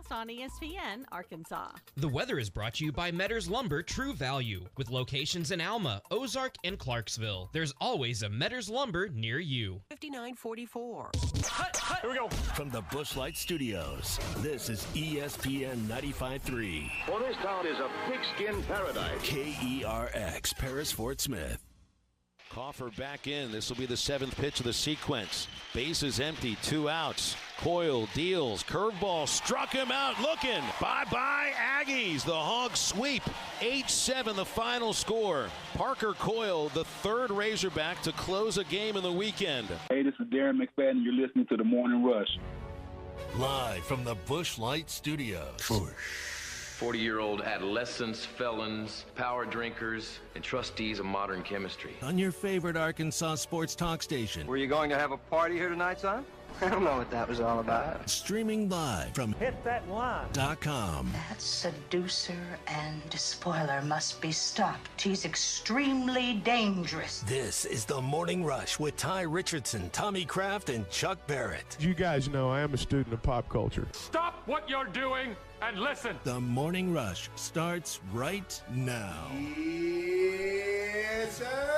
broadcast on ESPN Arkansas. The weather is brought to you by Metters Lumber True Value. With locations in Alma, Ozark, and Clarksville, there's always a Metters Lumber near you. 5944. Here we go. From the Bushlight Studios, this is ESPN 95.3. Well, this town is a pigskin paradise. KERX, Paris, Fort Smith. Coffer back in. This will be the seventh pitch of the sequence. Base is empty. 2 outs. Coyle deals. Curveball struck him out. Looking. Bye-bye, Aggies. The Hogs sweep. 8-7 the final score. Parker Coyle, the third Razorback to close a game in the weekend. Hey, this is Darren McFadden, and you're listening to The Morning Rush. Live from the Bushlight Studios. 40-year-old adolescents, felons, power drinkers, and trustees of modern chemistry. On your favorite Arkansas sports talk station. Were you going to have a party here tonight, son? I don't know what that was all about. Streaming live from HitThatLine.com. That seducer and spoiler must be stopped. He's extremely dangerous. This is The Morning Rush with Ty Richardson, Tommy Kraft, and Chuck Barrett. You guys know I am a student of pop culture. Stop what you're doing and listen. The Morning Rush starts right now. Yes, sir.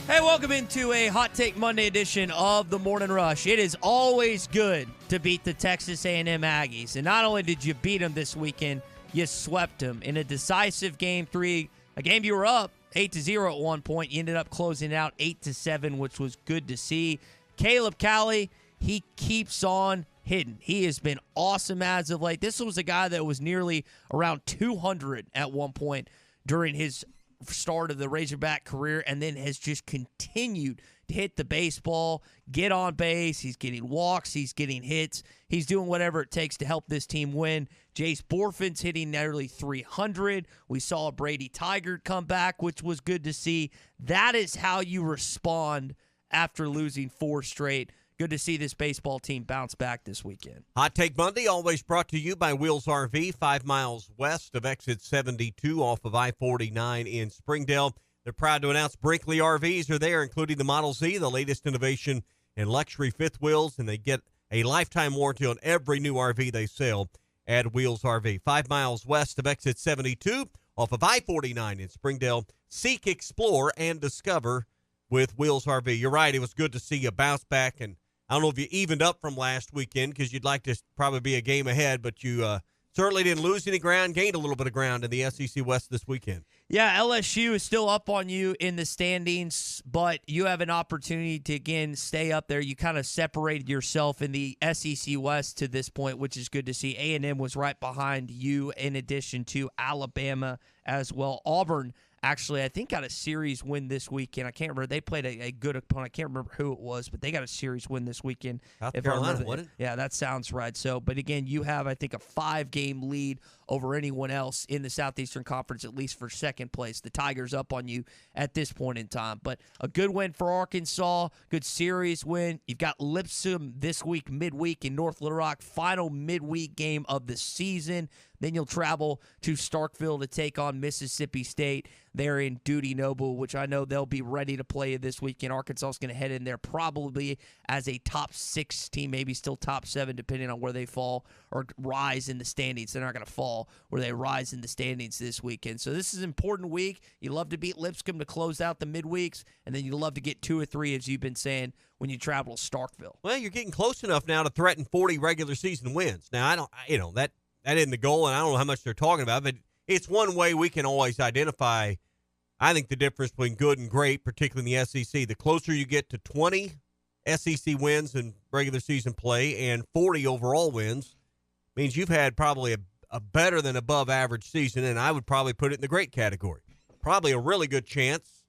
Hey, welcome into a Hot Take Monday edition of The Morning Rush. It is always good to beat the Texas A&M Aggies. And not only did you beat them this weekend, you swept them in a decisive Game 3, a game you were up 8-0 at one point. You ended up closing it out 8-7, which was good to see. Caleb Cali, he keeps on hitting. He has been awesome as of late. This was a guy that was nearly around 200 at one point during his start of the Razorback career, and then has just continued to hit the baseball, get on base. He's getting walks. He's getting hits. He's doing whatever it takes to help this team win. Jace Borfin's hitting nearly 300. We saw Brady Tigert come back, which was good to see. That is how you respond after losing 4 straight. Good to see this baseball team bounce back this weekend. Hot Take Monday, always brought to you by Wheels RV, 5 miles west of exit 72 off of I-49 in Springdale. They're proud to announce Brinkley RVs are there, including the Model Z, the latest innovation in luxury fifth wheels, and they get a lifetime warranty on every new RV they sell at Wheels RV. 5 miles west of exit 72 off of I-49 in Springdale. Seek, explore, and discover with Wheels RV. You're right, it was good to see you bounce back, and I don't know if you evened up from last weekend because you'd like to probably be a game ahead, but you certainly didn't lose any ground, gained a little bit of ground in the SEC West this weekend. Yeah, LSU is still up on you in the standings, but you have an opportunity to, again, stay up there. You kind of separated yourself in the SEC West to this point, which is good to see. A&M was right behind you in addition to Alabama as well. Auburn actually, I think, got a series win this weekend. I can't remember. They played a good opponent. I can't remember who it was, but they got a series win this weekend. South Carolina, wasn't it? Yeah, that sounds right. So, but again, you have, I think, a 5-game lead over anyone else in the Southeastern Conference, at least for second place. The Tigers up on you at this point in time. But a good win for Arkansas, good series win. You've got Lipscomb this week, midweek in North Little Rock, final midweek game of the season. Then you'll travel to Starkville to take on Mississippi State there in Duty Noble, which I know they'll be ready to play this weekend. Arkansas is going to head in there probably as a top 6 team, maybe still top 7, depending on where they fall or rise in the standings. They're not going to fall where they rise in the standings this weekend. So this is an important week. You love to beat Lipscomb to close out the midweeks, and then you love to get 2 or 3, as you've been saying, when you travel to Starkville. Well, you're getting close enough now to threaten 40 regular season wins. Now, that isn't the goal, and I don't know how much they're talking about, but it's one way we can always identify, I think, the difference between good and great, particularly in the SEC. The closer you get to 20 SEC wins in regular season play and 40 overall wins means you've had probably a better than above average season, and I would probably put it in the great category. Probably a really good chance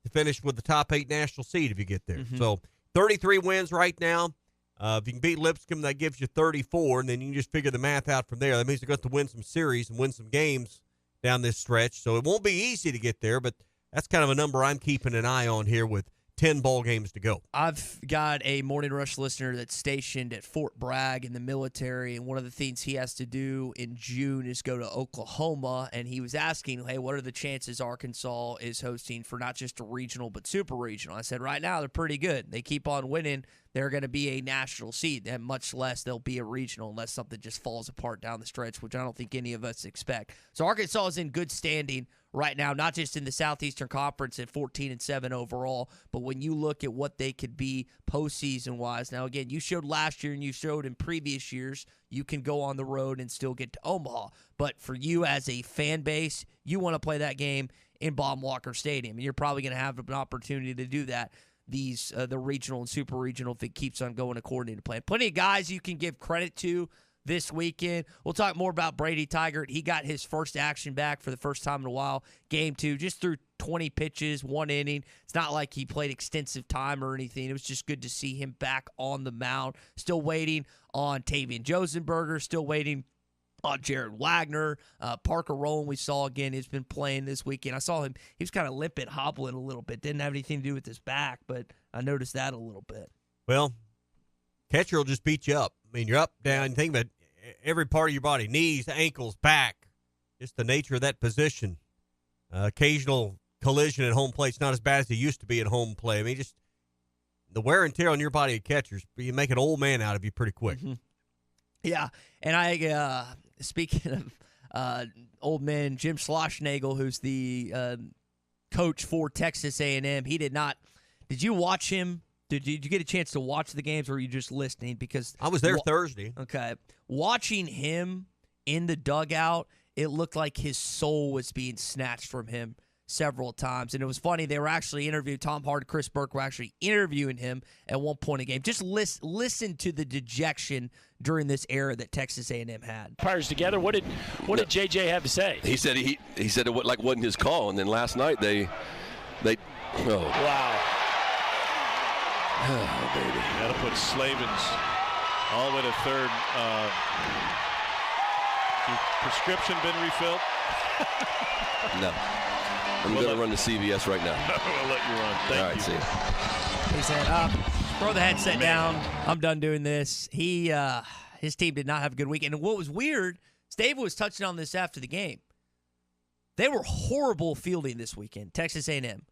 to finish with the top 8 national seed if you get there. Mm-hmm. So 33 wins right now. If you can beat Lipscomb, that gives you 34, and then you can just figure the math out from there. That means they're going to win some series and win some games down this stretch. So it won't be easy to get there, but that's kind of a number I'm keeping an eye on here with 10 ball games to go. I've got a Morning Rush listener that's stationed at Fort Bragg in the military, and one of the things he has to do in June is go to Oklahoma, and he was asking, hey, what are the chances Arkansas is hosting for not just a regional but super regional? I said, right now they're pretty good. They keep on winning. they're going to be a national seed, and much less they'll be a regional unless something just falls apart down the stretch, which I don't think any of us expect. So Arkansas is in good standing right now, not just in the Southeastern Conference at 14-7 overall, but when you look at what they could be postseason-wise. Now, again, you showed last year and you showed in previous years you can go on the road and still get to Omaha. But for you as a fan base, you want to play that game in Bob Walker Stadium, and you're probably going to have an opportunity to do that the regional and super regional if it keeps on going according to plan. Plenty of guys you can give credit to this weekend. We'll talk more about Brady Tigert. He got his first action back for the first time in a while. Game 2, just threw 20 pitches, 1 inning. It's not like he played extensive time or anything. It was just good to see him back on the mound. Still waiting on Tavian Josenberger. Still waiting on Jared Wagner. Parker Rowland we saw again has been playing this weekend. I saw him. He was kind of limping, hobbling a little bit. Didn't have anything to do with his back, but I noticed that a little bit. Well, catcher will just beat you up. I mean, you're up, down. You think about every part of your body, knees, ankles, back, just the nature of that position. Occasional collision at home plate. It's not as bad as it used to be at home play. I mean, just the wear and tear on your body at catchers, you make an old man out of you pretty quick. Mm-hmm. Yeah, and speaking of old men, Jim Schlossnagle, who's the coach for Texas A&M, he did not. Did you watch him? Did you get a chance to watch the games, or were you just listening? Because I was there Thursday. Okay, watching him in the dugout, it looked like his soul was being snatched from him several times. And it was funny, they were actually interviewing Tom Hart, Chris Burke were actually interviewing him at one point in the game. Just listen to the dejection during this era that Texas A&M had. Players together. What did JJ have to say? He said it wasn't his call, and then last night they wow. Oh, baby. That'll put Slavens all the way to third. Prescription been refilled? No. I'm going to run to CVS right now. We'll let you run. Thank you. All right, see you. He said, throw the headset down. I'm done doing this. His team did not have a good weekend. And what was weird, Stave was touching on this after the game. They were horrible fielding this weekend, Texas A&M.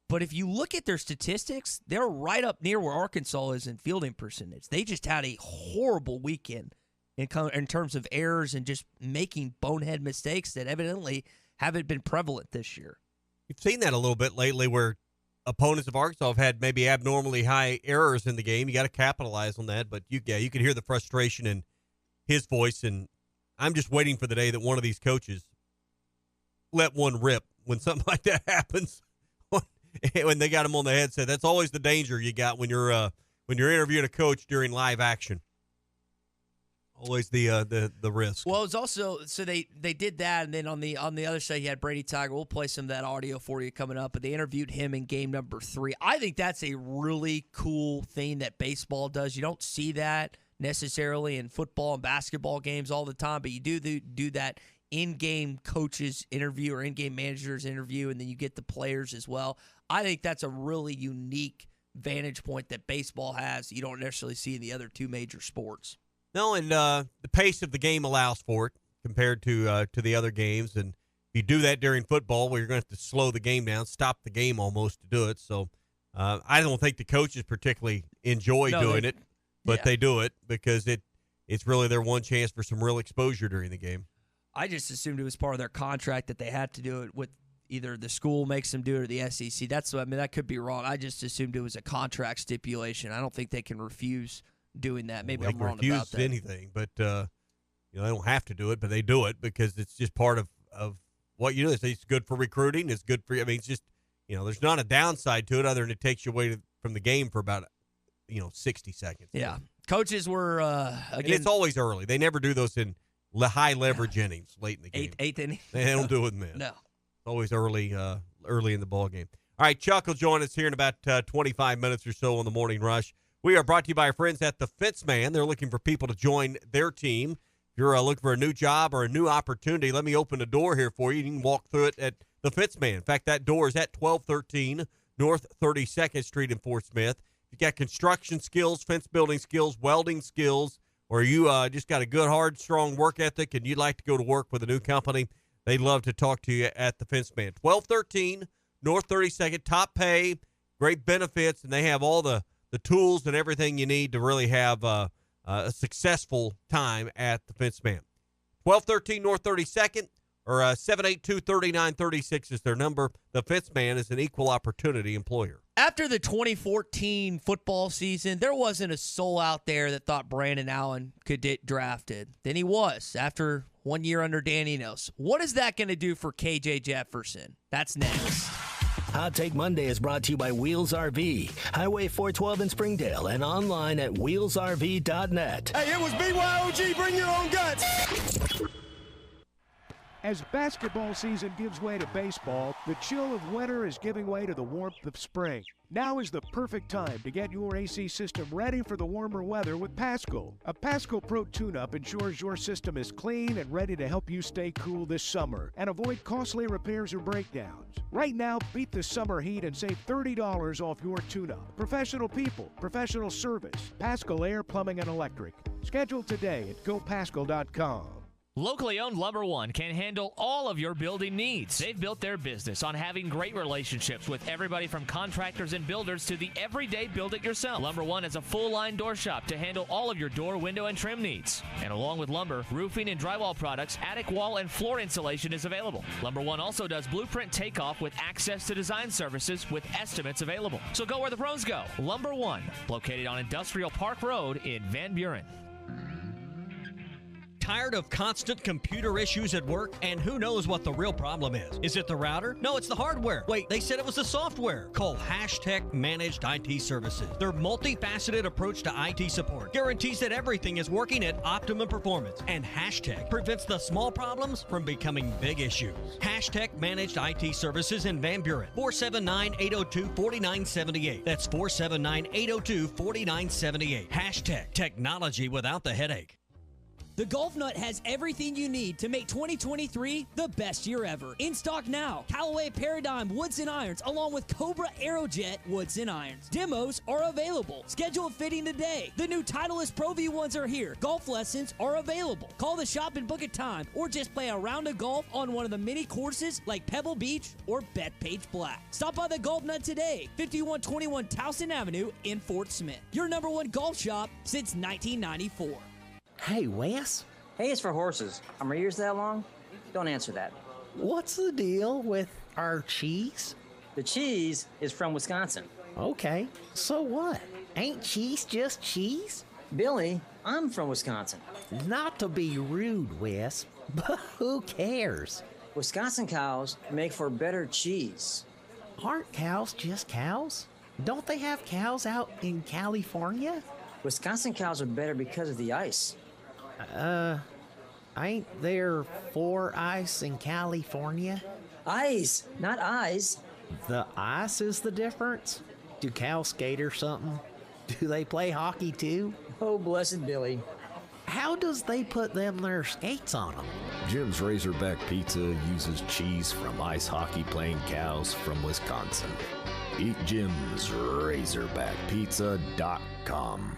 But if you look at their statistics, they're right up near where Arkansas is in fielding percentage. They just had a horrible weekend in terms of errors and just making bonehead mistakes that evidently haven't been prevalent this year. You've seen that a little bit lately where opponents of Arkansas have had maybe abnormally high errors in the game. You got to capitalize on that. But you can hear the frustration in his voice. And I'm just waiting for the day that one of these coaches let one rip when something like that happens. When they got him on the headset, that's always the danger you got when you're interviewing a coach during live action. Always the risk. Well, it's also so they did that, and then on the other side, you had Brady Tigert. We'll play some of that audio for you coming up. But they interviewed him in game number 3. I think that's a really cool thing that baseball does. You don't see that necessarily in football and basketball games all the time, but you do that in-game coaches interview or in-game managers interview, and then you get the players as well. I think that's a really unique vantage point that baseball has. You don't necessarily see in the other two major sports. No, and the pace of the game allows for it compared to the other games. And if you do that during football, well, you're going to have to slow the game down, stop the game almost to do it. So I don't think the coaches particularly enjoy doing it, but they do it because it's really their one chance for some real exposure during the game. I just assumed it was part of their contract that they had to do it with either the school makes them do it or the SEC. That could be wrong. I just assumed it was a contract stipulation. I don't think they can refuse doing that. Maybe I'm wrong about that. Anything, but they don't have to do it, but they do it because it's just part of what you do. It's good for recruiting. It's good for. I mean, it's just there's not a downside to it other than it takes you away from the game for about 60 seconds. Yeah, coaches were again. And it's always early. They never do those in high leverage innings late in the game. Eighth inning. They don't do it in that. No, it's always early in the ball game. All right, Chuck will join us here in about 25 minutes or so on the Morning Rush. We are brought to you by our friends at the Fence Man. They're looking for people to join their team. If you're looking for a new job or a new opportunity, let me open the door here for you. You can walk through it at the Fence Man. In fact, that door is at 1213 North 32nd Street in Fort Smith. If you got construction skills, fence building skills, welding skills, or you just got a good, hard, strong work ethic and you'd like to go to work with a new company, they'd love to talk to you at the Fence Man. 1213 North 32nd, top pay, great benefits, and they have all the the tools and everything you need to really have a successful time at the Fence Man. 1213 North 32nd or 782-3936 is their number. The Fence Man is an equal opportunity employer. After the 2014 football season, there wasn't a soul out there that thought Brandon Allen could get drafted. Then he was after 1 year under Dan Enos. What is that going to do for KJ Jefferson? That's next. Hot Take Monday is brought to you by Wheels RV, Highway 412 in Springdale, and online at wheelsrv.net. Hey, it was BYOG, bring your own guts. As basketball season gives way to baseball, the chill of winter is giving way to the warmth of spring. Now is the perfect time to get your AC system ready for the warmer weather with Pascal. A Pascal Pro tune-up ensures your system is clean and ready to help you stay cool this summer and avoid costly repairs or breakdowns. Right now, beat the summer heat and save $30 off your tune-up. Professional people, professional service, Pascal Air, Plumbing, and Electric. Schedule today at gopascal.com. Locally owned Lumber One can handle all of your building needs. They've built their business on having great relationships with everybody from contractors and builders to the everyday build-it-yourself. Lumber One is a full-line door shop to handle all of your door, window, and trim needs. And along with lumber, roofing and drywall products, attic wall and floor insulation is available. Lumber One also does blueprint takeoff with access to design services with estimates available. So go where the pros go. Lumber One, located on Industrial Park Road in Van Buren. Tired of constant computer issues at work? And who knows what the real problem is? Is it the router? No, it's the hardware. Wait, they said it was the software. Call Hashtag Managed IT Services. Their multifaceted approach to IT support guarantees that everything is working at optimum performance. And Hashtag prevents the small problems from becoming big issues. Hashtag Managed IT Services in Van Buren. 479-802-4978. That's 479-802-4978. Hashtag Technology without the headache. The Golf Nut has everything you need to make 2023 the best year ever. In stock now, Callaway Paradigm Woods and Irons along with Cobra Aerojet Woods and Irons. Demos are available. Schedule a fitting today. The new Titleist Pro V1s are here. Golf lessons are available. Call the shop and book a time or just play a round of golf on one of the many courses like Pebble Beach or Bethpage Black. Stop by the Golf Nut today, 5121 Towson Avenue in Fort Smith. Your number one golf shop since 1994. Hey, Wes. Hey, it's for horses. Are my ears that long? Don't answer that. What's the deal with our cheese? The cheese is from Wisconsin. Okay, so what? Ain't cheese just cheese? Billy, I'm from Wisconsin. Not to be rude, Wes, but who cares? Wisconsin cows make for better cheese. Aren't cows just cows? Don't they have cows out in California? Wisconsin cows are better because of the ice. Ain't there 4 ice in California? Ice, not eyes. The ice is the difference? Do cows skate or something? Do they play hockey too? Oh, blessed Billy. How does they put them their skates on them? Jim's Razorback Pizza uses cheese from ice hockey playing cows from Wisconsin. Eat Jim's RazorbackPizza.com.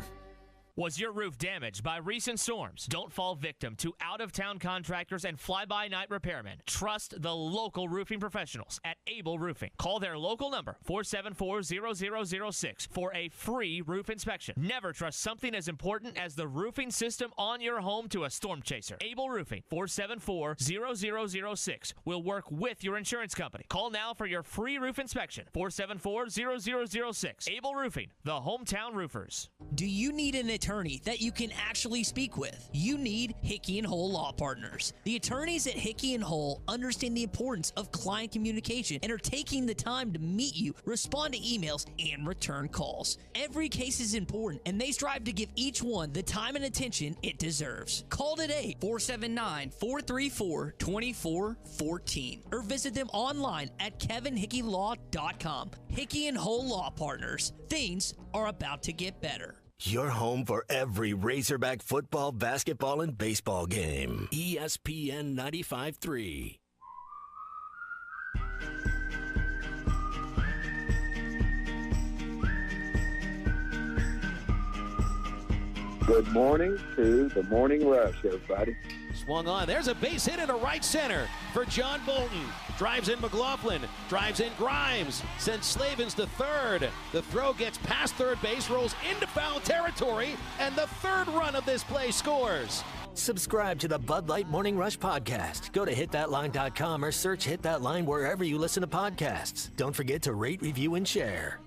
Was your roof damaged by recent storms? Don't fall victim to out-of-town contractors and fly-by-night repairmen. Trust the local roofing professionals at Able Roofing. Call their local number, 474-0006, for a free roof inspection. Never trust something as important as the roofing system on your home to a storm chaser. Able Roofing, 474-0006, will work with your insurance company. Call now for your free roof inspection, 474-0006. Able Roofing, the hometown roofers. Do you need an attorney that you can actually speak with? You need Hickey & Hull Law Partners. The attorneys at Hickey & Hull understand the importance of client communication and are taking the time to meet you, respond to emails, and return calls. Every case is important, and they strive to give each one the time and attention it deserves. Call today, 479-434-2414, or visit them online at kevinhickeylaw.com. Hickey & Hull Law Partners. Things are about to get better. Your home for every Razorback football, basketball, and baseball game. ESPN 95.3. Good morning to the Morning Rush, everybody. Swung on. There's a base hit into right center for John Bolton. Drives in McLaughlin. Drives in Grimes. Sends Slavens to third. The throw gets past third base, rolls into foul territory, and the third run of this play scores. Subscribe to the Bud Light Morning Rush podcast. Go to hitthatline.com or search Hit That Line wherever you listen to podcasts. Don't forget to rate, review, and share.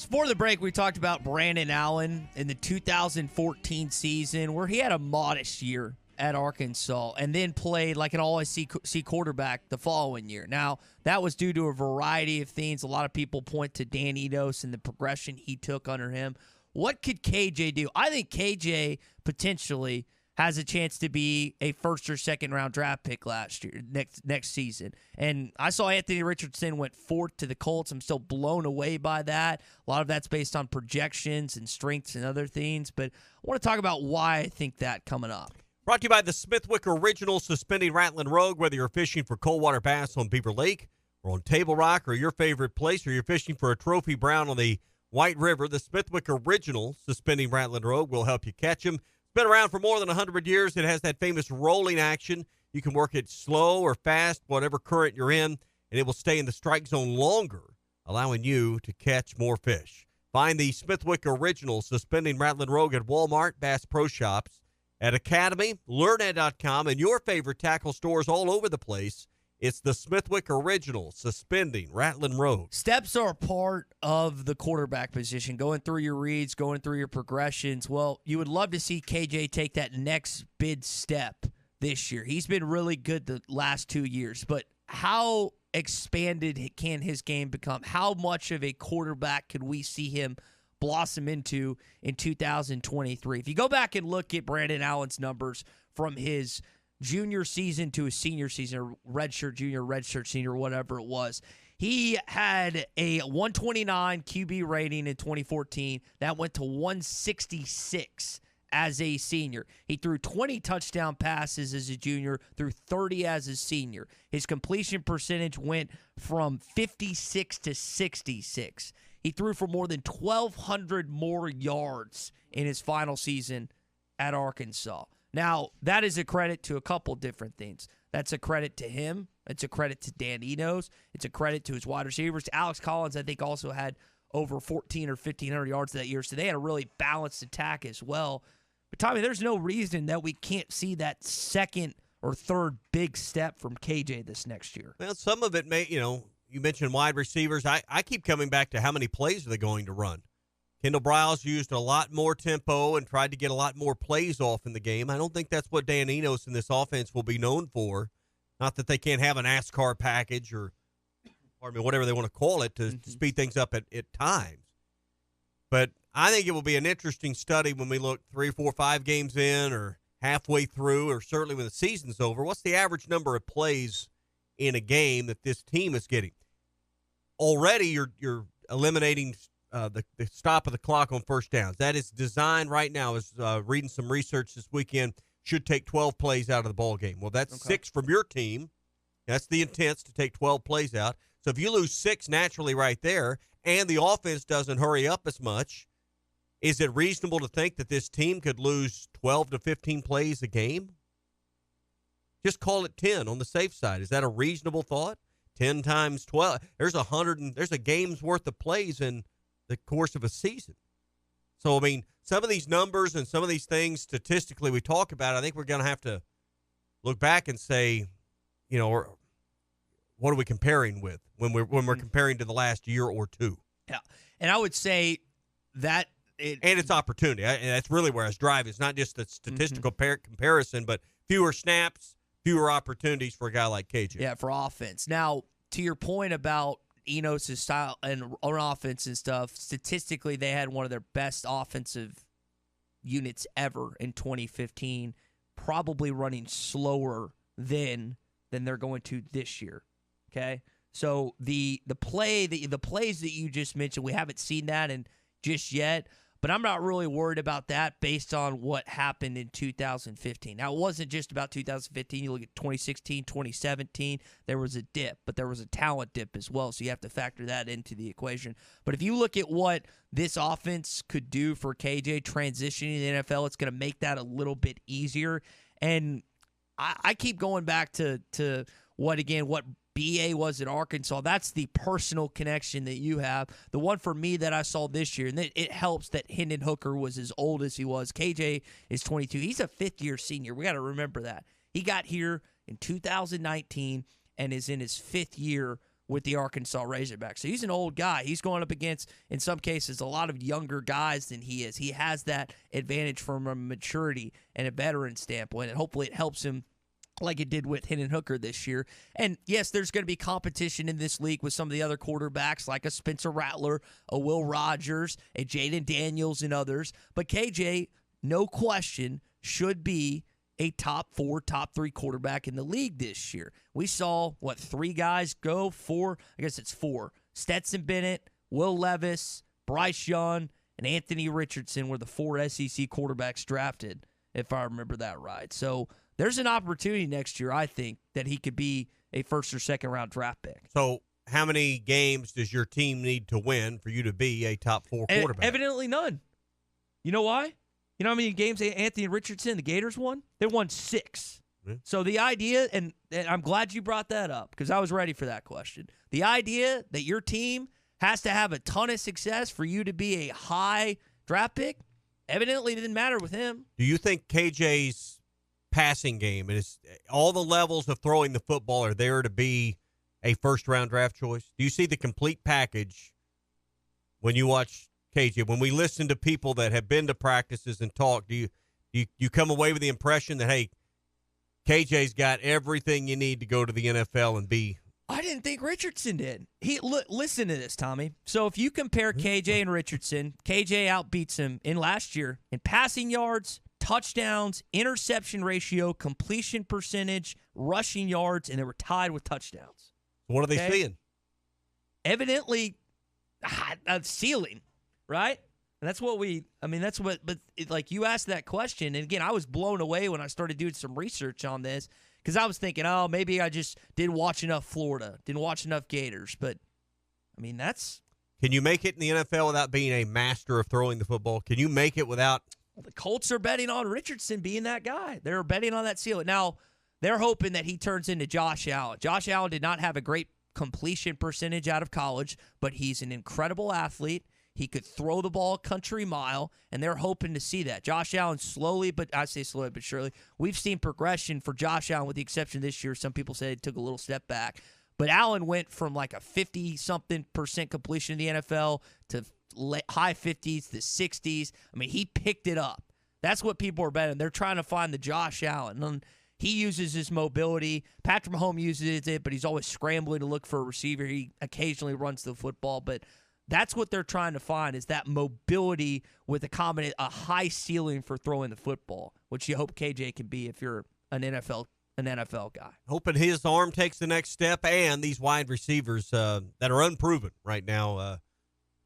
Before the break, we talked about Brandon Allen in the 2014 season where he had a modest year at Arkansas and then played like an all-SEC quarterback the following year. Now, that was due to a variety of things. A lot of people point to Dan Enos and the progression he took under him. What could KJ do? I think KJ potentially has a chance to be a first or second round draft pick next season. And I saw Anthony Richardson went fourth to the Colts. I'm still blown away by that. A lot of that's based on projections and strengths and other things. But I want to talk about why I think that coming up. Brought to you by the Smithwick Original Suspending Rattling Rogue. Whether you're fishing for coldwater bass on Beaver Lake or on Table Rock or your favorite place, or you're fishing for a trophy brown on the White River, the Smithwick Original Suspending Rattling Rogue will help you catch them. It's been around for more than 100 years. It has that famous rolling action. You can work it slow or fast, whatever current you're in, and it will stay in the strike zone longer, allowing you to catch more fish. Find the Smithwick Original Suspending Rattling Rogue at Walmart, Bass Pro Shops, at Academy, LearnEd.com, and your favorite tackle stores all over the place. It's the Smithwick Original Suspending Rattling Rogue. Steps are a part of the quarterback position, going through your reads, going through your progressions. Well, you would love to see KJ take that next big step this year. He's been really good the last 2 years, but how expanded can his game become? How much of a quarterback could we see him blossom into in 2023? If you go back and look at Brandon Allen's numbers from his junior season to his senior season, or redshirt junior, redshirt senior, whatever it was, he had a 129 QB rating in 2014. That went to 166 as a senior. He threw 20 touchdown passes as a junior, threw 30 as a senior. His completion percentage went from 56 to 66. He threw for more than 1,200 more yards in his final season at Arkansas. Now, that is a credit to a couple different things. That's a credit to him. It's a credit to Dan Enos. It's a credit to his wide receivers. Alex Collins, I think, also had over 1,400 or 1,500 yards that year, so they had a really balanced attack as well. But, Tommy, there's no reason that we can't see that second or third big step from KJ this next year. Well, some of it may, you mentioned wide receivers. I keep coming back to how many plays are they going to run. Kendall Briles used a lot more tempo and tried to get a lot more plays off in the game. I don't think that's what Dan Enos in this offense will be known for. Not that they can't have an NASCAR package or whatever they want to call it to speed things up at times. But I think it will be an interesting study when we look 3, 4, 5 games in or halfway through, or certainly when the season's over. What's the average number of plays in a game that this team is getting? Already you're eliminating the stop of the clock on first downs. That is designed right now, as reading some research this weekend, should take 12 plays out of the ball game. Well, that's 6 from your team. That's the intent, to take 12 plays out. So if you lose 6 naturally right there and the offense doesn't hurry up as much, is it reasonable to think that this team could lose 12 to 15 plays a game? Just call it 10 on the safe side. Is that a reasonable thought? 10 times 12. There's a game's worth of plays in the course of a season. So, I mean, some of these numbers and some of these things statistically we talk about, I think we're going to have to look back and say, what are we comparing with when we're comparing to the last year or two? Yeah, and I would say that and it's opportunity. And that's really where I was driving. It's not just the statistical comparison, but fewer snaps, fewer opportunities for a guy like KJ. Yeah, for offense. Now, to your point about Enos' style and on offense and stuff, statistically they had one of their best offensive units ever in 2015, probably running slower than they're going to this year. Okay? So the plays that you just mentioned, we haven't seen that and just yet, But I'm not really worried about that based on what happened in 2015. Now, it wasn't just about 2015. You look at 2016, 2017, there was a dip, but there was a talent dip as well, so you have to factor that into the equation. But if you look at what this offense could do for KJ transitioning to the NFL, it's going to make that a little bit easier. And I keep going back to what BA was at Arkansas. That's the personal connection that you have. The one for me that I saw this year, and it helps that Hendon Hooker was as old as he was. KJ is 22. He's a fifth-year senior. We got to remember that. He got here in 2019 and is in his fifth year with the Arkansas Razorbacks. So he's an old guy. He's going up against, in some cases, a lot of younger guys than he is. He has that advantage from a maturity and a veteran standpoint, and hopefully it helps him like it did with Hendon Hooker this year. And yes, there's going to be competition in this league with some of the other quarterbacks like a Spencer Rattler, a Will Rogers, a Jaden Daniels, and others. But KJ, no question, should be a top 4, top 3 quarterback in the league this year. We saw, 3 guys go? 4? I guess it's 4. Stetson Bennett, Will Levis, Bryce Young, and Anthony Richardson were the 4 SEC quarterbacks drafted, if I remember that right. So there's an opportunity next year, I think, that he could be a first or second round draft pick. So how many games does your team need to win for you to be a top 4 quarterback? Evidently none. You know why? You know how many games Anthony Richardson, the Gators, won? They won 6. Yeah. So the idea, and I'm glad you brought that up because I was ready for that question. The idea that your team has to have a ton of success for you to be a high draft pick, evidently didn't matter with him. Do you think KJ's passing game and all the levels of throwing the football are there to be a first-round draft choice? Do you see the complete package when you watch KJ? When we listen to people that have been to practices and talk, do you come away with the impression that, hey, KJ's got everything you need to go to the NFL and be? I didn't think Richardson did. Listen to this, Tommy. So if you compare KJ and Richardson, KJ outbeats him in last year in passing yards, touchdowns, interception ratio, completion percentage, rushing yards, and they were tied with touchdowns. What are they seeing? Evidently, a ceiling, right? And that's what but you asked that question, and again, I was blown away when I started doing some research on this because I was thinking, oh, maybe I just didn't watch enough Florida, didn't watch enough Gators, but, I mean, that's... Can you make it in the NFL without being a master of throwing the football? Can you make it without... Well, the Colts are betting on Richardson being that guy. They're betting on that ceiling. Now, they're hoping that he turns into Josh Allen. Josh Allen did not have a great completion percentage out of college, but he's an incredible athlete. He could throw the ball a country mile, and they're hoping to see that. Josh Allen slowly but surely. We've seen progression for Josh Allen with the exception of this year. Some people say it took a little step back. But Allen went from like a 50-something% completion in the NFL to high 50s to 60s. I mean, he picked it up. That's what people are betting. They're trying to find the Josh Allen. And he uses his mobility. Patrick Mahomes uses it, but he's always scrambling to look for a receiver. He occasionally runs the football, but that's what they're trying to find is that mobility with a high ceiling for throwing the football, which you hope KJ can be if you're an NFL guy. Hoping his arm takes the next step, and these wide receivers that are unproven right now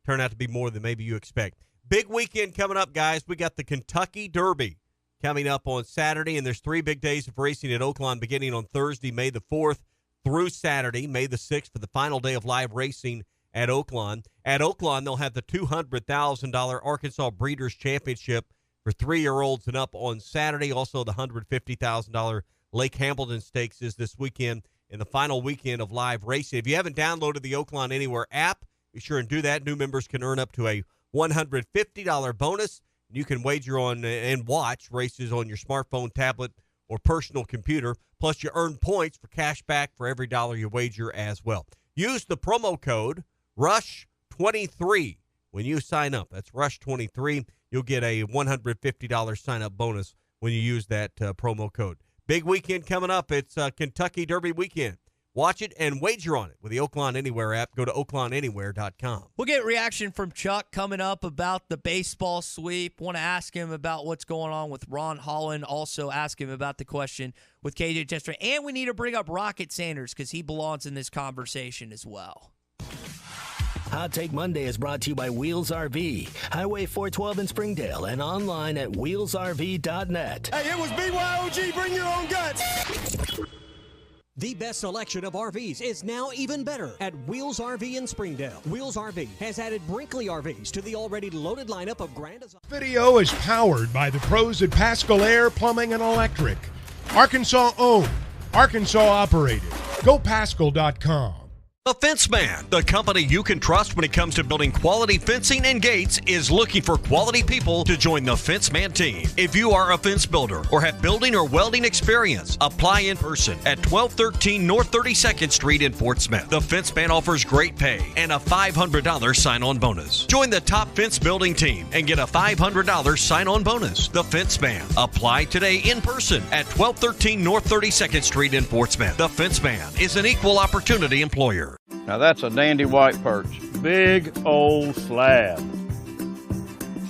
turn out to be more than maybe you expect. Big weekend coming up, guys. We got the Kentucky Derby coming up on Saturday, and there's 3 big days of racing at Oaklawn beginning on Thursday, May the 4th through Saturday, May the 6th for the final day of live racing at Oaklawn. At Oaklawn, they'll have the $200,000 Arkansas Breeders' Championship for 3-year-olds and up on Saturday. Also, the $150,000 Lake Hamilton Stakes is this weekend in the final weekend of live racing. If you haven't downloaded the Oaklawn Anywhere app, be sure and do that. New members can earn up to a $150 bonus. You can wager on and watch races on your smartphone, tablet, or personal computer. Plus, you earn points for cash back for every dollar you wager as well. Use the promo code RUSH23 when you sign up. That's RUSH23. You'll get a $150 sign-up bonus when you use that promo code. Big weekend coming up. It's Kentucky Derby weekend. Watch it and wager on it with the Oaklawn Anywhere app. Go to oaklawnanywhere.com. We'll get reaction from Chuck coming up about the baseball sweep. Want to ask him about what's going on with Ron Holland. Also ask him about the question with KJ Chester. And we need to bring up Rocket Sanders because he belongs in this conversation as well. Hot Take Monday is brought to you by Wheels RV, Highway 412 in Springdale, and online at wheelsrv.net. Hey, it was BYOG, bring your own guts. The best selection of RVs is now even better at Wheels RV in Springdale. Wheels RV has added Brinkley RVs to the already loaded lineup of Grand Design. Video is powered by the pros at Pascal Air Plumbing and Electric. Arkansas owned, Arkansas operated. GoPascal.com. The Fence Man, the company you can trust when it comes to building quality fencing and gates, is looking for quality people to join the Fence Man team. If you are a fence builder or have building or welding experience, apply in person at 1213 North 32nd Street in Fort Smith. The Fence Man offers great pay and a $500 sign-on bonus. Join the top fence building team and get a $500 sign-on bonus. The Fence Man. Apply today in person at 1213 North 32nd Street in Fort Smith. The Fence Man is an equal opportunity employer. Now that's a dandy white perch. Big old slab.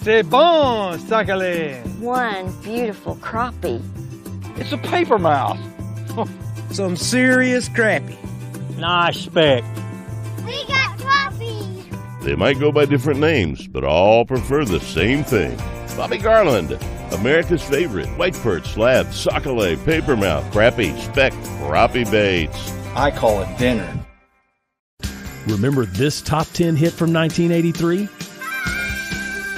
C'est bon, sacalé. One beautiful crappie. It's a paper mouse. Some serious crappie. Nice speck. We got crappies. They might go by different names, but all prefer the same thing. Bobby Garland, America's favorite white perch, slab, sockeye, papermouth, crappie, speck, crappie baits. I call it dinner. Remember this top 10 hit from 1983?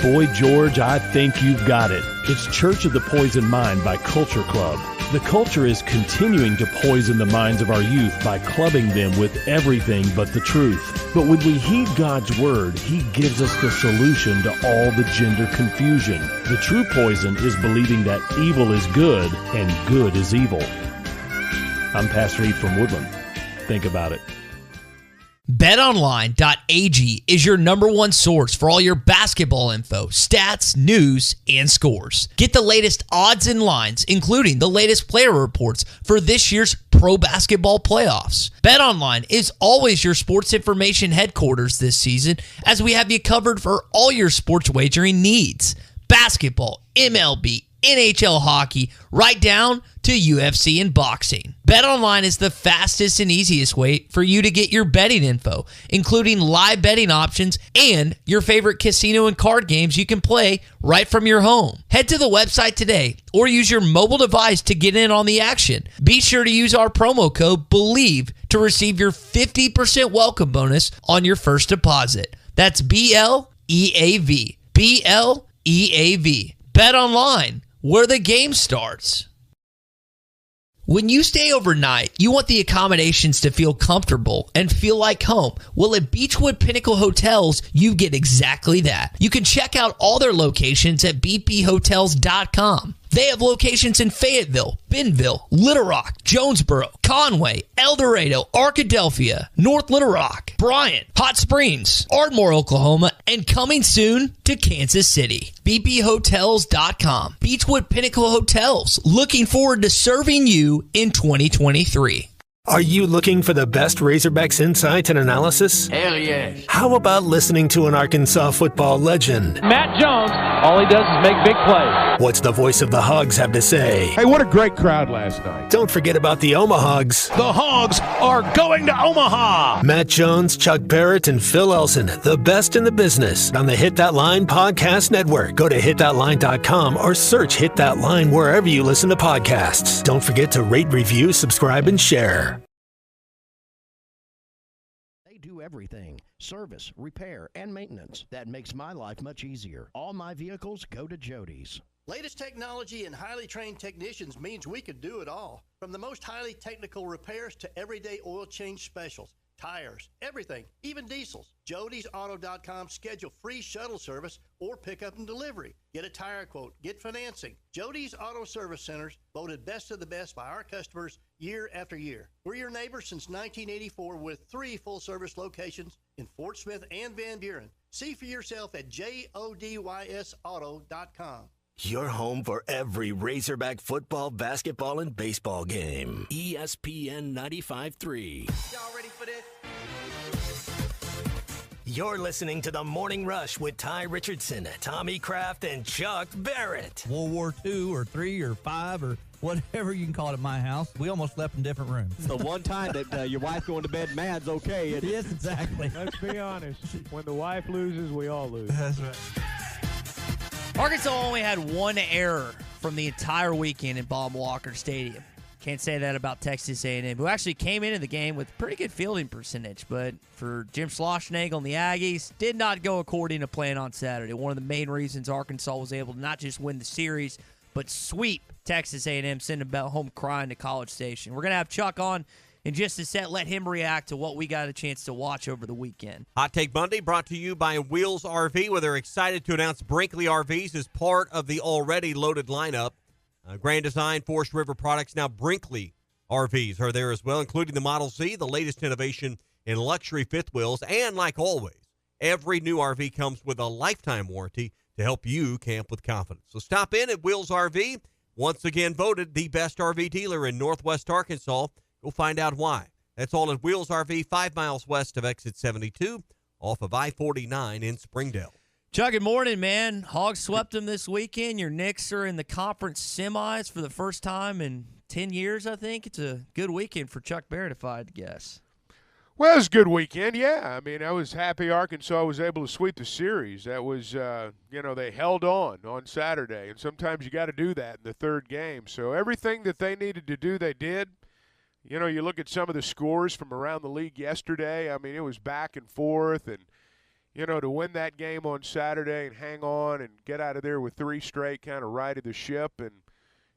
Boy George, I Think You've Got It. It's Church of the Poison Mind by Culture Club. The culture is continuing to poison the minds of our youth by clubbing them with everything but the truth. But when we heed God's word, He gives us the solution to all the gender confusion. The true poison is believing that evil is good and good is evil. I'm Pastor Eve from Woodland. Think about it. BetOnline.ag is your number one source for all your basketball info, stats, news, and scores. Get the latest odds and lines, including the latest player reports for this year's pro basketball playoffs. BetOnline is always your sports information headquarters this season, as we have you covered for all your sports wagering needs. Basketball, MLB, NHL hockey, right down to UFC and boxing. BetOnline is the fastest and easiest way for you to get your betting info, including live betting options and your favorite casino and card games you can play right from your home. Head to the website today or use your mobile device to get in on the action. Be sure to use our promo code BELIEVE to receive your 50% welcome bonus on your first deposit. That's BLEAV. BLEAV. BetOnline, where the game starts. When you stay overnight, you want the accommodations to feel comfortable and feel like home. Well, at Beechwood Pinnacle Hotels, you get exactly that. You can check out all their locations at bphotels.com. They have locations in Fayetteville, Bentonville, Little Rock, Jonesboro, Conway, El Dorado, Arkadelphia, North Little Rock, Bryant, Hot Springs, Ardmore, Oklahoma, and coming soon to Kansas City. bphotels.com. Beechwood Pinnacle Hotels, looking forward to serving you in 2023. Are you looking for the best Razorbacks insight and analysis? Hell yes. How about listening to an Arkansas football legend? Matt Jones, all he does is make big plays. What's the voice of the Hogs have to say? Hey, what a great crowd last night. Don't forget about the Omahogs. The Hogs are going to Omaha. Matt Jones, Chuck Barrett, and Phil Elson, the best in the business on the Hit That Line Podcast Network. Go to hitthatline.com or search Hit That Line wherever you listen to podcasts. Don't forget to rate, review, subscribe, and share. Everything, service, repair, and maintenance. That makes my life much easier. All my vehicles go to Jody's. Latest technology and highly trained technicians means we could do it all. From the most highly technical repairs to everyday oil change specials, tires, everything, even diesels. Jody'sAuto.com. Schedule free shuttle service or pickup and delivery. Get a tire quote, get financing. Jody's Auto Service Centers, voted best of the best by our customers year after year. We're your neighbor since 1984 with 3 full-service locations in Fort Smith and Van Buren. See for yourself at JODYSAuto.com. Your home for every Razorback football, basketball, and baseball game. ESPN 95.3. Y'all ready for this? You're listening to The Morning Rush with Ty Richardson, Tommy Kraft, and Chuck Barrett. World War II or 3 or 5 or whatever you can call it at my house. We almost slept in different rooms. The one time that your wife going to bed mad's okay. Yes, exactly. Let's be honest. When the wife loses, we all lose. That's right. Arkansas only had one error from the entire weekend in Bob Walker Stadium. Can't say that about Texas A&M, who actually came into the game with pretty good fielding percentage. But for Jim Schlossnagle and the Aggies, did not go according to plan on Saturday. One of the main reasons Arkansas was able to not just win the series, but sweep Texas A&M, send them home crying to College Station. We're going to have Chuck on in just a set. Let him react to what we got a chance to watch over the weekend. Hot Take Monday brought to you by Wheels RV, where they're excited to announce Brinkley RVs as part of the already loaded lineup. Grand Design, Forest River Products, now Brinkley RVs are there as well, including the Model Z, the latest innovation in luxury fifth wheels. And like always, every new RV comes with a lifetime warranty to help you camp with confidence. So stop in at Wheels RV, once again voted the best RV dealer in Northwest Arkansas. Go find out why. That's all at Wheels RV, 5 miles west of exit 72 off of I-49 in Springdale. Chuck, good morning, man. Hogs swept them this weekend. Your Knicks are in the conference semis for the first time in 10 years, I think. It's a good weekend for Chuck Barrett, if I had to guess. Well, it was a good weekend, yeah. I mean, I was happy Arkansas was able to sweep the series. That was, they held on Saturday, and sometimes you got to do that in the third game. So everything that they needed to do, they did. You know, you look at some of the scores from around the league yesterday. I mean, it was back and forth, and to win that game on Saturday and hang on and get out of there with 3 straight kind of righted the ship. And,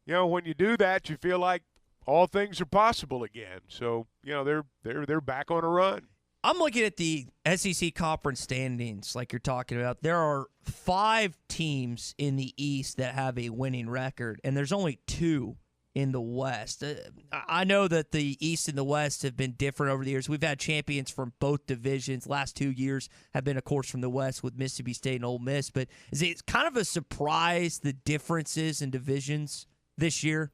when you do that, you feel like all things are possible again. So, they're back on a run. I'm looking at the SEC conference standings like you're talking about. There are 5 teams in the East that have a winning record, and there's only 2 in the West. I know that the East and the West have been different over the years. We've had champions from both divisions. Last 2 years have been, of course, from the West with Mississippi State and Ole Miss. But is it kind of a surprise, the differences in divisions this year?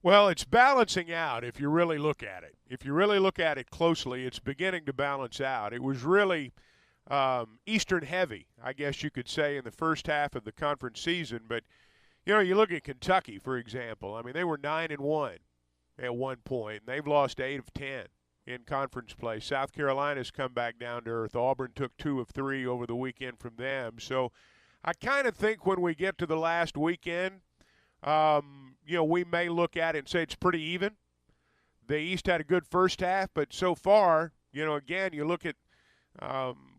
Well, it's balancing out if you really look at it. If you really look at it closely, it's beginning to balance out. It was really Eastern heavy, I guess you could say, in the first half of the conference season. But you look at Kentucky, for example. I mean, they were 9-1 at one point, and they've lost 8 of 10 in conference play. South Carolina's come back down to earth. Auburn took 2 of 3 over the weekend from them. So I kind of think when we get to the last weekend, we may look at it and say it's pretty even. The East had a good first half, but so far, again, you look at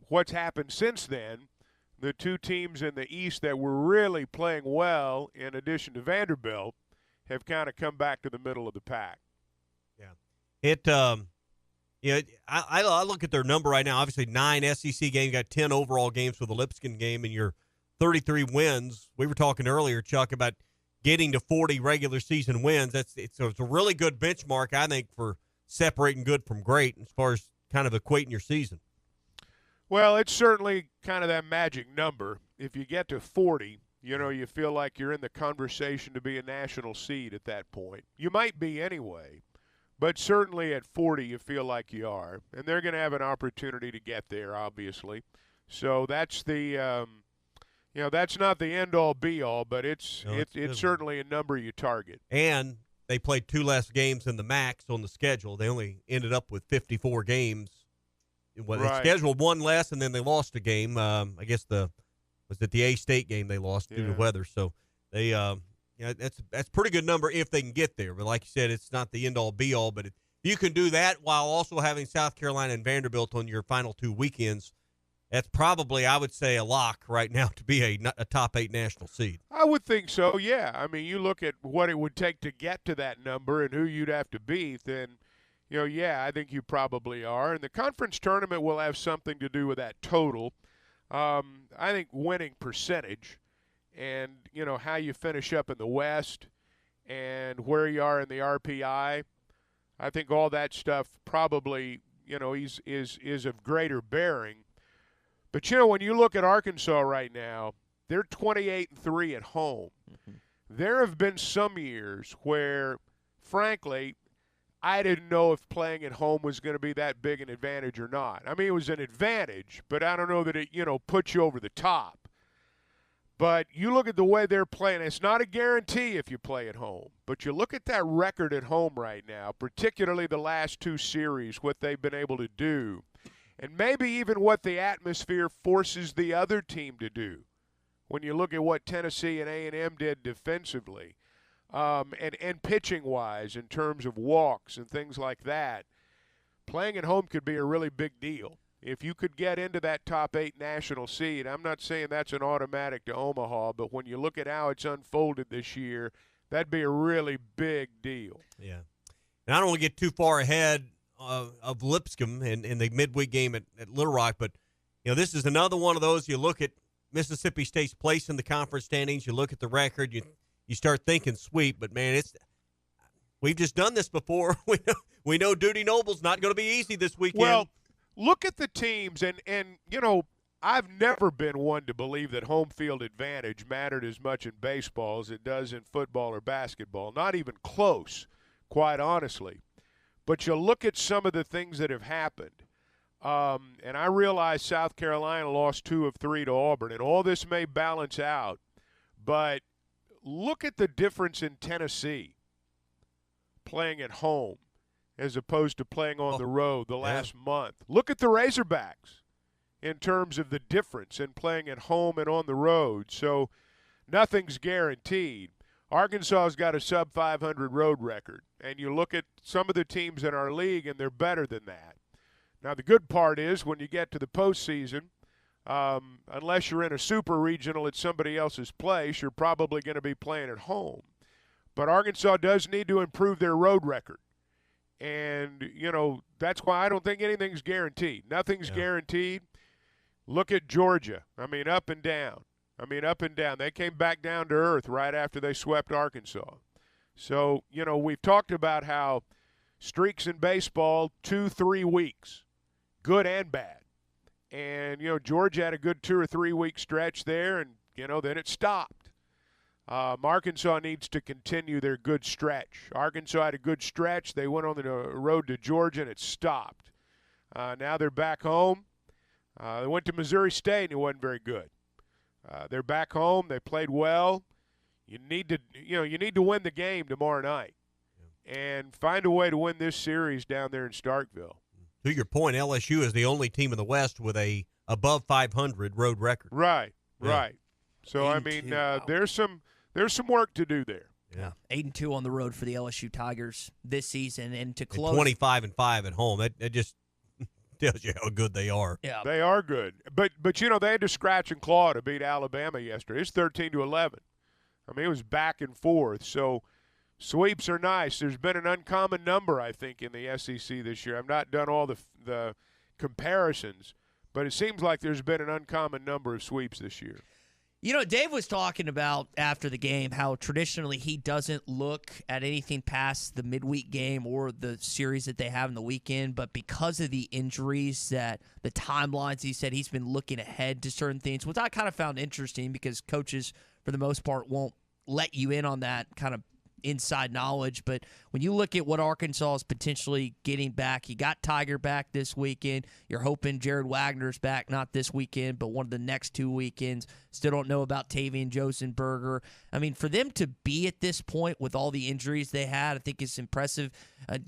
what's happened since then. The 2 teams in the East that were really playing well, in addition to Vanderbilt, have kind of come back to the middle of the pack. Yeah. I look at their number right now. Obviously, 9 SEC games, got 10 overall games for the Lipscomb game, and your 33 wins. We were talking earlier, Chuck, about getting to 40 regular season wins. It's a really good benchmark, I think, for separating good from great as far as kind of equating your season. Well, it's certainly kind of that magic number. If you get to 40, you feel like you're in the conversation to be a national seed at that point. You might be anyway, but certainly at 40 you feel like you are. And they're going to have an opportunity to get there, obviously. So that's the that's not the end-all, be-all, but it's certainly a number you target. And they played 2 less games than the max on the schedule. They only ended up with 54 games. Well, they scheduled 1 less, and then they lost a game. I guess the A-State game they lost due to weather. So they, that's pretty good number if they can get there. But like you said, it's not the end-all, be-all. But if you can do that while also having South Carolina and Vanderbilt on your final 2 weekends, that's probably, I would say, a lock right now to be a top 8 national seed. I would think so, yeah. I mean, you look at what it would take to get to that number and who you'd have to beat, then I think you probably are. And the conference tournament will have something to do with that total. I think winning percentage and, how you finish up in the West and where you are in the RPI, I think all that stuff probably, is of greater bearing. But, when you look at Arkansas right now, they're 28-3 at home. Mm-hmm. There have been some years where, frankly, I didn't know if playing at home was going to be that big an advantage or not. I mean, it was an advantage, but I don't know that it, puts you over the top. But you look at the way they're playing. It's not a guarantee if you play at home. But you look at that record at home right now, particularly the last two series, what they've been able to do, and maybe even what the atmosphere forces the other team to do. When you look at what Tennessee and A&M did defensively, and pitching-wise in terms of walks and things like that, playing at home could be a really big deal. If you could get into that top 8 national seed, I'm not saying that's an automatic to Omaha, but when you look at how it's unfolded this year, that'd be a really big deal. Yeah. And I don't want to get too far ahead of Lipscomb in the midweek game at Little Rock, but this is another one of those. You look at Mississippi State's place in the conference standings, you look at the record, you start thinking sweep, but man, we've just done this before. We know Duty Noble's not going to be easy this weekend. Well, look at the teams, and I've never been one to believe that home field advantage mattered as much in baseball as it does in football or basketball. Not even close, quite honestly. But you look at some of the things that have happened, and I realize South Carolina lost 2 of 3 to Auburn, and all this may balance out, but look at the difference in Tennessee playing at home as opposed to playing on the road the last month. Look at the Razorbacks in terms of the difference in playing at home and on the road. So nothing's guaranteed. Arkansas's got a sub-500 road record, and you look at some of the teams in our league, and they're better than that. Now, the good part is when you get to the postseason, unless you're in a super regional at somebody else's place, you're probably going to be playing at home. But Arkansas does need to improve their road record. And, that's why I don't think anything's guaranteed. Nothing's guaranteed. Look at Georgia. I mean, up and down. They came back down to earth right after they swept Arkansas. So, we've talked about how streaks in baseball, 2-3 weeks, good and bad. And, Georgia had a good 2 or 3 week stretch there, and, then it stopped. Arkansas needs to continue their good stretch. Arkansas had a good stretch. They went on the road to Georgia, and it stopped. Now they're back home. They went to Missouri State, and it wasn't very good. They're back home. They played well. You need to win the game tomorrow night and find a way to win this series down there in Starkville. To your point, LSU is the only team in the West with a above 500 road record. Right. So I mean, there's some work to do there. Yeah, 8-2 on the road for the LSU Tigers this season, and to close 25-5 at home. That just tells you how good they are. Yeah, they are good. But they had to scratch and claw to beat Alabama yesterday. It's 13-11. I mean, it was back and forth. So sweeps are nice. There's been an uncommon number, I think, in the SEC this year. I've not done all the comparisons, but it seems like there's been an uncommon number of sweeps this year. Dave was talking about after the game how traditionally he doesn't look at anything past the midweek game or the series that they have in the weekend, but because of the injuries, that the timelines, he said he's been looking ahead to certain things, which I kind of found interesting because coaches, for the most part, won't let you in on that kind of inside knowledge. But when you look at what Arkansas is potentially getting back, you got Tiger back this weekend. You're hoping Jared Wagner's back, not this weekend, but one of the next 2 weekends. Still don't know about Tavian Josenberger. I mean, for them to be at this point with all the injuries they had, I think it's impressive.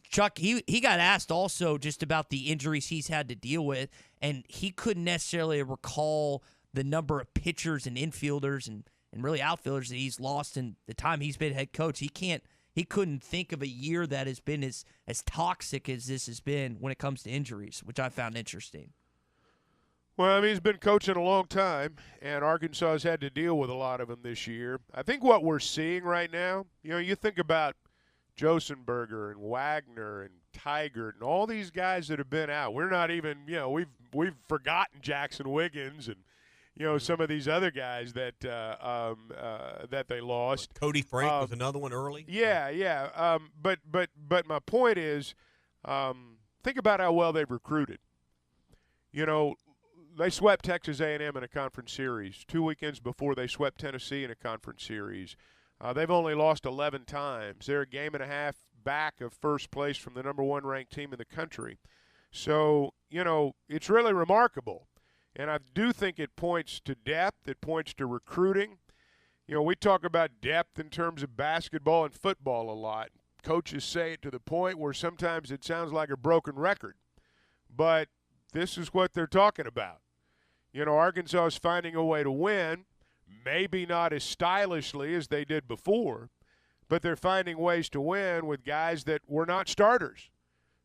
Chuck, he got asked also just about the injuries he's had to deal with, and he couldn't necessarily recall the number of pitchers and infielders and really outfielders that he's lost in the time he's been head coach. He couldn't think of a year that has been as toxic as this has been when it comes to injuries, which I found interesting. Well, I mean, he's been coaching a long time, and Arkansas has had to deal with a lot of them this year. I think what we're seeing right now, you think about Josenberger and Wagner and Tiger and all these guys that have been out. We're not even, we've forgotten Jackson Wiggins and some of these other guys that that they lost. Cody Frank was another one early. Yeah. But my point is, think about how well they've recruited. They swept Texas A&M in a conference series 2 weekends before they swept Tennessee in a conference series. They've only lost 11 times. They're a game and a half back of first place from the number 1 ranked team in the country. So, it's really remarkable. And I do think it points to depth. It points to recruiting. We talk about depth in terms of basketball and football a lot. Coaches say it to the point where sometimes it sounds like a broken record. But this is what they're talking about. Arkansas is finding a way to win, maybe not as stylishly as they did before, but they're finding ways to win with guys that were not starters.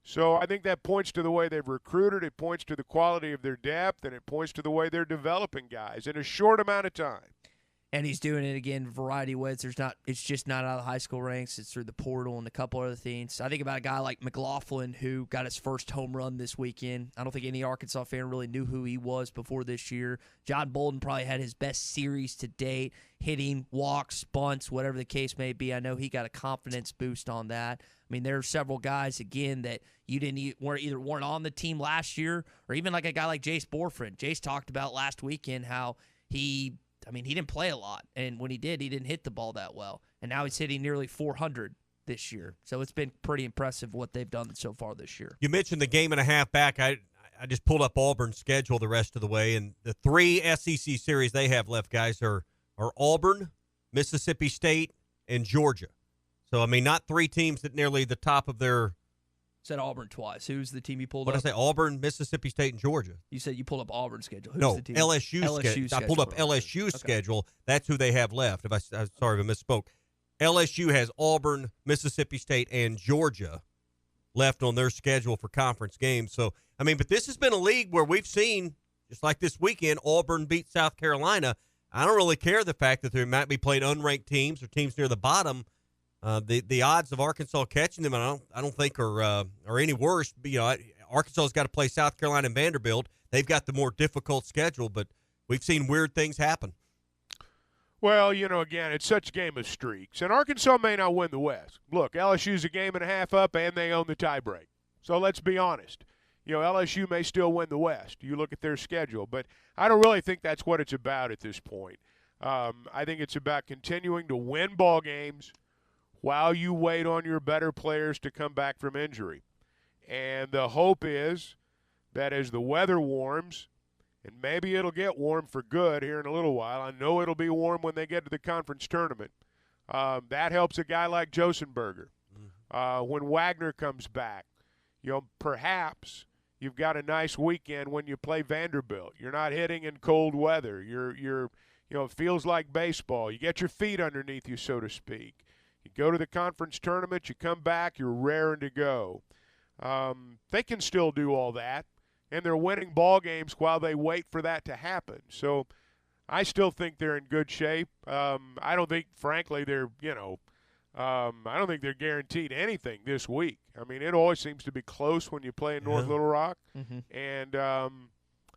So I think that points to the way they've recruited, it points to the quality of their depth, and it points to the way they're developing guys in a short amount of time. And he's doing it again variety of ways. It's just not out of the high school ranks. It's through the portal and a couple other things. I think about a guy like McLaughlin who got his first home run this weekend. I don't think any Arkansas fan really knew who he was before this year. John Bolden probably had his best series to date, hitting, walks, bunts, whatever the case may be. I know he got a confidence boost on that. I mean, there are several guys, again, that weren't on the team last year, or even like a guy like Jace Borfred. Jace talked about last weekend how he didn't play a lot, and when he did, he didn't hit the ball that well. And now he's hitting nearly 400 this year. So it's been pretty impressive what they've done so far this year. You mentioned the game and a half back. I just pulled up Auburn's schedule the rest of the way, and the 3 SEC series they have left, guys, are Auburn, Mississippi State, and Georgia. So, not 3 teams at nearly the top of their – Said Auburn twice. Who's the team you pulled up? What did I say? Auburn, Mississippi State, and Georgia. You said you pulled up Auburn's schedule. Who's no, the team? LSU schedule. I pulled up LSU's schedule. That's who they have left. I'm sorry if I misspoke. LSU has Auburn, Mississippi State, and Georgia left on their schedule for conference games. So, but this has been a league where we've seen, just like this weekend, Auburn beat South Carolina. I don't really care the fact that they might be playing unranked teams or teams near the bottom. The odds of Arkansas catching them, I don't think are any worse. Arkansas's got to play South Carolina and Vanderbilt. They've got the more difficult schedule, but we've seen weird things happen. Well, again, it's such a game of streaks, and Arkansas may not win the West. Look, LSU's a game and a half up, and they own the tiebreak. So let's be honest. LSU may still win the West. You look at their schedule, but I don't really think that's what it's about at this point. I think it's about continuing to win ball games while you wait on your better players to come back from injury. And the hope is that as the weather warms, and maybe it'll get warm for good here in a little while. I know it'll be warm when they get to the conference tournament. That helps a guy like Josenberger. When Wagner comes back, perhaps you've got a nice weekend when you play Vanderbilt. You're not hitting in cold weather. It feels like baseball. You get your feet underneath you, so to speak. You go to the conference tournament, you come back, you're raring to go. They can still do all that, and they're winning ball games while they wait for that to happen. So I still think they're in good shape. I don't think, frankly, I don't think they're guaranteed anything this week. It always seems to be close when you play in North Little Rock. Mm-hmm. And,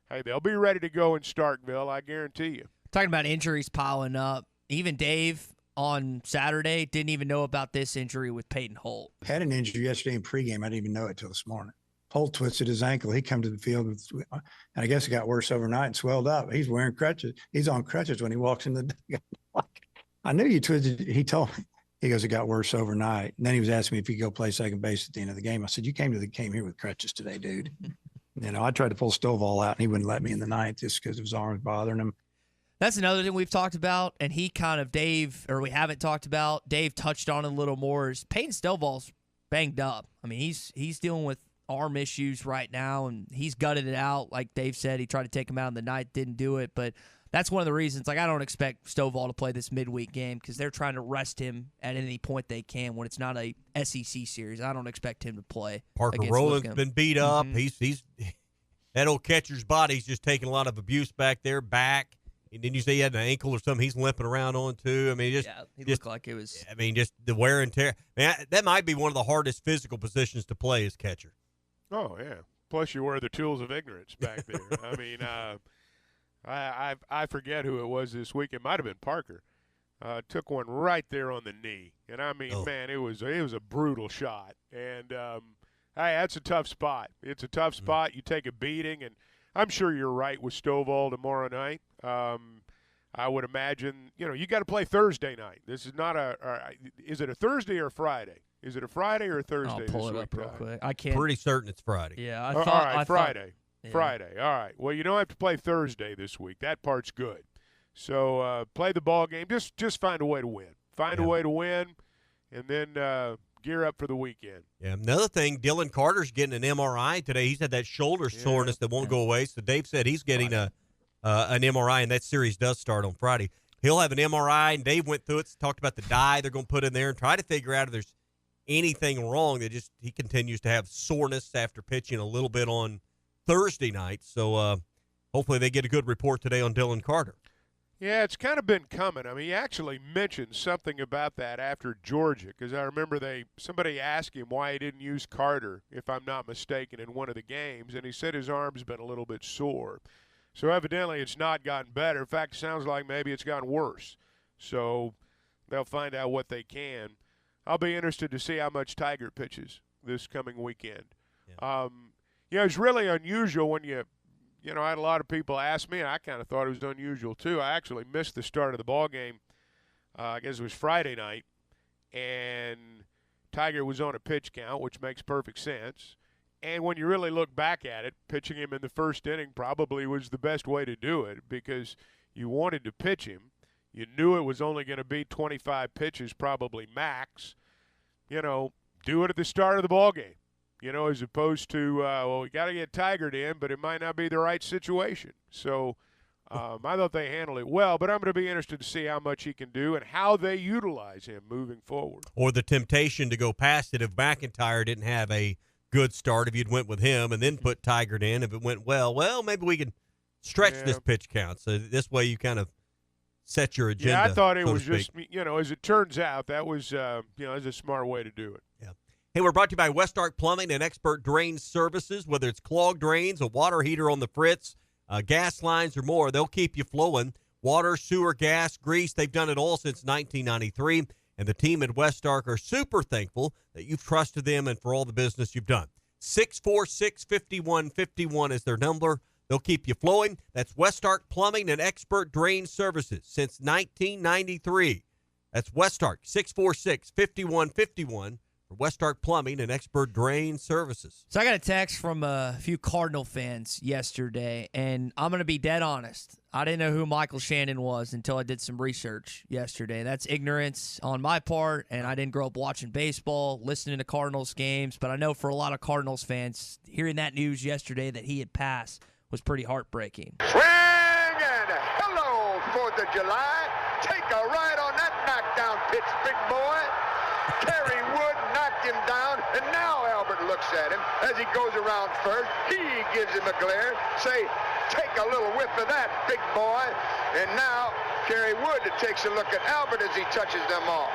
hey, they'll be ready to go in Starkville, I guarantee you. Talking about injuries piling up, even Dave on Saturday didn't even know about this injury with Peyton Holt. Had an injury yesterday in pregame. I didn't even know it till this morning. Holt twisted his ankle. He come to the field, and I guess it got worse overnight and swelled up. He's wearing crutches. He's on crutches when he walks in the dugout. I knew you twisted. He told me. He goes, it got worse overnight. And then he was asking me if he could go play second base at the end of the game. I said, you came here with crutches today, dude. I tried to pull Stovall out, and he wouldn't let me in the ninth just because his arm was bothering him. That's another thing we've talked about, and we haven't talked about. Dave touched on it a little more. Is Peyton Stovall's banged up. He's dealing with arm issues right now, and he's gutted it out. Like Dave said, he tried to take him out in the ninth, didn't do it. But that's one of the reasons. I don't expect Stovall to play this midweek game because they're trying to rest him at any point they can when it's not a SEC series. I don't expect him to play. Parker Rowland's been beat up. Mm-hmm. He's that old catcher's body's just taking a lot of abuse back there. Back. And didn't you say he had an ankle or something he's limping around on, too? He looked like it was. Just the wear and tear. That might be one of the hardest physical positions to play as catcher. Oh, yeah. Plus, you wear the tools of ignorance back there. I forget who it was this week. It might have been Parker. Took one right there on the knee. And, man, it was a brutal shot. And, hey, that's a tough spot. It's a tough spot. You take a beating, and I'm sure you're right with Stovall tomorrow night. I would imagine, you got to play Thursday night. This is not is it a Thursday or Friday? Is it a Friday or a Thursday? I'll pull this it week, up real Todd? quick. I can't. Pretty certain it's Friday. Yeah, All right, Friday. Friday. All right. Well, you don't have to play Thursday this week. That part's good. So play the ball game. Just find a way to win. Find a way to win, and then gear up for the weekend. Yeah. Another thing, Dylan Carter's getting an MRI today. He's had that shoulder soreness that won't go away. So Dave said he's getting an MRI, and that series does start on Friday. He'll have an MRI, and Dave went through it, talked about the dye they're going to put in there, and try to figure out if there's anything wrong. He continues to have soreness after pitching a little bit on Thursday night. So hopefully they get a good report today on Dylan Carter. Yeah, it's kind of been coming. I mean, he actually mentioned something about that after Georgia, because I remember somebody asked him why he didn't use Carter, if I'm not mistaken, in one of the games, and he said his arm's been a little bit sore. So evidently it's not gotten better. In fact, it sounds like maybe it's gotten worse. So they'll find out what they can. I'll be interested to see how much Tiger pitches this coming weekend. Yeah. It's really unusual when I had a lot of people ask me, and I kind of thought it was unusual too. I actually missed the start of the ball game. I guess it was Friday night, and Tiger was on a pitch count, which makes perfect sense. And when you really look back at it, pitching him in the first inning probably was the best way to do it, because you wanted to pitch him. You knew it was only going to be 25 pitches, probably max. Do it at the start of the ball game. As opposed to, we got to get Tigered in, but it might not be the right situation. So I thought they handled it well, but I'm going to be interested to see how much he can do and how they utilize him moving forward. Or the temptation to go past it if McIntyre didn't have a good start, if you'd went with him and then put Tigered in. If it went well, maybe we can stretch this pitch count. So this way you kind of set your agenda. Yeah, I thought it was just, as it turns out, that was, is a smart way to do it. Yeah. Hey, we're brought to you by West Ark Plumbing and Expert Drain Services. Whether it's clogged drains, a water heater on the fritz, gas lines, or more, they'll keep you flowing. Water, sewer, gas, grease, they've done it all since 1993. And the team at West Ark are super thankful that you've trusted them and for all the business you've done. 646-5151 is their number. They'll keep you flowing. That's West Ark Plumbing and Expert Drain Services since 1993. That's West Ark, 646-5151 for West Ark Plumbing and Expert Drain Services. So I got a text from a few Cardinal fans yesterday, and I'm going to be dead honest. I didn't know who Michael Shannon was until I did some research yesterday. That's ignorance on my part, and I didn't grow up watching baseball, listening to Cardinals games, but I know for a lot of Cardinals fans, hearing that news yesterday that he had passed was pretty heartbreaking. Swing and hello, 4th of July. Take a ride on that knockdown pitch, big boy. Kerry Wood knocked him down, and now Albert looks at him as he goes around first. He gives him a glare. Say, take a little whiff of that, big boy. And now Kerry Wood takes a look at Albert as he touches them all.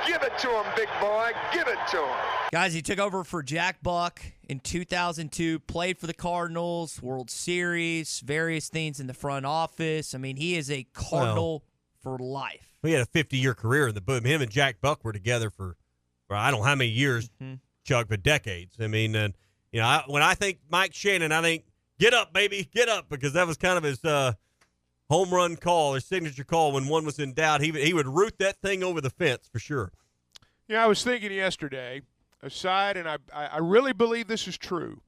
Give it to him, big boy. Give it to him. Guys, he took over for Jack Buck in 2002, played for the Cardinals, World Series, various things in the front office. I mean, he is a Cardinal for life. He had a 50-year career in the boom. Him and Jack Buck were together for I don't know how many years, Chuck, but decades. I mean, when I think Mike Shannon, I think, get up, baby, get up, because that was kind of his home run call, his signature call when one was in doubt. He would root that thing over the fence for sure. Yeah, I was thinking yesterday, aside, and I really believe this is true,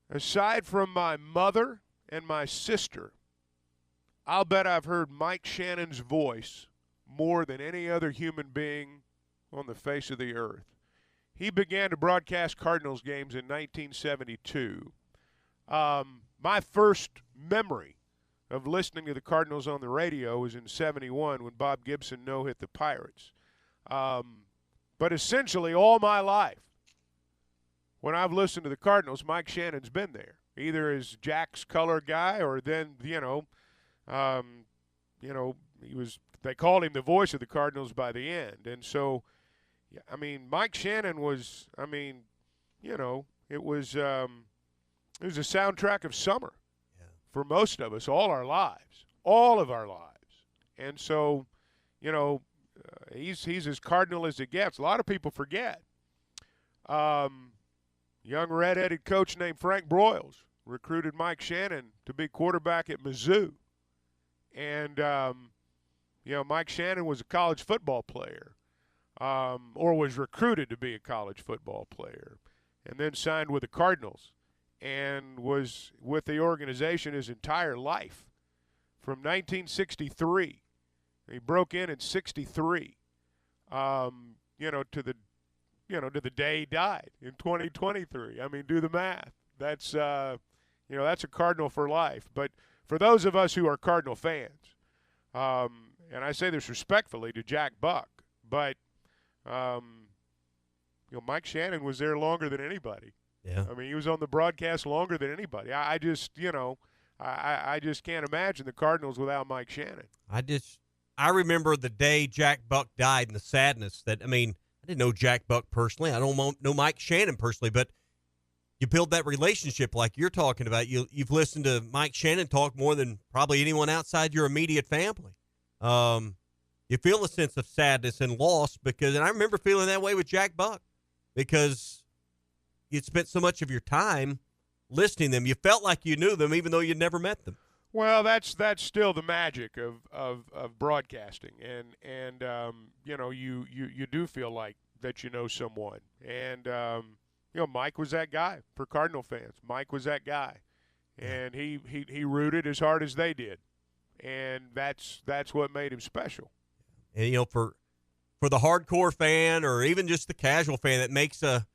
aside from my mother and my sister, I'll bet I've heard Mike Shannon's voice more than any other human being on the face of the earth. He began to broadcast Cardinals games in 1972. My first memory of listening to the Cardinals on the radio was in 71 when Bob Gibson no-hit the Pirates. But essentially all my life, when I've listened to the Cardinals, Mike Shannon's been there, either as Jack's color guy or then, they called him the voice of the Cardinals by the end. And so, I mean, Mike Shannon was, it was a soundtrack of summer for most of us, all of our lives. And so, he's as Cardinal as it gets. A lot of people forget. Young red-headed coach named Frank Broyles recruited Mike Shannon to be quarterback at Mizzou. And, Mike Shannon was a college football player. or was recruited to be a college football player, and then signed with the Cardinals and was with the organization his entire life from 1963. He broke in 63, to the day he died in 2023. I mean, do the math. That's, that's a Cardinal for life. But for those of us who are Cardinal fans, and I say this respectfully to Jack Buck, but, Mike Shannon was there longer than anybody. Yeah. I mean, he was on the broadcast longer than anybody. I just can't imagine the Cardinals without Mike Shannon. I remember the day Jack Buck died and the sadness that, I didn't know Jack Buck personally. I don't know Mike Shannon personally, but you build that relationship like you're talking about. You've listened to Mike Shannon talk more than probably anyone outside your immediate family. You feel a sense of sadness and loss and I remember feeling that way with Jack Buck because you'd spent so much of your time listening to them. You felt like you knew them even though you'd never met them. Well, that's still the magic of broadcasting, and you do feel like that you know someone, and Mike was that guy for Cardinal fans. Mike was that guy, and he rooted as hard as they did, and that's what made him special. And for the hardcore fan or even just the casual fan that makes a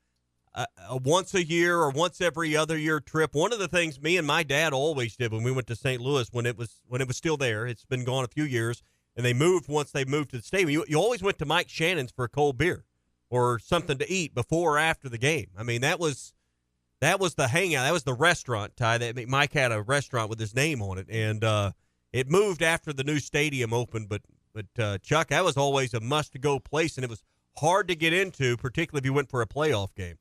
once a year or once every other year trip. One of the things me and my dad always did when we went to St. Louis when it was still there, it's been gone a few years, and once they moved to the stadium, you always went to Mike Shannon's for a cold beer or something to eat before or after the game. I mean, that was the hangout. That was the restaurant, Ty. That Mike had a restaurant with his name on it, and it moved after the new stadium opened. But Chuck, that was always a must-go place, and it was hard to get into, particularly if you went for a playoff game.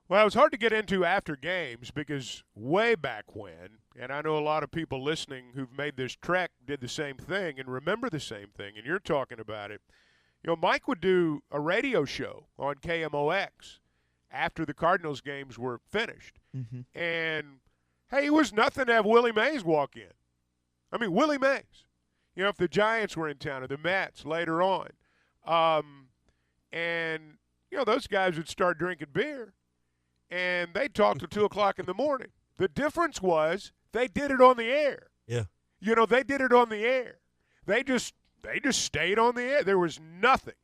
Well, it was hard to get into after games because way back when, and I know a lot of people listening who've made this trek did the same thing and remember the same thing, and you're talking about it. Mike would do a radio show on KMOX after the Cardinals games were finished. Mm-hmm. And, hey, it was nothing to have Willie Mays walk in. I mean, Willie Mays. If the Giants were in town or the Mets later on. Those guys would start drinking beer. And they talked till 2 o'clock in the morning. The difference was they did it on the air. Yeah. They did it on the air. They just stayed on the air. There was nothing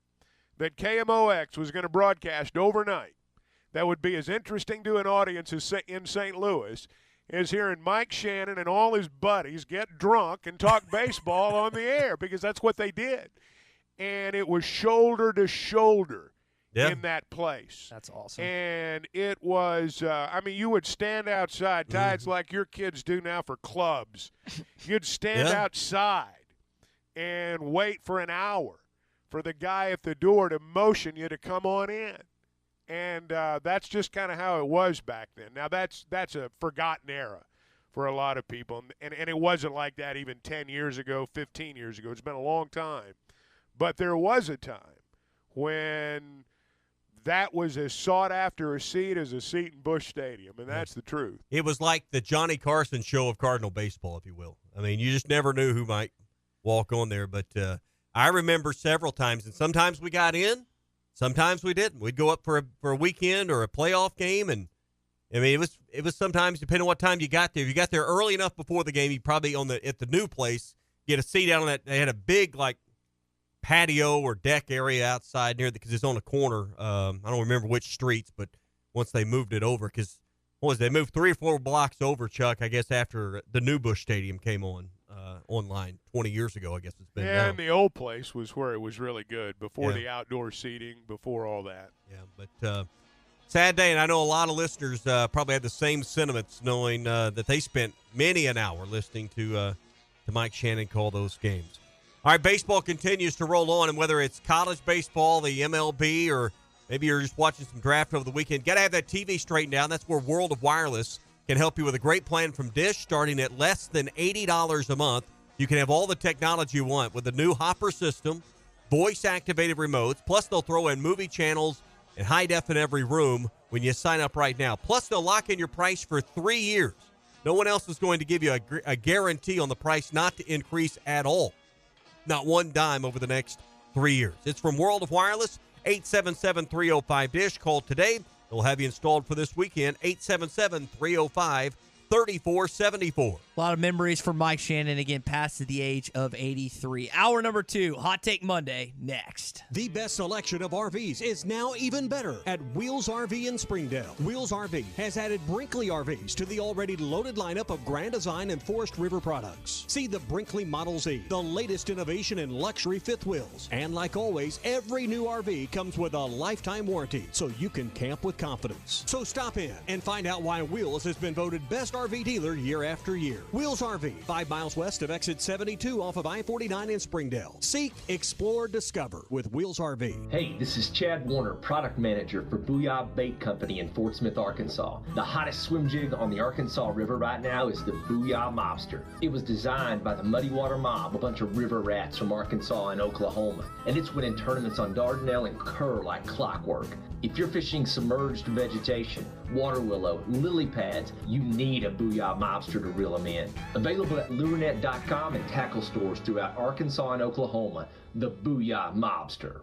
that KMOX was going to broadcast overnight that would be as interesting to an audience in St. Louis as hearing Mike Shannon and all his buddies get drunk and talk baseball on the air, because that's what they did. And it was shoulder to shoulder. Yeah. In that place. That's awesome. And it was, you would stand outside. Ty, it's like your kids do now for clubs. You'd stand outside and wait for an hour for the guy at the door to motion you to come on in. And that's just kind of how it was back then. Now, that's a forgotten era for a lot of people. And it wasn't like that even 10 years ago, 15 years ago. It's been a long time. But there was a time when that was as sought after a seat as a seat in Busch Stadium, and that's the truth. It was like the Johnny Carson show of Cardinal baseball, if you will. I mean, you just never knew who might walk on there. But I remember several times, and sometimes we got in, sometimes we didn't. We'd go up for a weekend or a playoff game, and I mean, it was sometimes depending on what time you got there. If you got there early enough before the game, you probably at the new place get a seat out on that. They had a big patio or deck area outside near because it's on a corner. I don't remember which streets, but once they moved it over, because they moved 3 or 4 blocks over, Chuck, I guess after the new Busch Stadium came online 20 years ago, I guess it's been. Yeah, and the old place was where it was really good before the outdoor seating, before all that. Yeah, but sad day, and I know a lot of listeners probably had the same sentiments, knowing that they spent many an hour listening to Mike Shannon call those games. All right, baseball continues to roll on, and whether it's college baseball, the MLB, or maybe you're just watching some draft over the weekend, got to have that TV straightened out. That's where World of Wireless can help you with a great plan from Dish, starting at less than $80 a month. You can have all the technology you want with the new Hopper system, voice-activated remotes, plus they'll throw in movie channels and high def in every room when you sign up right now. Plus, they'll lock in your price for 3 years. No one else is going to give you a guarantee on the price not to increase at all. Not one dime over the next 3 years. It's from World of Wireless, 877-305-DISH. Call today. They'll have you installed for this weekend. 877-305-3474. A lot of memories for Mike Shannon, again, past the age of 83. Hour number 2, Hot Take Monday, next. The best selection of RVs is now even better at Wheels RV in Springdale. Wheels RV has added Brinkley RVs to the already loaded lineup of Grand Design and Forest River products. See the Brinkley Model Z, the latest innovation in luxury fifth wheels. And like always, every new RV comes with a lifetime warranty, so you can camp with confidence. So stop in and find out why Wheels has been voted best RV dealer year after year. Wheels RV, 5 miles west of exit 72 off of I-49 in Springdale. Seek, explore, discover with Wheels RV. Hey, this is Chad Warner, product manager for Booyah Bait Company in Fort Smith, Arkansas. The hottest swim jig on the Arkansas River right now is the Booyah Mobster. It was designed by the Muddy Water Mob, a bunch of river rats from Arkansas and Oklahoma, and it's winning tournaments on Dardanelle and Kerr like clockwork. If you're fishing submerged vegetation, water willow, lily pads, you need a Booyah Mobster to reel them in. Available at lurenet.com and tackle stores throughout Arkansas and Oklahoma, the Booyah Mobster.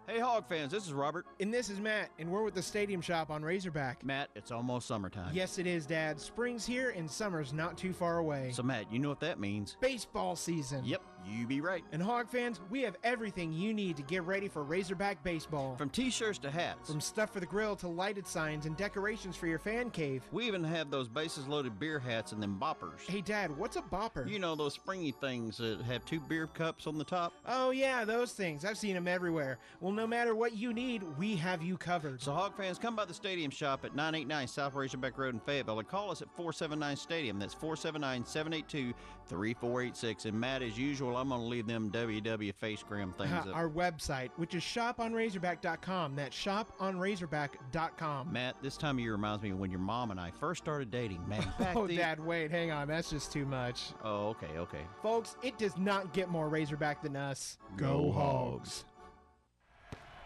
Hey Hog fans, this is Robert. And this is Matt, and we're with the Stadium Shop on Razorback. Matt, it's almost summertime. Yes, it is, Dad. Spring's here and summer's not too far away. So Matt, you know what that means. Baseball season. Yep, you be right. And Hog fans, we have everything you need to get ready for Razorback baseball. From t-shirts to hats. From stuff for the grill to lighted signs and decorations for your fan cave. We even have those bases loaded beer hats and them boppers. Hey Dad, what's a bopper? You know those springy things that have 2 beer cups on the top? Oh yeah, those things. I've seen them everywhere. Well, no matter what you need, we have you covered. So Hog fans, come by the Stadium Shop at 989 South Razorback Road in Fayetteville and call us at 479-STADIUM. That's 479-782-3486. And Matt, as usual, I'm going to leave them WW Facegram things up. Our website, which is shoponrazorback.com. That's shoponrazorback.com. Matt, this time of year reminds me of when your mom and I first started dating, man. Oh, Dad, wait, hang on. That's just too much. Oh, okay. Folks, it does not get more Razorback than us. Go Hogs.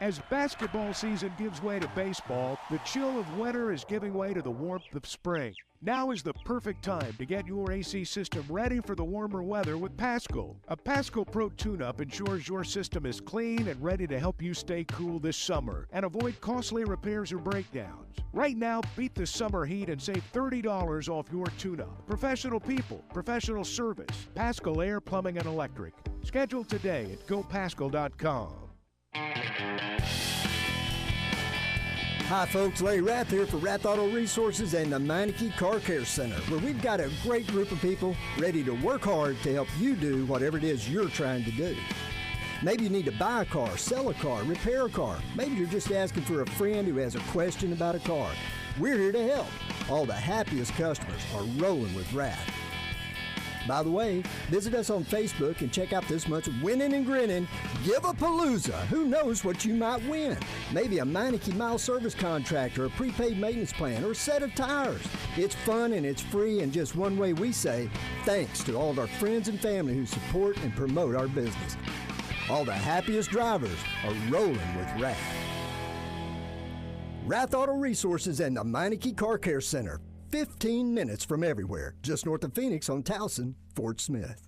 As basketball season gives way to baseball, the chill of winter is giving way to the warmth of spring. Now is the perfect time to get your AC system ready for the warmer weather with Pascal. A Pascal Pro tune-up ensures your system is clean and ready to help you stay cool this summer and avoid costly repairs or breakdowns. Right now, beat the summer heat and save $30 off your tune-up. Professional people, professional service, Pascal Air, Plumbing, and Electric. Schedule today at gopascal.com. Hi folks, Larry Rath here for Rath Auto Resources and the Meineke Car Care Center, where we've got a great group of people ready to work hard to help you do whatever it is you're trying to do. Maybe you need to buy a car, sell a car, repair a car. Maybe you're just asking for a friend who has a question about a car. We're here to help. All the happiest customers are rolling with Rath. By the way, visit us on Facebook and check out this month's Winning and Grinning Give-A-Palooza. Who knows what you might win? Maybe a Meineke mile service contract or a prepaid maintenance plan or a set of tires. It's fun and it's free, and just one way we say thanks to all of our friends and family who support and promote our business. All the happiest drivers are rolling with Rath. Rath Auto Resources and the Meineke Car Care Center. 15 minutes from everywhere, just north of Phoenix on Towson, Fort Smith.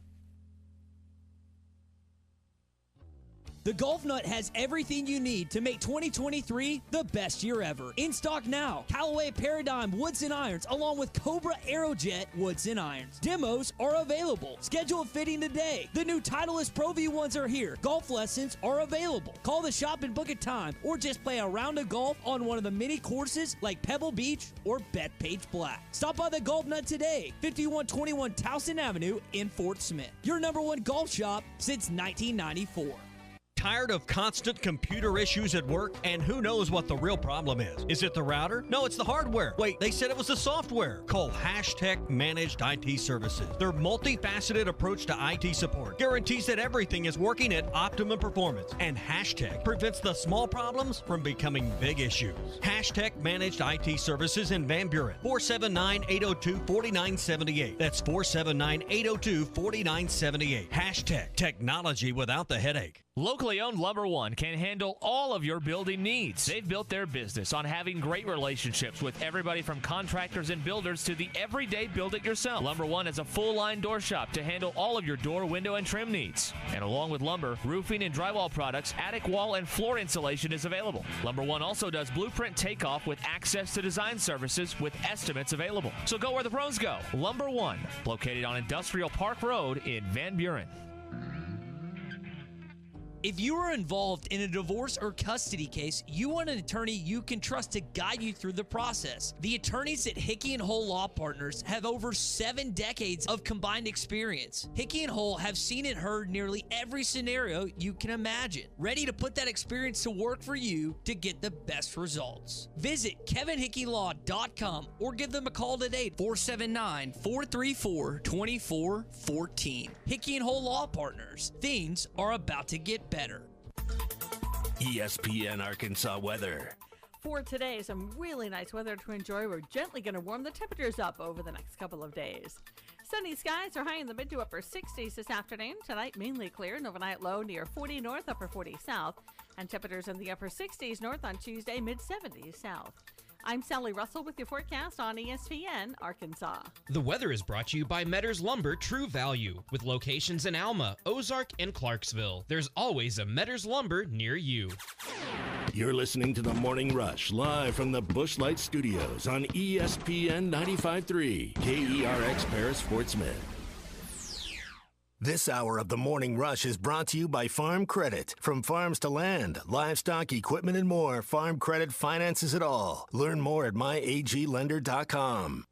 The Golf Nut has everything you need to make 2023 the best year ever. In stock now, Callaway Paradigm Woods and Irons, along with Cobra Aerojet Woods and Irons. Demos are available. Schedule a fitting today. The new Titleist Pro V1s are here. Golf lessons are available. Call the shop and book a time, or just play a round of golf on one of the many courses like Pebble Beach or Bethpage Black. Stop by the Golf Nut today, 5121 Towson Avenue in Fort Smith. Your #1 golf shop since 1994. Tired of constant computer issues at work? And who knows what the real problem is? Is it the router? No, it's the hardware. Wait, they said it was the software. Call Hashtag Managed IT Services. Their multifaceted approach to IT support guarantees that everything is working at optimum performance. And Hashtag prevents the small problems from becoming big issues. Hashtag Managed IT Services in Van Buren. 479-802-4978. That's 479-802-4978. Hashtag technology without the headache. Locally owned Lumber One can handle all of your building needs. They've built their business on having great relationships with everybody from contractors and builders to the everyday build-it-yourself. Lumber One has a full-line door shop to handle all of your door, window, and trim needs. And along with lumber, roofing and drywall products, attic wall and floor insulation is available. Lumber One also does blueprint takeoff with access to design services with estimates available. So go where the pros go. Lumber One, located on Industrial Park Road in Van Buren. If you are involved in a divorce or custody case, you want an attorney you can trust to guide you through the process. The attorneys at Hickey & Hole Law Partners have over 7 decades of combined experience. Hickey & Hole have seen and heard nearly every scenario you can imagine, ready to put that experience to work for you to get the best results. Visit kevinhickeylaw.com or give them a call today, 479-434-2414. Hickey & Hole Law Partners. Things are about to get better. ESPN Arkansas weather. For today, some really nice weather to enjoy. We're gently going to warm the temperatures up over the next couple of days. Sunny skies are high in the mid to upper 60s this afternoon. Tonight, mainly clear. An overnight low near 40 north, upper 40 south. And temperatures in the upper 60s north on Tuesday, mid 70s south. I'm Sally Russell with your forecast on ESPN Arkansas. The weather is brought to you by Metters Lumber True Value, with locations in Alma, Ozark, and Clarksville. There's always a Metters Lumber near you. You're listening to The Morning Rush, live from the Busch Light Studios on ESPN 95.3, KERX Paris Fort Smith. This hour of The Morning Rush is brought to you by Farm Credit. From farms to land, livestock, equipment, and more, Farm Credit finances it all. Learn more at myaglender.com.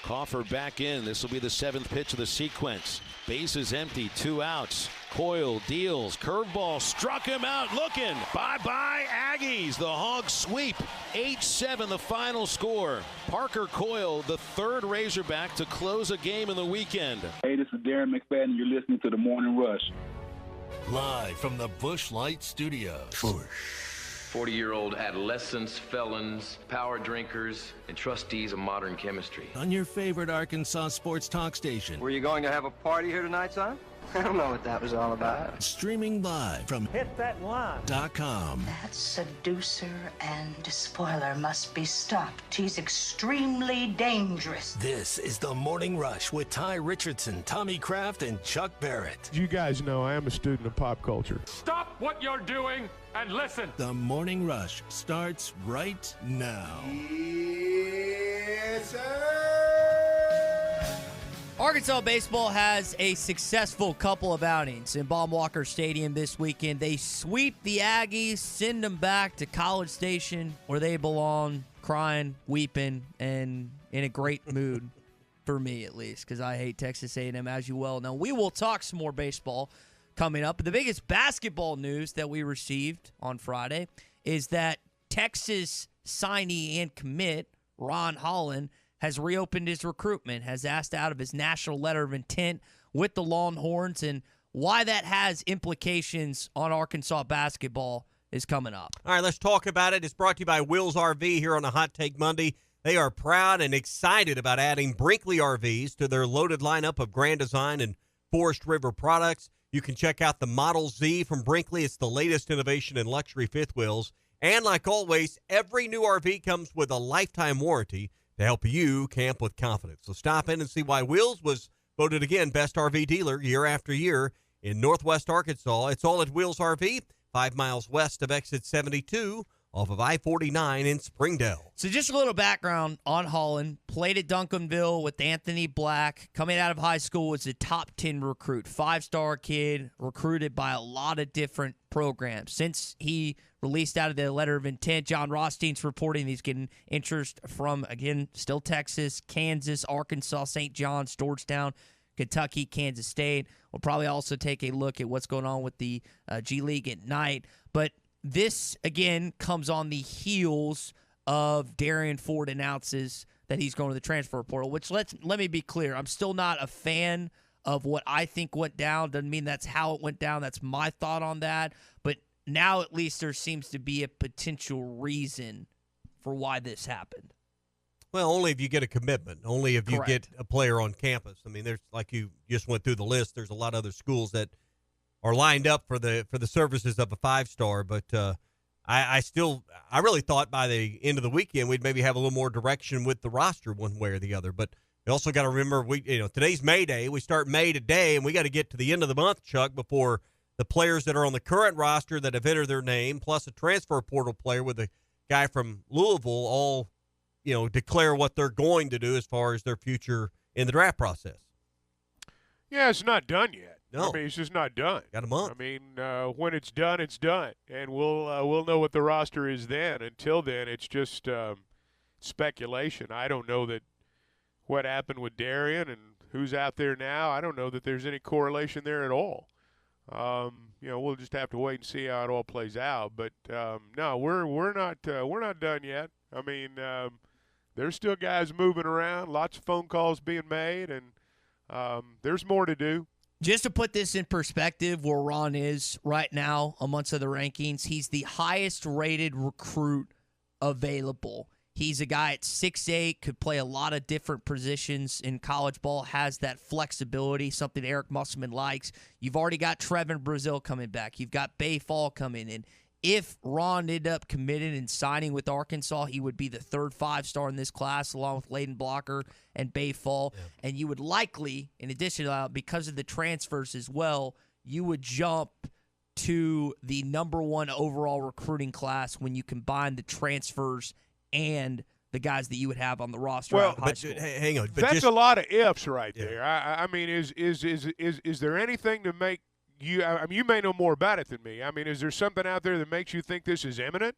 Crawford back in. This will be the 7th pitch of the sequence. Bases empty, 2 outs. Coyle deals. Curveball struck him out. Looking. Bye-bye, Aggies. The Hogs sweep. 8-7 the final score. Parker Coyle, the 3rd Razorback to close a game in the weekend. Hey, this is Darren McFadden. You're listening to The Morning Rush. Live from the Busch Light Studios. 40-year-old adolescents, felons, power drinkers, and trustees of modern chemistry. On your favorite Arkansas sports talk station. Were you going to have a party here tonight, son? I don't know what that was all about. Streaming live from hitthatline.com. That seducer and spoiler must be stopped. He's extremely dangerous. This is The Morning Rush with Ty Richardson, Tommy Kraft, and Chuck Barrett. You guys know I am a student of pop culture. Stop what you're doing and listen. The Morning Rush starts right now. Yes, sir. Arkansas baseball has a successful couple of outings in Baum-Walker Stadium this weekend. They sweep the Aggies, send them back to College Station where they belong, crying, weeping, and in a great mood, for me at least, because I hate Texas A&M, as you well know. We will talk some more baseball coming up. But the biggest basketball news that we received on Friday is that Texas signee and commit Ron Holland has reopened his recruitment, has asked out of his national letter of intent with the Longhorns, and why that has implications on Arkansas basketball is coming up. All right, let's talk about it. It's brought to you by Wills RV here on a Hot Take Monday. They are proud and excited about adding Brinkley RVs to their loaded lineup of Grand Design and Forest River products. You can check out the Model Z from Brinkley. It's the latest innovation in luxury fifth wheels. And like always, every new RV comes with a lifetime warranty to help you camp with confidence. So stop in and see why Wills was voted again best RV dealer year after year in Northwest Arkansas. It's all at Wills RV, 5 miles west of exit 72 off of I-49 in Springdale. So just a little background on Holland. Played at Duncanville with Anthony Black. Coming out of high school was a top 10 recruit. 5-star kid, recruited by a lot of different programs. Since he released out of the letter of intent, John Rothstein's reporting he's getting interest from, again, still Texas, Kansas, Arkansas, St. John's, Georgetown, Kentucky, Kansas State. We'll probably also take a look at what's going on with the G League at night. But this, again, comes on the heels of Darian Ford announces that he's going to the transfer portal, which let me be clear. I'm still not a fan of what I think went down. Doesn't mean that's how it went down. That's my thought on that. But now at least there seems to be a potential reason for why this happened. Well, only if you get a commitment, only if you get a player on campus. I mean, there's, like you just went through the list, there's a lot of other schools that are lined up for the services of a 5-star. But I really thought by the end of the weekend we'd maybe have a little more direction with the roster one way or the other. But you also got to remember today's May Day. We start May today, and we got to get to the end of the month, Chuck, before the players that are on the current roster that have entered their name, plus a transfer portal player with a guy from Louisville, all declare what they're going to do as far as their future in the draft process. Yeah, it's not done yet. No. I mean, it's just not done. Got a month. I mean, when it's done, it's done, and we'll know what the roster is then. Until then, it's just speculation. I don't know that what happened with Darian and who's out there now. I don't know that there's any correlation there at all. We'll just have to wait and see how it all plays out. But no, we're not done yet. I mean, there's still guys moving around, lots of phone calls being made, and there's more to do. Just to put this in perspective, where Ron is right now amongst the rankings, he's the highest-rated recruit available. He's a guy at 6'8", could play a lot of different positions in college ball, has that flexibility, something Eric Musselman likes. You've already got Trevin Brazil coming back. You've got Bay Fall coming in. If Ron ended up committing and signing with Arkansas, he would be the third 5-star in this class, along with Layden Blocker and Bay Fall. Yeah. And you would likely, in addition to that, because of the transfers as well, you would jump to the number 1 overall recruiting class when you combine the transfers and the guys that you would have on the roster. Well, high school. Hang on. That's a lot of ifs right there. I mean, is there anything to make you? I mean, you may know more about it than me. I mean, is there something out there that makes you think this is imminent?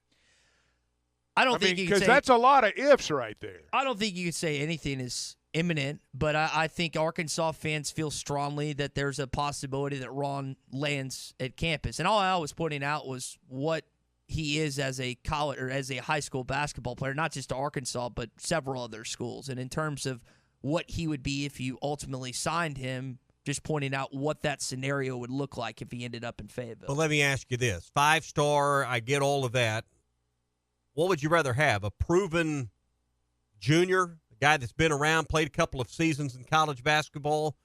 I don't think you can say, because that's a lot of ifs right there. I don't think you can say anything is imminent, but I think Arkansas fans feel strongly that there's a possibility that Ron lands at campus. And all I was pointing out was what he is as a college or as a high school basketball player, not just to Arkansas, but several other schools. And in terms of what he would be if you ultimately signed him, just pointing out what that scenario would look like if he ended up in Fayetteville. Well, let me ask you this. 5-star, I get all of that. What would you rather have? A proven junior, a guy that's been around, played a couple of seasons in college basketball,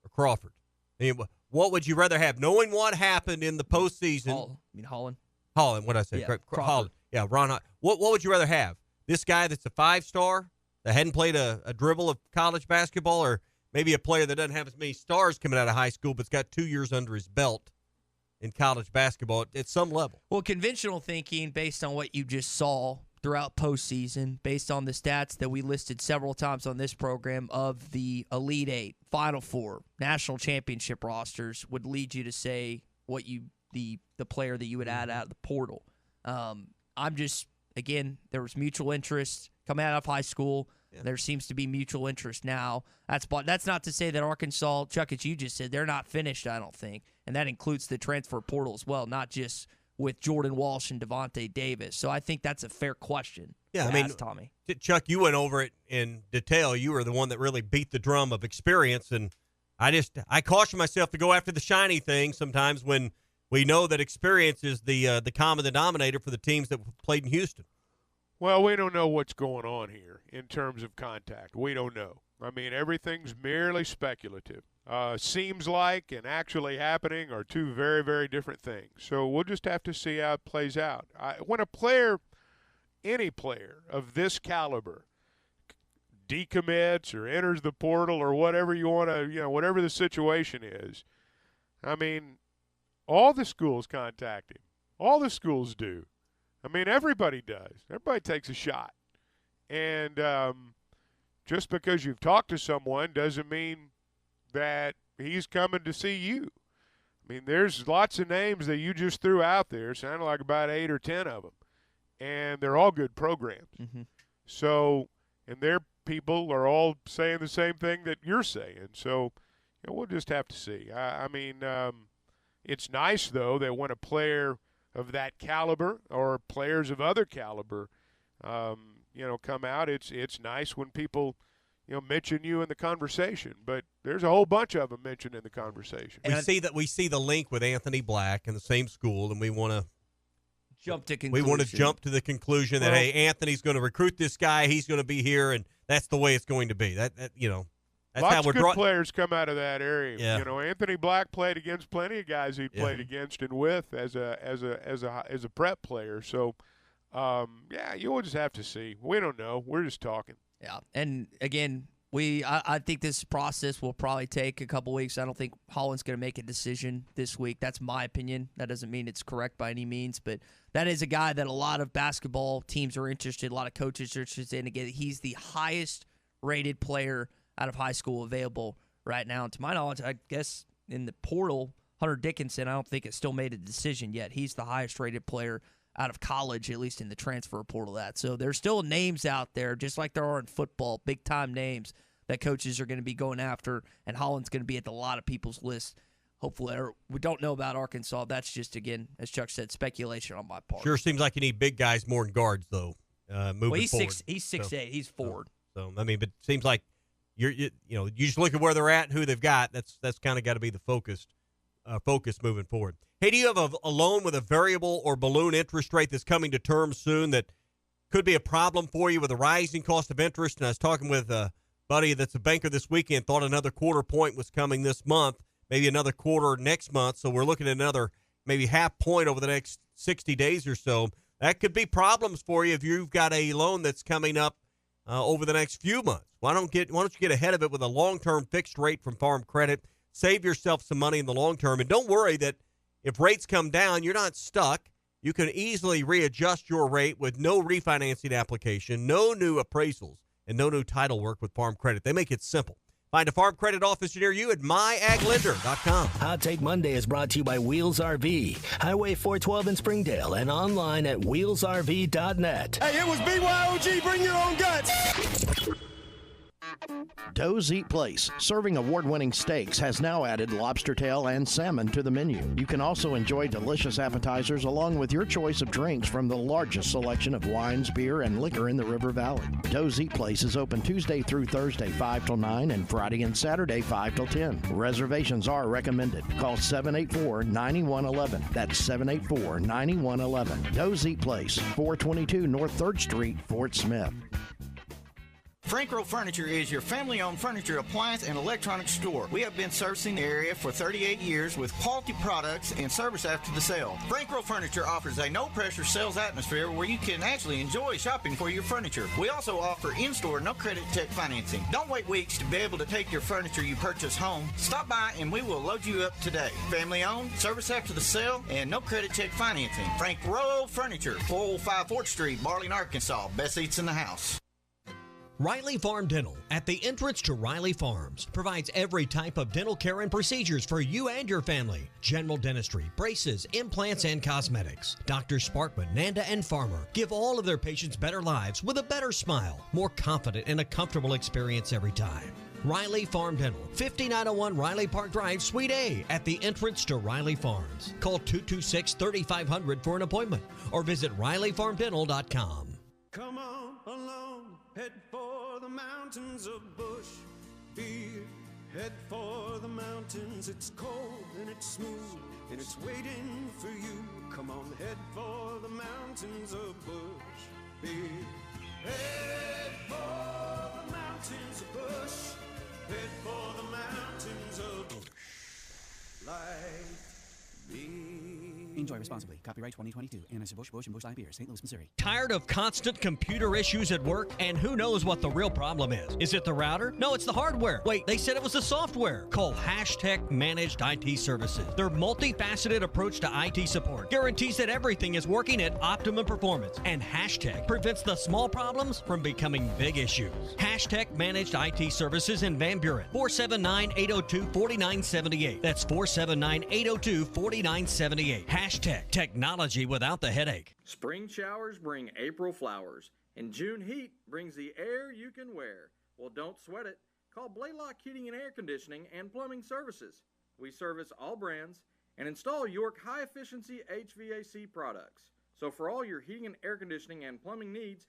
or Crawford? I mean, what would you rather have? Knowing what happened in the postseason. Holland? Holland, what did I say? Yeah, Holland. Yeah, Ron. What would you rather have? This guy that's a 5-star that hadn't played a dribble of college basketball, or maybe a player that doesn't have as many stars coming out of high school but's got 2 years under his belt in college basketball at some level? Well, conventional thinking based on what you just saw throughout postseason, based on the stats that we listed several times on this program of the Elite Eight, Final Four, national championship rosters, would lead you to say what the player that you would add out of the portal. I'm just, again, there was mutual interest coming out of high school. Yeah. There seems to be mutual interest now. That's not to say that Arkansas, Chuck, as you just said, they're not finished, I don't think. And that includes the transfer portal as well, not just with Jordan Walsh and Devontae Davis. So I think that's a fair question. Yeah, I mean, ask Tommy. Chuck, you went over it in detail. You were the one that really beat the drum of experience, and I caution myself to go after the shiny thing sometimes when we know that experience is the common denominator for the teams that played in Houston. Well, we don't know what's going on here in terms of contact. We don't know. I mean, everything's merely speculative. Seems like and actually happening are two very, very different things. So we'll just have to see how it plays out. When a player, any player of this caliber, decommits or enters the portal or whatever you want to, whatever the situation is, I mean, all the schools contact him. All the schools do. I mean, everybody does. Everybody takes a shot. And just because you've talked to someone doesn't mean that he's coming to see you. I mean, there's lots of names that you just threw out there. Sounded like about 8 or 10 of them. And they're all good programs. Mm-hmm. So, and their people are all saying the same thing that you're saying. So, we'll just have to see. I mean, it's nice, though, that when a player of that caliber or players of other caliber, come out, it's nice when people, mention you in the conversation. But there's a whole bunch of them mentioned in the conversation. We see the link with Anthony Black in the same school, and we want to jump to conclusion. We want to jump to the conclusion that, hey, Anthony's going to recruit this guy. He's going to be here, and that's the way it's going to be. That's Lots how we're of good players come out of that area. Yeah. You know, Anthony Black played against plenty of guys he played against and with as a prep player. So, you'll just have to see. We don't know. We're just talking. Yeah, and again, I think this process will probably take a couple weeks. I don't think Holland's going to make a decision this week. That's my opinion. That doesn't mean it's correct by any means, but that is a guy that a lot of basketball teams are interested, a lot of coaches are interested in. Again, he's the highest-rated player out of high school available right now. And to my knowledge, I guess in the portal, Hunter Dickinson, I don't think has still made a decision yet. He's the highest-rated player out of college, at least in the transfer portal. So there's still names out there, just like there are in football, big-time names that coaches are going to be going after, and Holland's going to be at a lot of people's list. Hopefully, we don't know about Arkansas. That's just, again, as Chuck said, speculation on my part. Sure seems like you need big guys more than guards, though, moving forward. He's 6'8". He's forward. So, I mean, but it seems like you just look at where they're at and who they've got. That's kind of got to be the focus moving forward. Hey, do you have a loan with a variable or balloon interest rate that's coming to term soon that could be a problem for you with a rising cost of interest? And I was talking with a buddy that's a banker this weekend, thought another quarter point was coming this month, maybe another quarter next month. So we're looking at another maybe half point over the next 60 days or so. That could be problems for you if you've got a loan that's coming up over the next few months. Why don't you get ahead of it with a long-term fixed rate from Farm Credit? Save yourself some money in the long term, and don't worry that if rates come down, you're not stuck. You can easily readjust your rate with no refinancing application, no new appraisals, and no new title work with Farm Credit. They make it simple. Find a Farm Credit office near you at myaglender.com. Hot Take Monday is brought to you by Wheels RV, Highway 412 in Springdale, and online at wheelsrv.net. Hey, it was BYOG. Bring your own guts. Doe's Eat Place, serving award-winning steaks, has now added lobster tail and salmon to the menu. You can also enjoy delicious appetizers along with your choice of drinks from the largest selection of wines, beer, and liquor in the River Valley. Doe's Eat Place is open Tuesday through Thursday, 5 till 9, and Friday and Saturday, 5 till 10. Reservations are recommended. Call 784-9111. That's 784-9111. Doe's Eat Place, 422 North 3rd Street, Fort Smith. Frank Rowe Furniture is your family-owned furniture, appliance, and electronics store. We have been servicing the area for 38 years with quality products and service after the sale. Frank Rowe Furniture offers a no-pressure sales atmosphere where you can actually enjoy shopping for your furniture. We also offer in-store, no-credit check financing. Don't wait weeks to be able to take your furniture you purchase home. Stop by and we will load you up today. Family-owned, service after the sale, and no-credit check financing. Frank Rowe Furniture, 405 4th Street, Barling, Arkansas. Best seats in the house. Riley Farm Dental, at the entrance to Riley Farms, provides every type of dental care and procedures for you and your family. General dentistry, braces, implants, and cosmetics. Drs. Sparkman, Nanda, and Farmer give all of their patients better lives with a better smile, more confident, and a comfortable experience every time. Riley Farm Dental, 5901 Riley Park Drive, Suite A, at the entrance to Riley Farms. Call 226-3500 for an appointment or visit RileyFarmDental.com. Come on along, head for the mountains of Bush Beer. Head for the mountains, it's cold and it's smooth and it's waiting for you. Come on, head for the mountains of Bush Beer. Head for the mountains of Bush. Head for the mountains of Bush. Like me. Enjoy responsibly. Copyright 2022. Anheuser-Busch, Busch, and Busch Light Beer, St. Louis, Missouri. Tired of constant computer issues at work? And who knows what the real problem is? Is it the router? No, it's the hardware. Wait, they said it was the software. Call Hashtag Managed IT Services. Their multifaceted approach to IT support guarantees that everything is working at optimum performance. And Hashtag prevents the small problems from becoming big issues. Hashtag Managed IT Services in Van Buren. 479-802-4978. That's 479-802-4978. Hashtag technology without the headache. Spring showers bring April flowers, and June heat brings the air you can wear. Well, don't sweat it. Call Blaylock Heating and Air Conditioning and Plumbing Services. We service all brands and install York high-efficiency HVAC products. So for all your heating and air conditioning and plumbing needs,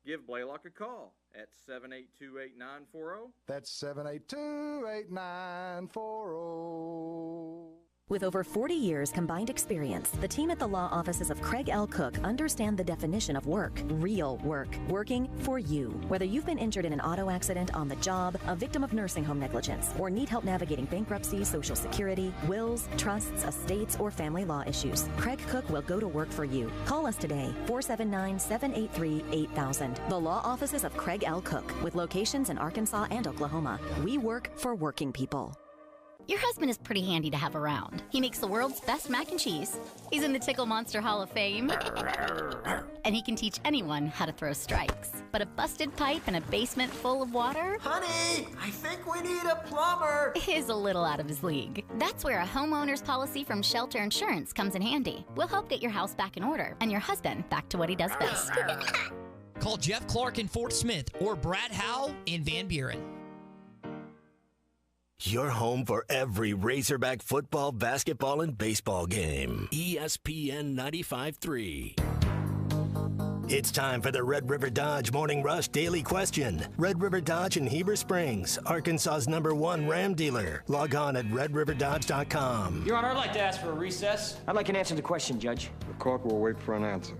give Blaylock a call at 782-8940. That's 782-8940. With over 40 years combined experience, the team at the law offices of Craig L. Cook understand the definition of work, real work, working for you. Whether you've been injured in an auto accident, on the job, a victim of nursing home negligence, or need help navigating bankruptcy, Social Security, wills, trusts, estates, or family law issues, Craig Cook will go to work for you. Call us today, 479-783-8000. The law offices of Craig L. Cook, with locations in Arkansas and Oklahoma. We work for working people. Your husband is pretty handy to have around. He makes the world's best mac and cheese. He's in the Tickle Monster Hall of Fame. And he can teach anyone how to throw strikes. But a busted pipe and a basement full of water? Honey, I think we need a plumber. Is a little out of his league. That's where a homeowner's policy from Shelter Insurance comes in handy. We'll help get your house back in order and your husband back to what he does best. Call Jeff Clark in Fort Smith or Brad Howe in Van Buren. Your home for every Razorback football, basketball, and baseball game. ESPN 95.3. It's time for the Red River Dodge Morning Rush Daily Question. Red River Dodge in Heber Springs, Arkansas's #1 Ram dealer. Log on at redriverdodge.com. Your Honor, I'd like to ask for a recess. I'd like an answer to the question, Judge. The court will wait for an answer.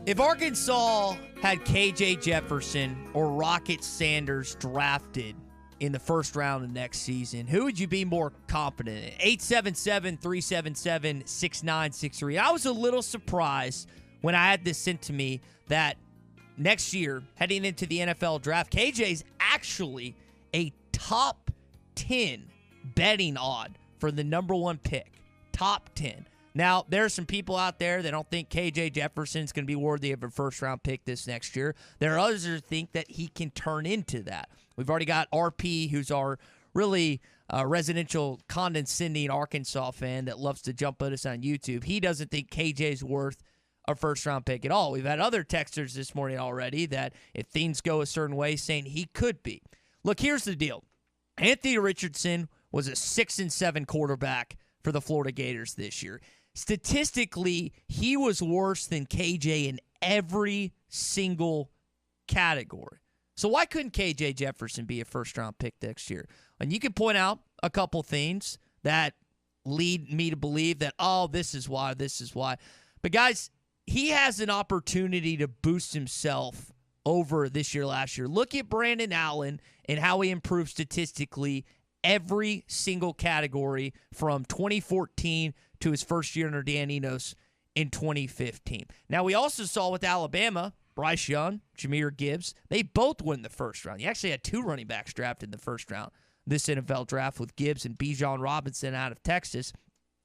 If Arkansas had KJ Jefferson or Rocket Sanders drafted in the first round of next season, who would you be more confident in? 877-377-6963. I was a little surprised when I had this sent to me that next year, heading into the NFL draft, KJ's actually a top 10 betting odd for the #1 pick. Top 10. Now, there are some people out there that don't think KJ Jefferson's going to be worthy of a first-round pick this next year. There are others that think that he can turn into that. We've already got RP, who's our really residential condescending Arkansas fan that loves to jump at us on YouTube. He doesn't think KJ's worth a first-round pick at all. We've had other texters this morning already that if things go a certain way, saying he could be. Look, here's the deal. Anthony Richardson was a 6-7 quarterback for the Florida Gators this year. Statistically, he was worse than KJ in every single category. So why couldn't KJ Jefferson be a first-round pick next year? And you can point out a couple things that lead me to believe that, oh, this is why. But, guys, he has an opportunity to boost himself over this year, last year. Look at Brandon Allen and how he improved statistically every single category from 2014 to his first year under Dan Enos in 2015. Now, we also saw with Alabama, Bryce Young, Jahmyr Gibbs, they both win the first round. You actually had 2 running backs drafted in the first round this NFL draft with Gibbs and Bijan Robinson out of Texas.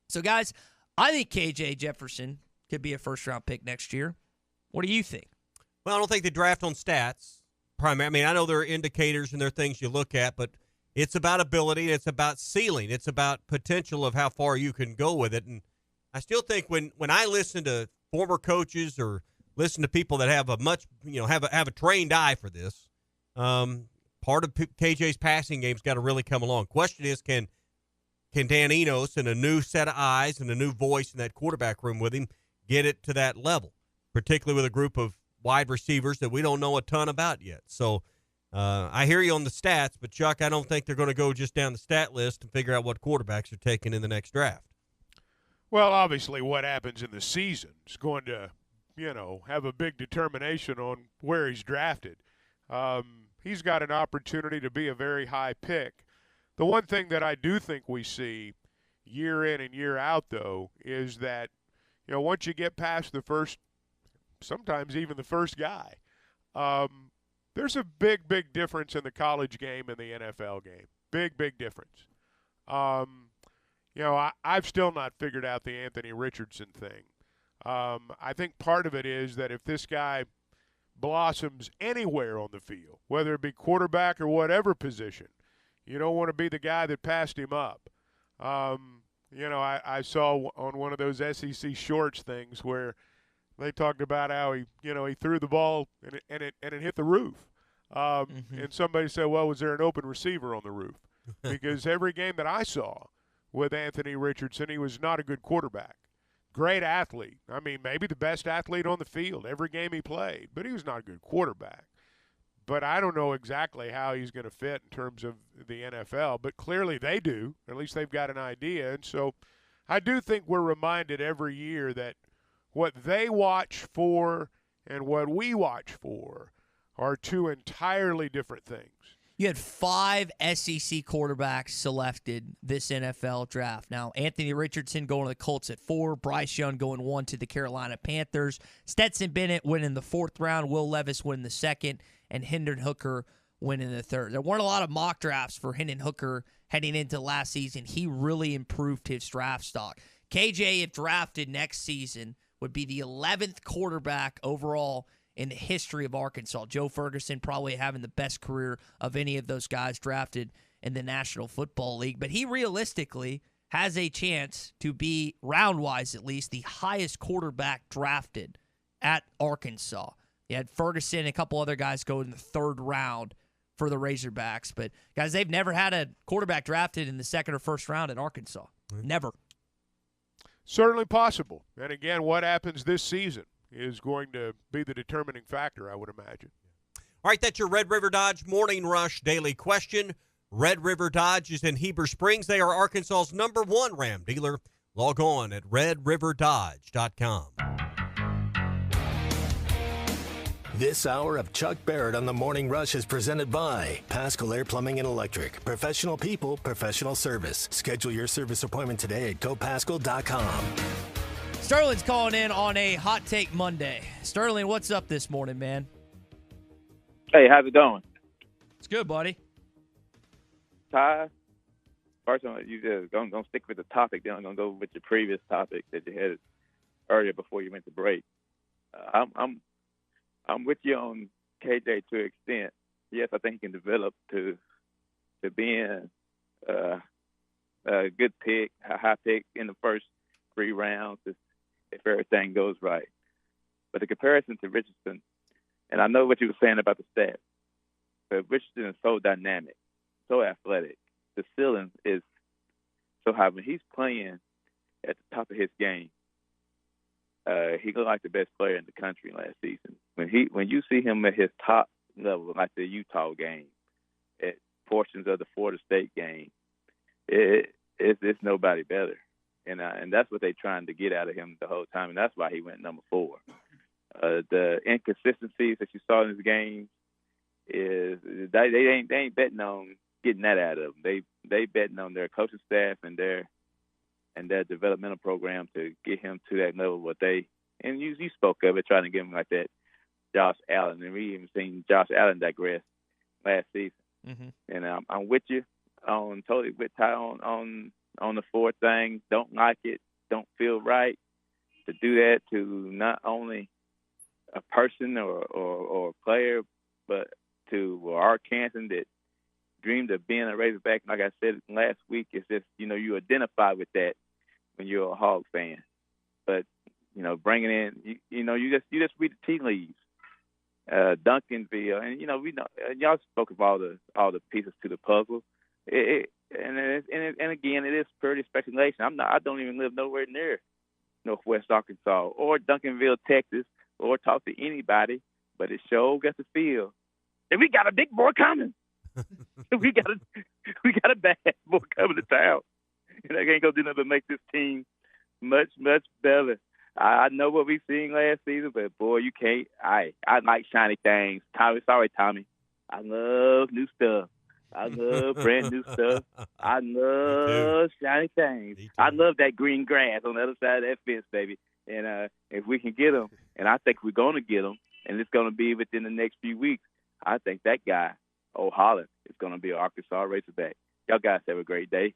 So, guys, I think KJ Jefferson could be a first-round pick next year. What do you think? Well, I don't think they draft on stats. I mean, I know there are indicators and there are things you look at, but it's about ability. It's about ceiling. It's about potential of how far you can go with it. And I still think when I listen to former coaches or listen to people that have a much, have a trained eye for this, part of KJ's passing game's got to really come along. Question is, can Dan Enos and a new set of eyes and a new voice in that quarterback room with him get it to that level, particularly with a group of wide receivers that we don't know a ton about yet. So I hear you on the stats, but, Chuck, I don't think they're going to go just down the stat list and figure out what quarterbacks are taken in the next draft. Well, obviously what happens in the season is going to, have a big determination on where he's drafted. He's got an opportunity to be a very high pick. The one thing that I do think we see year in and year out, though, is that, once you get past the first, sometimes even the first guy, there's a big, big difference in the college game and the NFL game. Big, big difference. I've still not figured out the Anthony Richardson thing. I think part of it is that if this guy blossoms anywhere on the field, whether it be quarterback or whatever position, you don't want to be the guy that passed him up. I saw on one of those SEC shorts things where they talked about how he threw the ball and it hit the roof. And somebody said, well, was there an open receiver on the roof? Because every game that I saw with Anthony Richardson, he was not a good quarterback. Great athlete. I mean, maybe the best athlete on the field every game he played, but he was not a good quarterback. but I don't know exactly how he's going to fit in terms of the NFL. But clearly they do. At least they've got an idea. And so I do think we're reminded every year that what they watch for and what we watch for are two entirely different things. You had 5 SEC quarterbacks selected this NFL draft. Now, Anthony Richardson going to the Colts at 4, Bryce Young going 1 to the Carolina Panthers, Stetson Bennett winning the 4th round, Will Levis winning the 2nd, and Hendon Hooker winning the 3rd. There weren't a lot of mock drafts for Hendon Hooker heading into last season. He really improved his draft stock. KJ, if drafted next season, would be the 11th quarterback overall in the history of Arkansas. Joe Ferguson probably having the best career of any of those guys drafted in the National Football League. But he realistically has a chance to be, round-wise at least, the highest quarterback drafted at Arkansas. You had Ferguson and a couple other guys go in the 3rd round for the Razorbacks. But, guys, they've never had a quarterback drafted in the 2nd or 1st round at Arkansas. Never. Certainly possible. And, again, what happens this season is going to be the determining factor, I would imagine. All right, that's your Red River Dodge Morning Rush Daily Question. Red River Dodge is in Heber Springs. They are Arkansas's #1 Ram dealer. Log on at redriverdodge.com. This hour of Chuck Barrett on the Morning Rush is presented by Pascal Air Plumbing and Electric. Professional people, professional service. Schedule your service appointment today at gopascal.com. Sterling's calling in on a Hot Take Monday. Sterling, what's up this morning, man? Hey, how's it going? It's good, buddy. Ty, first one, you just gonna stick with the topic, then I'm gonna go with your previous topic that you had earlier before you went to break. I'm with you on KJ to an extent. Yes, I think he can develop to being a good pick, a high pick in the first 3 rounds if everything goes right. But the comparison to Richardson, and I know what you were saying about the stats, but Richardson is so dynamic, so athletic. The ceiling is so high. When he's playing at the top of his game, he looked like the best player in the country last season. When you see him at his top level, like the Utah game, at portions of the Florida State game, it's nobody better. And that's what they're trying to get out of him the whole time, and that's why he went #4. The inconsistencies that you saw in his game is they ain't betting on getting that out of him. They betting on their coaching staff and their developmental program to get him to that level. And you spoke of it, trying to get him like that Josh Allen, and we even seen Josh Allen digress last season. Mm-hmm. And I'm with you totally with Ty on the 4 thing. Don't like it, don't feel right to do that to not only a person or a player, but to Arkansan that dreamed of being a Razorback. Like I said last week, it's just, you identify with that when you're a Hog fan. But, bringing in, you just read the tea leaves. Duncanville, and we know y'all spoke of all the pieces to the puzzle. And again, it is purely speculation. I don't even live nowhere near Northwest Arkansas or Duncanville, Texas, or talk to anybody, but it sure got to feel that we got a big boy coming. we got a bad boy coming to town, and I ain't gonna do nothing to make this team much better. I know what we seen last season, but boy, you can't. I like shiny things. Tommy. I love new stuff. I love brand new stuff. I love shiny things. I love that green grass on the other side of that fence, baby. And if we can get them, and I think we're going to get them, and it's going to be within the next few weeks, I think that guy, Holland, is going to be an Arkansas Razorback. Y'all guys have a great day.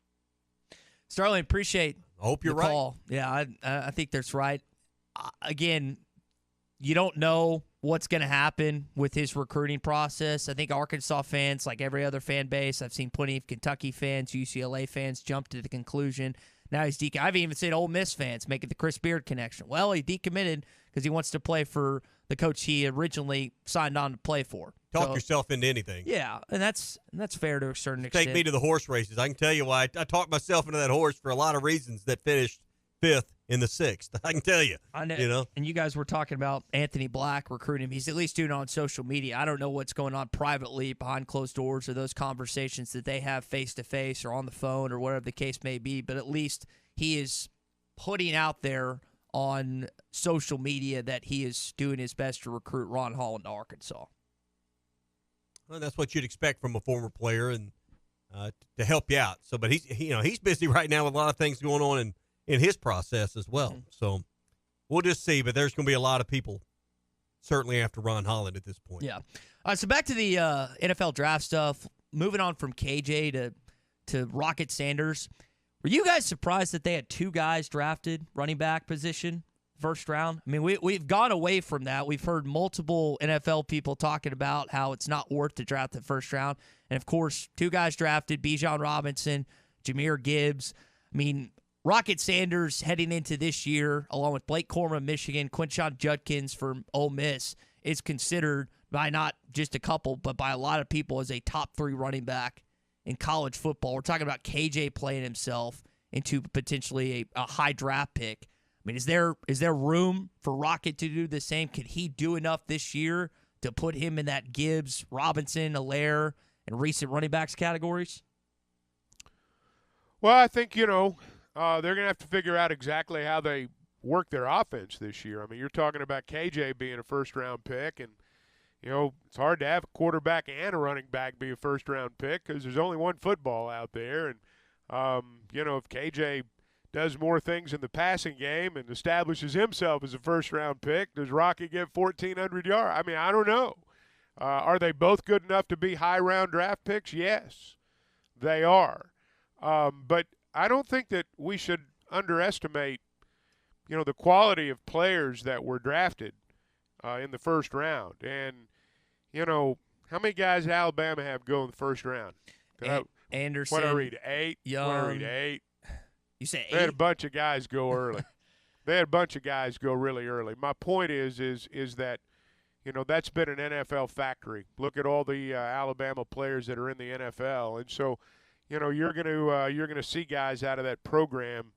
Sterling, appreciate Hope you're the call. right. Yeah, I think that's right. Again, you don't know what's going to happen with his recruiting process. I think Arkansas fans, like every other fan base, I've seen plenty of Kentucky fans, UCLA fans jump to the conclusion now he's decommitted. I've even seen Ole Miss fans making the Chris Beard connection. Well, he decommitted because he wants to play for the coach he originally signed on to play for. Talk yourself into anything. Yeah, and that's fair to a certain extent. Take me to the horse races. I can tell you why. I talked myself into that horse for a lot of reasons that finished 5th in the 6th. I can tell you. I know. You know? And you guys were talking about Anthony Black recruiting him. He's at least doing it on social media. I don't know what's going on privately behind closed doors or those conversations that they have face-to-face or on the phone or whatever the case may be, but at least he is putting out there on social media that he is doing his best to recruit Ron Holland to Arkansas. Well, that's what you'd expect from a former player and to help you out. So, but he's busy right now with a lot of things going on in his process as well. So we'll just see, but there's going to be a lot of people certainly after Ron Holland at this point. Yeah. All right, so back to the NFL draft stuff. Moving on from KJ to Rocket Sanders. Were you guys surprised that they had 2 guys drafted running back position first round? I mean, we've gone away from that. We've heard multiple NFL people talking about how it's not worth to draft the first round. And, of course, 2 guys drafted, Bijan Robinson, Jahmyr Gibbs. I mean, Rocket Sanders heading into this year, along with Blake Corum, Michigan, Quinshon Judkins for Ole Miss, is considered by not just a couple, but by a lot of people as a top 3 running back in college football. We're talking about KJ playing himself into potentially a high draft pick. I mean, is there room for Rocket to do the same? Could he do enough this year to put him in that Gibbs, Robinson, Allaire, and recent running backs categories? Well, I think, they're going to have to figure out exactly how they work their offense this year. I mean, you're talking about KJ being a first-round pick, and, it's hard to have a quarterback and a running back be a first-round pick because there's only one football out there. And, if KJ does more things in the passing game and establishes himself as a first-round pick, does Rocky get 1,400 yards? I mean, I don't know. Are they both good enough to be high-round draft picks? Yes, they are. But I don't think that we should underestimate, the quality of players that were drafted in the first round. And, how many guys did Alabama have go in the first round? Anderson. What did I read? 8? Young. What did I read? 8? You say 8? They had a bunch of guys go early. They had a bunch of guys go really early. My point is that, that's been an NFL factory. Look at all the Alabama players that are in the NFL. And so, you're going to see guys out of that program,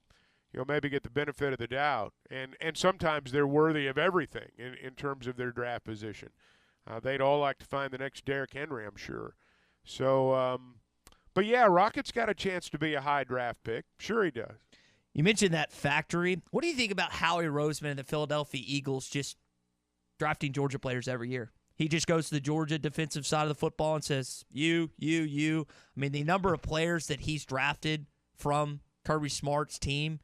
maybe get the benefit of the doubt. And sometimes they're worthy of everything in terms of their draft position. They'd all like to find the next Derrick Henry, I'm sure. So, but yeah, Rocket's got a chance to be a high draft pick. Sure he does. You mentioned that factory. What do you think about Howie Roseman and the Philadelphia Eagles just drafting Georgia players every year? He just goes to the Georgia defensive side of the football and says, you. I mean, the number of players that he's drafted from Kirby Smart's team,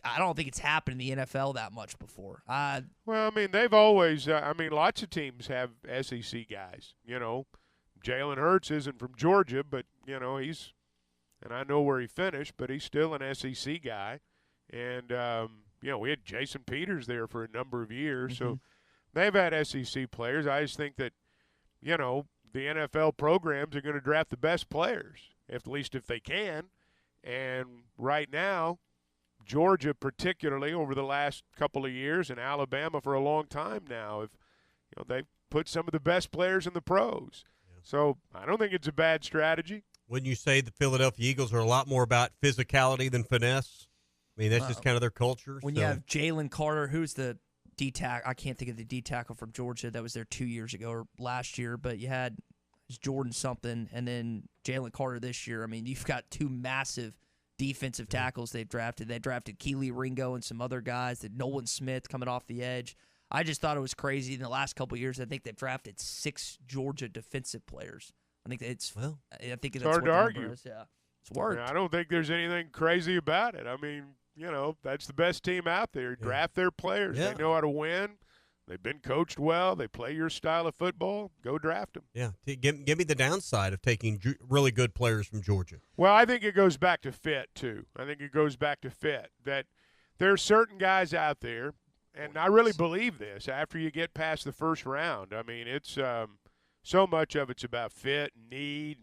I don't think it's happened in the NFL that much before. Well, I mean, they've always lots of teams have SEC guys. Jalen Hurts isn't from Georgia, but, he's – and I know where he finished, but he's still an SEC guy. And, we had Jason Peters there for a number of years. Mm-hmm. So they've had SEC players. I just think that, the NFL programs are going to draft the best players, at least if they can. And right now, Georgia particularly over the last couple of years and Alabama for a long time now, they've put some of the best players in the pros. Yeah. So I don't think it's a bad strategy. Wouldn't you say the Philadelphia Eagles are a lot more about physicality than finesse? I mean, that's just kind of their culture. When you have Jalen Carter, who's the D-tackle, I can't think of the D-tackle from Georgia that was there 2 years ago or last year, but you had Jordan something and then Jalen Carter this year. I mean, you've got 2 massive defensive tackles they've drafted. They drafted Keely Ringo and some other guys. That Nolan Smith coming off the edge. I just thought it was crazy in the last couple of years. I think they've drafted 6 Georgia defensive players. I think that's hard to argue. Yeah, it's worked. I don't think there's anything crazy about it. I mean, that's the best team out there. Yeah. Draft their players. Yeah. They know how to win. They've been coached well. They play your style of football. Go draft them. Yeah. Give me the downside of taking really good players from Georgia. Well, I think it goes back to fit, too. I think it goes back to fit. That there are certain guys out there, and I really believe this, after you get past the first round. I mean, it's so much of it's about fit, need,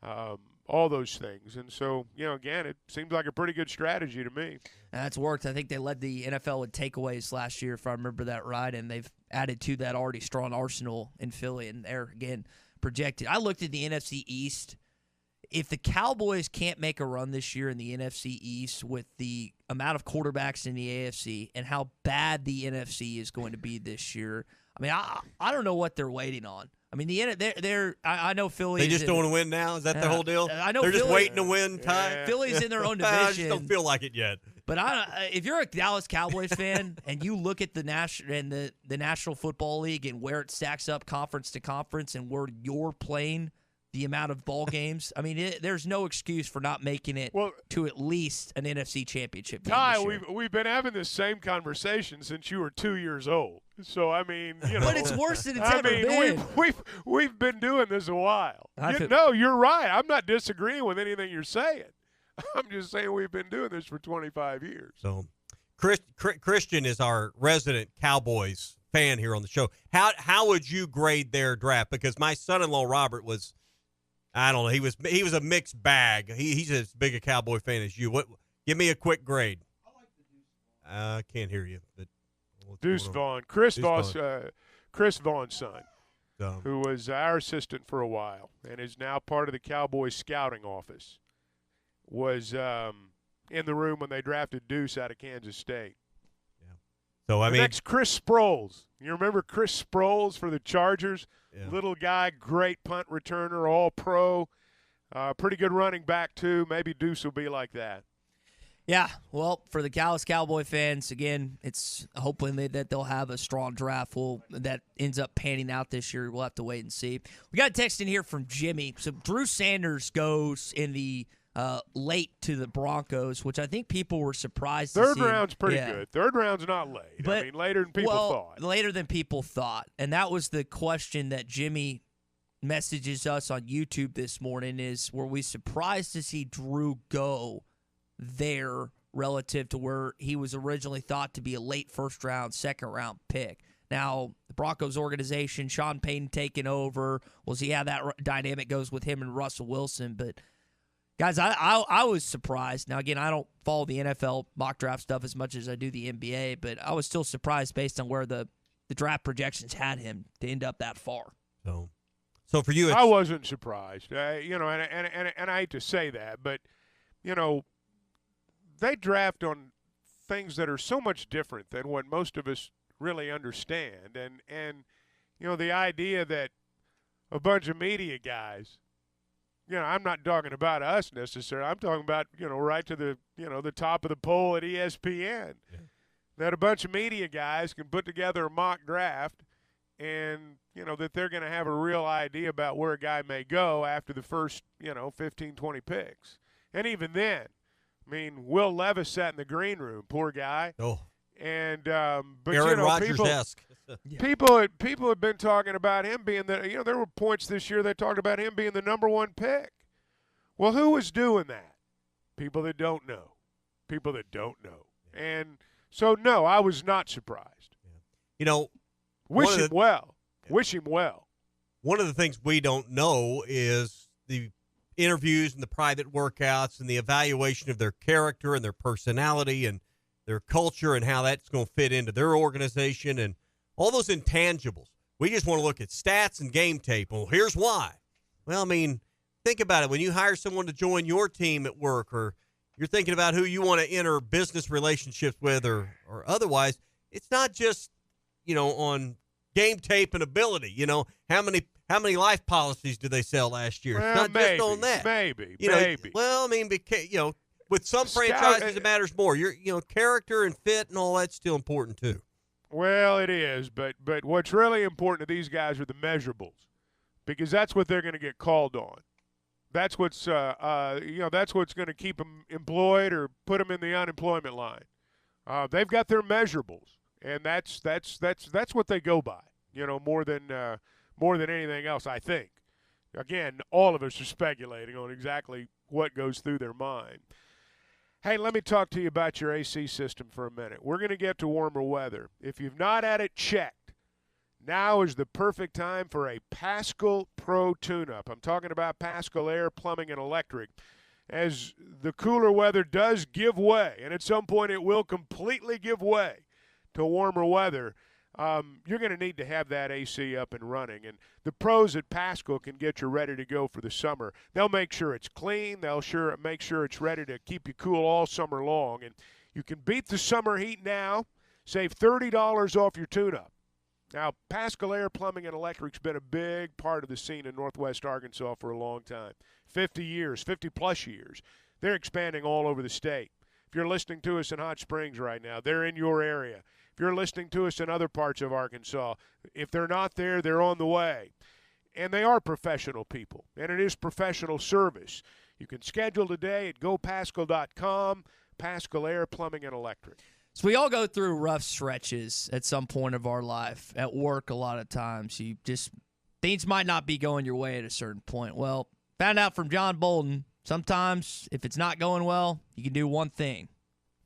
and all those things. And so, again, it seems like a pretty good strategy to me. And that's worked. I think they led the NFL with takeaways last year, if I remember that right, and they've added to that already strong arsenal in Philly, and they're, again, projected. I looked at the NFC East. if the Cowboys can't make a run this year in the NFC East with the amount of quarterbacks in the AFC and how bad the NFC is going to be this year, I mean, I don't know what they're waiting on. I mean, I know Philly. They just don't want to win now? Is that the whole deal? I know they're just Philly, waiting to win. Philly's in their own division. I just don't feel like it yet. But if you're a Dallas Cowboys fan and you look at the National Football League and where it stacks up conference to conference and where you're playing the amount of ball games, I mean, there's no excuse for not making it to at least an NFC Championship game. Ty, we've been having this same conversation since you were 2 years old. So I mean, but it's worse than it's ever been. We've been doing this a while. You're right. I'm not disagreeing with anything you're saying. I'm just saying we've been doing this for 25 years. So, Christian is our resident Cowboys fan here on the show. How would you grade their draft? Because my son-in-law Robert was, I don't know, he was a mixed bag. He's as big a Cowboy fan as you. Give me a quick grade. I can't hear you, but. Deuce Vaughn, Chris Vaughn's son, who was our assistant for a while and is now part of the Cowboys scouting office, was in the room when they drafted Deuce out of Kansas State. Yeah. So I mean, next Chris Sproles. You remember Chris Sproles for the Chargers? Yeah. Little guy, great punt returner, all pro, pretty good running back too. Maybe Deuce will be like that. Yeah, well, for the Dallas Cowboy fans, again, it's hoping that they'll have a strong draft that ends up panning out this year. We'll have to wait and see. We got a text in here from Jimmy. So Drew Sanders goes in the late to the Broncos, which I think people were surprised to see. Third round's pretty good. Third round's not late. But, I mean, later than people thought. Later than people thought. And that was the question that Jimmy messages us on YouTube this morning is, were we surprised to see Drew go there relative to where he was originally thought to be a late first-round, second-round pick? Now, the Broncos organization, Sean Payton taking over, we'll see how that dynamic goes with him and Russell Wilson. But, guys, I was surprised. Now, again, I don't follow the NFL mock draft stuff as much as I do the NBA, but I was still surprised based on where the draft projections had him to end up that far. So for you, I wasn't surprised. And I hate to say that, but, they draft on things that are so much different than what most of us really understand. And the idea that a bunch of media guys, I'm not talking about us necessarily. I'm talking about, right to the top of the poll at ESPN. Yeah. That a bunch of media guys can put together a mock draft and, that they're going to have a real idea about where a guy may go after the first, 15, 20 picks. And even then, I mean, Will Levis sat in the green room, poor guy. Oh, and but Aaron Rodgers-esque. People have been talking about him being the. There were points this year they talked about him being the number one pick. Well, who was doing that? People that don't know. Yeah. And so, no, I was not surprised. Yeah. Wish him well. One of the things we don't know is the interviews and the private workouts and the evaluation of their character and their personality and their culture and how that's going to fit into their organization and all those intangibles. We just want to look at stats and game tape. Well, here's why. Well, I mean, think about it. When you hire someone to join your team at work, or you're thinking about who you want to enter business relationships with or otherwise, it's not just, on game tape and ability. How many life policies did they sell last year? Well, it's not maybe, just on that. Maybe. Well, I mean, with some franchises it matters more. Character and fit and all that's still important too. Well, it is, but what's really important to these guys are the measurables, because that's what they're going to get called on. That's what's that's what's going to keep them employed or put them in the unemployment line. They've got their measurables, and that's what they go by. More than anything else, I think. Again, all of us are speculating on exactly what goes through their mind. Hey, let me talk to you about your AC system for a minute. We're going to get to warmer weather. If you've not had it checked, now is the perfect time for a Paschal Pro tune-up. I'm talking about Paschal Air, Plumbing, and Electric. As the cooler weather does give way, and at some point it will completely give way to warmer weather, you're going to need to have that AC up and running. And the pros at Pascal can get you ready to go for the summer. They'll make sure it's clean. They'll make sure it's ready to keep you cool all summer long. And you can beat the summer heat now. Save $30 off your tune-up. Now, Pascal Air Plumbing and Electric's been a big part of the scene in Northwest Arkansas for a long time. 50 years, 50-plus years. They're expanding all over the state. If you're listening to us in Hot Springs right now, they're in your area. If you're listening to us in other parts of Arkansas, if they're not there, they're on the way. And they are professional people, and it is professional service. You can schedule today at gopascal.com, Pascal Air Plumbing and Electric. So we all go through rough stretches at some point of our life. At work, a lot of times, things might not be going your way at a certain point. Well, found out from John Bolden, sometimes if it's not going well, you can do one thing.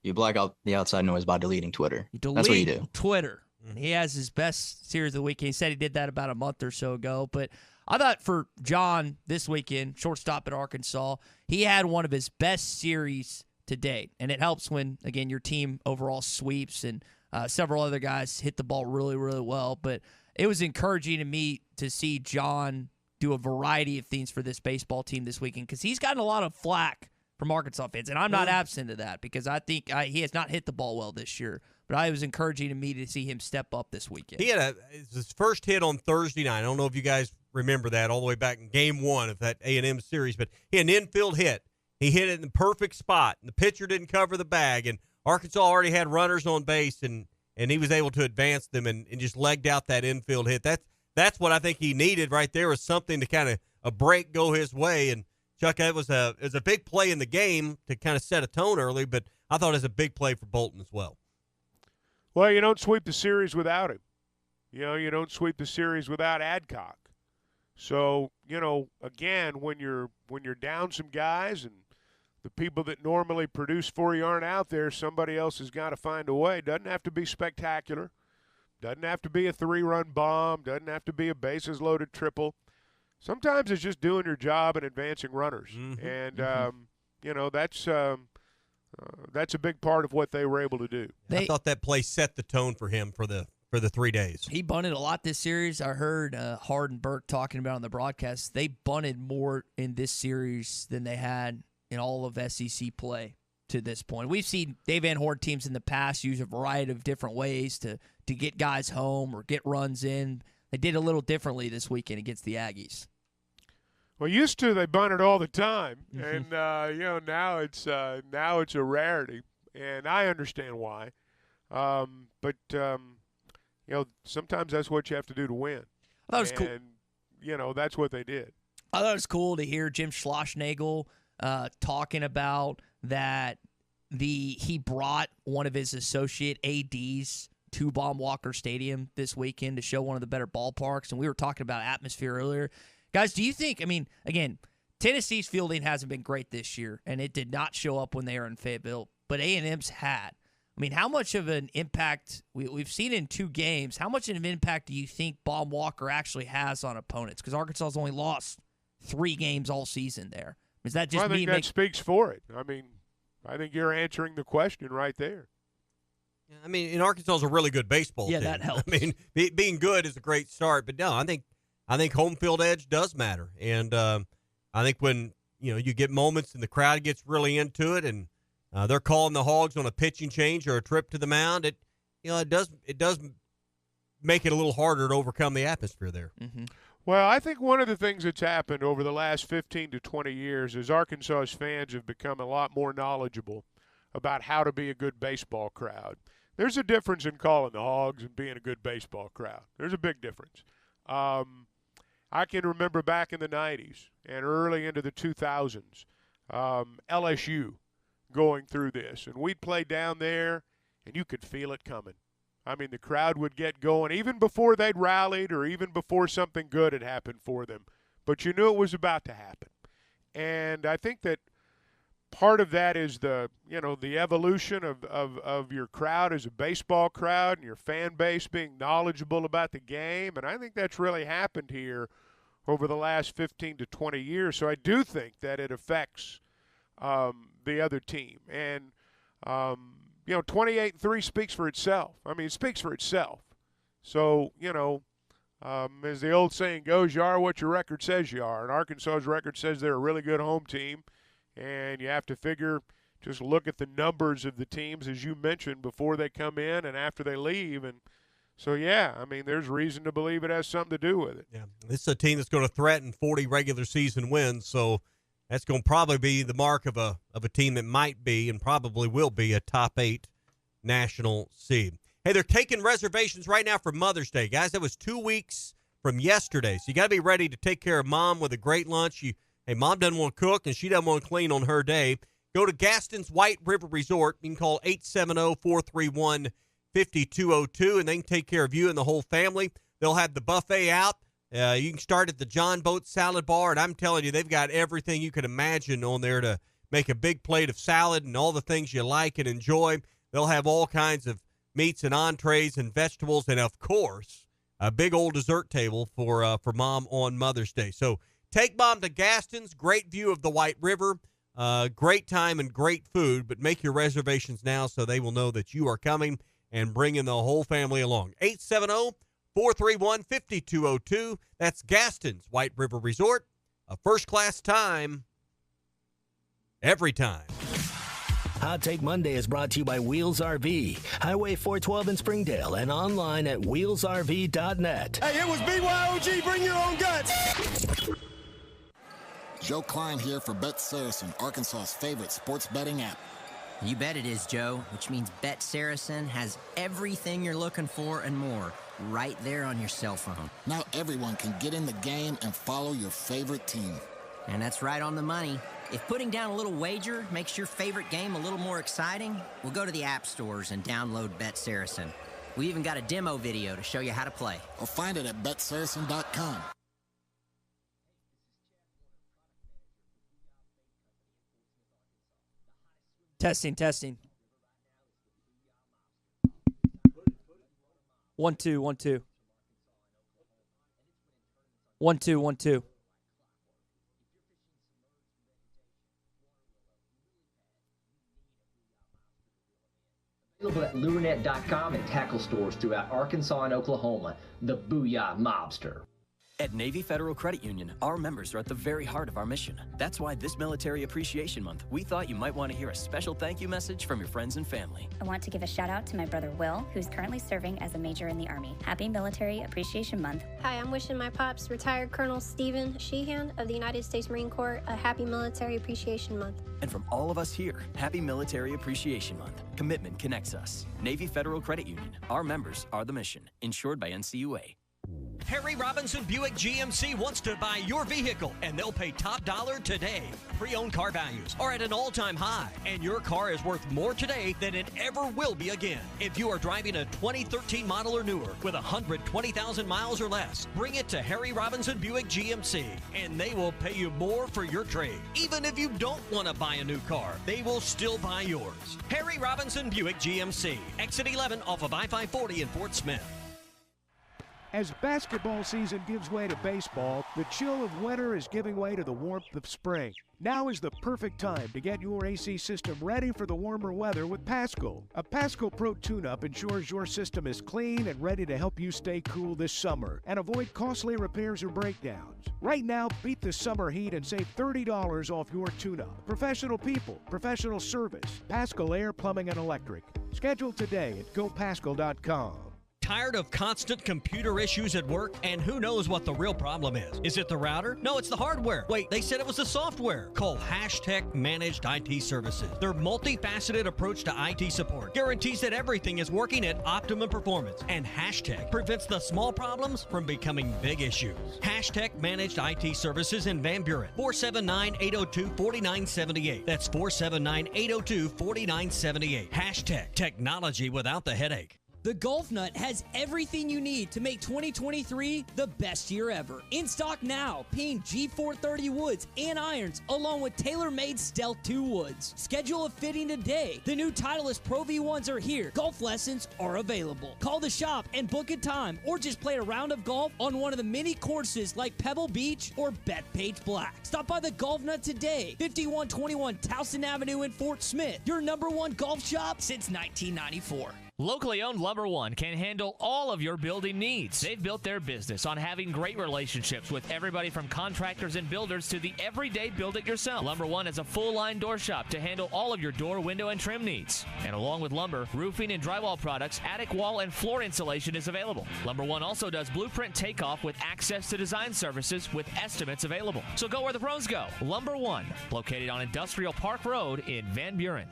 You block out the outside noise by deleting Twitter. That's what you do. Twitter. He has his best series of the weekend. He said he did that about a month or so ago. But I thought for John this weekend, shortstop at Arkansas, he had one of his best series to date. And it helps when, again, your team overall sweeps and several other guys hit the ball really, really well. But it was encouraging to me to see John do a variety of things for this baseball team this weekend because he's gotten a lot of flack from Arkansas fans. And I'm not absent of that because I think he has not hit the ball well this year. But it was encouraging to me to see him step up this weekend. He had his first hit on Thursday night. I don't know if you guys remember that all the way back in Game 1 of that A&M series, but he had an infield hit. He hit it in the perfect spot, and the pitcher didn't cover the bag, and Arkansas already had runners on base, and he was able to advance them and just legged out that infield hit. That's what I think he needed right there, was something to kind of a break go his way. And, Chuck, it was a big play in the game to kind of set a tone early, but I thought it was a big play for Bolton as well. Well, you don't sweep the series without him. You don't sweep the series without Adcock. So, again, when you're down some guys and the people that normally produce for you aren't out there, somebody else has got to find a way. Doesn't have to be spectacular. Doesn't have to be a 3-run bomb. Doesn't have to be a bases-loaded triple. Sometimes it's just doing your job and advancing runners. Mm-hmm. And, that's a big part of what they were able to do. I thought that play set the tone for him for the 3 days. He bunted a lot this series. I heard Hard and Burke talking about on the broadcast. They bunted more in this series than they had in all of SEC play to this point. We've seen Dave Van Horn teams in the past use a variety of different ways to get guys home or get runs in. They did a little differently this weekend against the Aggies. Well, used to they bunted all the time, and now it's a rarity, and I understand why. But sometimes that's what you have to do to win. That was cool. And that's what they did. I thought it was cool to hear Jim Schlossnagle talking about that he brought one of his associate ADs to Baum-Walker Stadium this weekend to show one of the better ballparks, and we were talking about atmosphere earlier. Guys, do you think, again, Tennessee's fielding hasn't been great this year, and it did not show up when they were in Fayetteville, but A&M's had. How much of an impact we've seen in 2 games, how much of an impact do you think Baum-Walker actually has on opponents? Because Arkansas has only lost 3 games all season there. Is that just I think that speaks for it. I think you're answering the question right there. And Arkansas is a really good baseball team. Yeah, that helps. Being good is a great start, but no, I think home field edge does matter. And I think when, you get moments and the crowd gets really into it and they're calling the Hogs on a pitching change or a trip to the mound, it does make it a little harder to overcome the atmosphere there. Mm-hmm. Well, I think one of the things that's happened over the last 15 to 20 years is Arkansas's fans have become a lot more knowledgeable about how to be a good baseball crowd. There's a difference in calling the Hogs and being a good baseball crowd. There's a big difference. I can remember back in the 90s and early into the 2000s, LSU going through this. And we'd play down there, and you could feel it coming. The crowd would get going even before they'd rallied or even before something good had happened for them. But you knew it was about to happen. And I think that part of that is the evolution of your crowd as a baseball crowd and your fan base being knowledgeable about the game. And I think that's really happened here over the last 15 to 20 years. So I do think that it affects the other team. And, 28-3 speaks for itself. It speaks for itself. So, as the old saying goes, you are what your record says you are. And Arkansas's record says they're a really good home team. And you have to figure, just look at the numbers of the teams, as you mentioned, before they come in and after they leave. And so, yeah, I mean, there's reason to believe it has something to do with it. Yeah, this is a team that's going to threaten 40 regular season wins. So that's going to probably be the mark of a team that might be and probably will be a top 8 national seed. Hey, they're taking reservations right now for Mother's Day. Guys, that was 2 weeks from yesterday. So you got to be ready to take care of Mom with a great lunch. Hey, Mom doesn't want to cook, and she doesn't want to clean on her day. Go to Gaston's White River Resort. You can call 870-431-5202, and they can take care of you and the whole family. They'll have the buffet out. You can start at the John Boat Salad Bar, and I'm telling you, they've got everything you can imagine on there to make a big plate of salad and all the things you like and enjoy. They'll have all kinds of meats and entrees and vegetables, and, of course, a big old dessert table for Mom on Mother's Day. So take Mom to Gaston's. Great view of the White River. Great time and great food, but make your reservations now so they will know that you are coming and bringing the whole family along. 870-431-5202. That's Gaston's White River Resort. A first-class time every time. Hot Take Monday is brought to you by Wheels RV, Highway 412 in Springdale, and online at wheelsrv.net. Hey, it was BYOG, bring your own guts. Joe Klein here for Bet Saracen, Arkansas's favorite sports betting app. You bet it is, Joe, which means Bet Saracen has everything you're looking for and more right there on your cell phone. Now everyone can get in the game and follow your favorite team. And that's right on the money. If putting down a little wager makes your favorite game a little more exciting, we'll go to the app stores and download Bet Saracen. We even got a demo video to show you how to play. Or find it at betsaracen.com. Testing. 1 2 1 2. 1 2 1 2. Available at lurenet.com and tackle stores throughout Arkansas and Oklahoma. The Booyah Mobster. At Navy Federal Credit Union, our members are at the very heart of our mission. That's why this Military Appreciation Month, we thought you might want to hear a special thank you message from your friends and family. I want to give a shout out to my brother Will, who's currently serving as a major in the Army. Happy Military Appreciation Month. Hi, I'm wishing my pops, retired Colonel Stephen Sheehan of the United States Marine Corps, a happy Military Appreciation Month. And from all of us here, happy Military Appreciation Month. Commitment connects us. Navy Federal Credit Union. Our members are the mission. Insured by NCUA. Harry Robinson Buick GMC wants to buy your vehicle, and they'll pay top dollar today. Pre-owned car values are at an all-time high, and your car is worth more today than it ever will be again. If you are driving a 2013 model or newer with 120,000 miles or less, bring it to Harry Robinson Buick GMC, and they will pay you more for your trade. Even if you don't want to buy a new car, they will still buy yours. Harry Robinson Buick GMC, exit 11 off of I-540 in Fort Smith. As basketball season gives way to baseball, the chill of winter is giving way to the warmth of spring. Now is the perfect time to get your AC system ready for the warmer weather with Pasco. A Pasco Pro tune-up ensures your system is clean and ready to help you stay cool this summer and avoid costly repairs or breakdowns. Right now, beat the summer heat and save $30 off your tune-up. Professional people, professional service, Pasco Air, Plumbing, and Electric. Schedule today at gopasco.com. Tired of constant computer issues at work? And who knows what the real problem is? Is it the router? No, it's the hardware. Wait, they said it was the software. Call Hashtag Managed IT Services. Their multifaceted approach to IT support guarantees that everything is working at optimum performance. And Hashtag prevents the small problems from becoming big issues. Hashtag Managed IT Services in Van Buren. 479-802-4978. That's 479-802-4978. Hashtag Technology without the headache. The Golf Nut has everything you need to make 2023 the best year ever. In stock now, Ping G430 woods and irons, along with tailor-made Stealth 2 woods. Schedule a fitting today. The new Titleist Pro V1s are here. Golf lessons are available. Call the shop and book a time, or just play a round of golf on one of the many courses like Pebble Beach or Bethpage Black. Stop by the Golf Nut today, 5121 Towson Avenue in Fort Smith. Your #1 golf shop since 1994. Locally owned Lumber One can handle all of your building needs. They've built their business on having great relationships with everybody from contractors and builders to the everyday build-it-yourself. Lumber One is a full-line door shop to handle all of your door, window, and trim needs. And along with lumber, roofing and drywall products, attic wall and floor insulation is available. Lumber One also does blueprint takeoff with access to design services with estimates available. So go where the pros go. Lumber One, located on Industrial Park Road in Van Buren.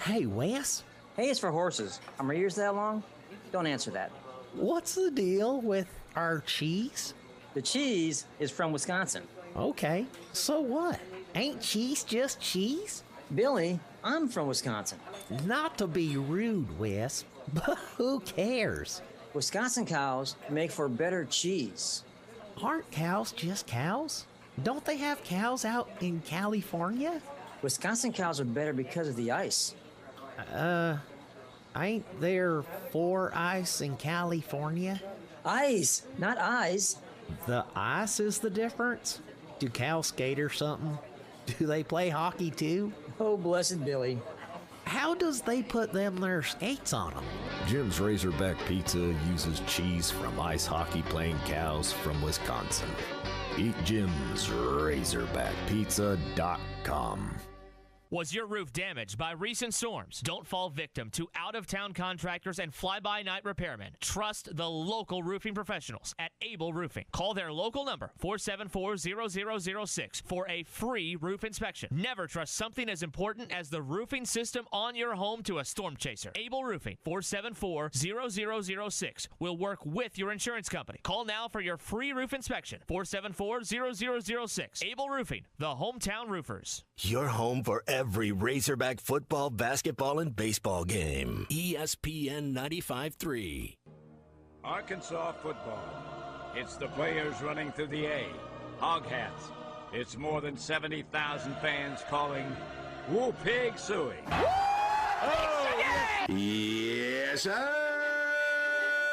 Hey, Wes. Hey, it's for horses. Are my ears that long? Don't answer that. What's the deal with our cheese? The cheese is from Wisconsin. Okay, so what? Ain't cheese just cheese? Billy, I'm from Wisconsin. Not to be rude, Wes, but who cares? Wisconsin cows make for better cheese. Aren't cows just cows? Don't they have cows out in California? Wisconsin cows are better because of the ice. Ain't there 4 ice in California? Ice, not eyes. The ice is the difference? Do cows skate or something? Do they play hockey too? Oh, blessed Billy. How does they put them their skates on them? Jim's Razorback Pizza uses cheese from ice hockey playing cows from Wisconsin. Eat Jim's RazorbackPizza.com. Was your roof damaged by recent storms? Don't fall victim to out-of-town contractors and fly-by-night repairmen. Trust the local roofing professionals at Able Roofing. Call their local number, 474-0006, for a free roof inspection. Never trust something as important as the roofing system on your home to a storm chaser. Able Roofing, 474-0006, will work with your insurance company. Call now for your free roof inspection, 474-0006. Able Roofing, the hometown roofers. Your home for every Razorback football, basketball, and baseball game. ESPN 95.3. Arkansas football. It's the players running through the A. Hog hats. It's more than 70,000 fans calling Woo Pig Suey. Oh, yes, sir.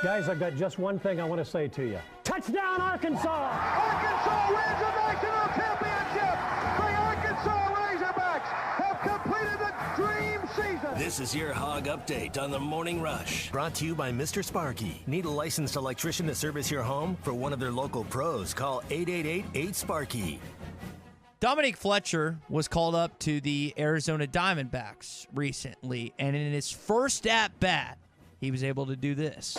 Guys, I've got just one thing I want to say to you. Touchdown, Arkansas! Arkansas Razorbacks in our championship! The Arkansas Razorbacks have completed the dream season! This is your Hog Update on the Morning Rush. Brought to you by Mr. Sparky. Need a licensed electrician to service your home? For one of their local pros, call 888-8-SPARKY. Dominique Fletcher was called up to the Arizona Diamondbacks recently, and in his first at-bat, he was able to do this.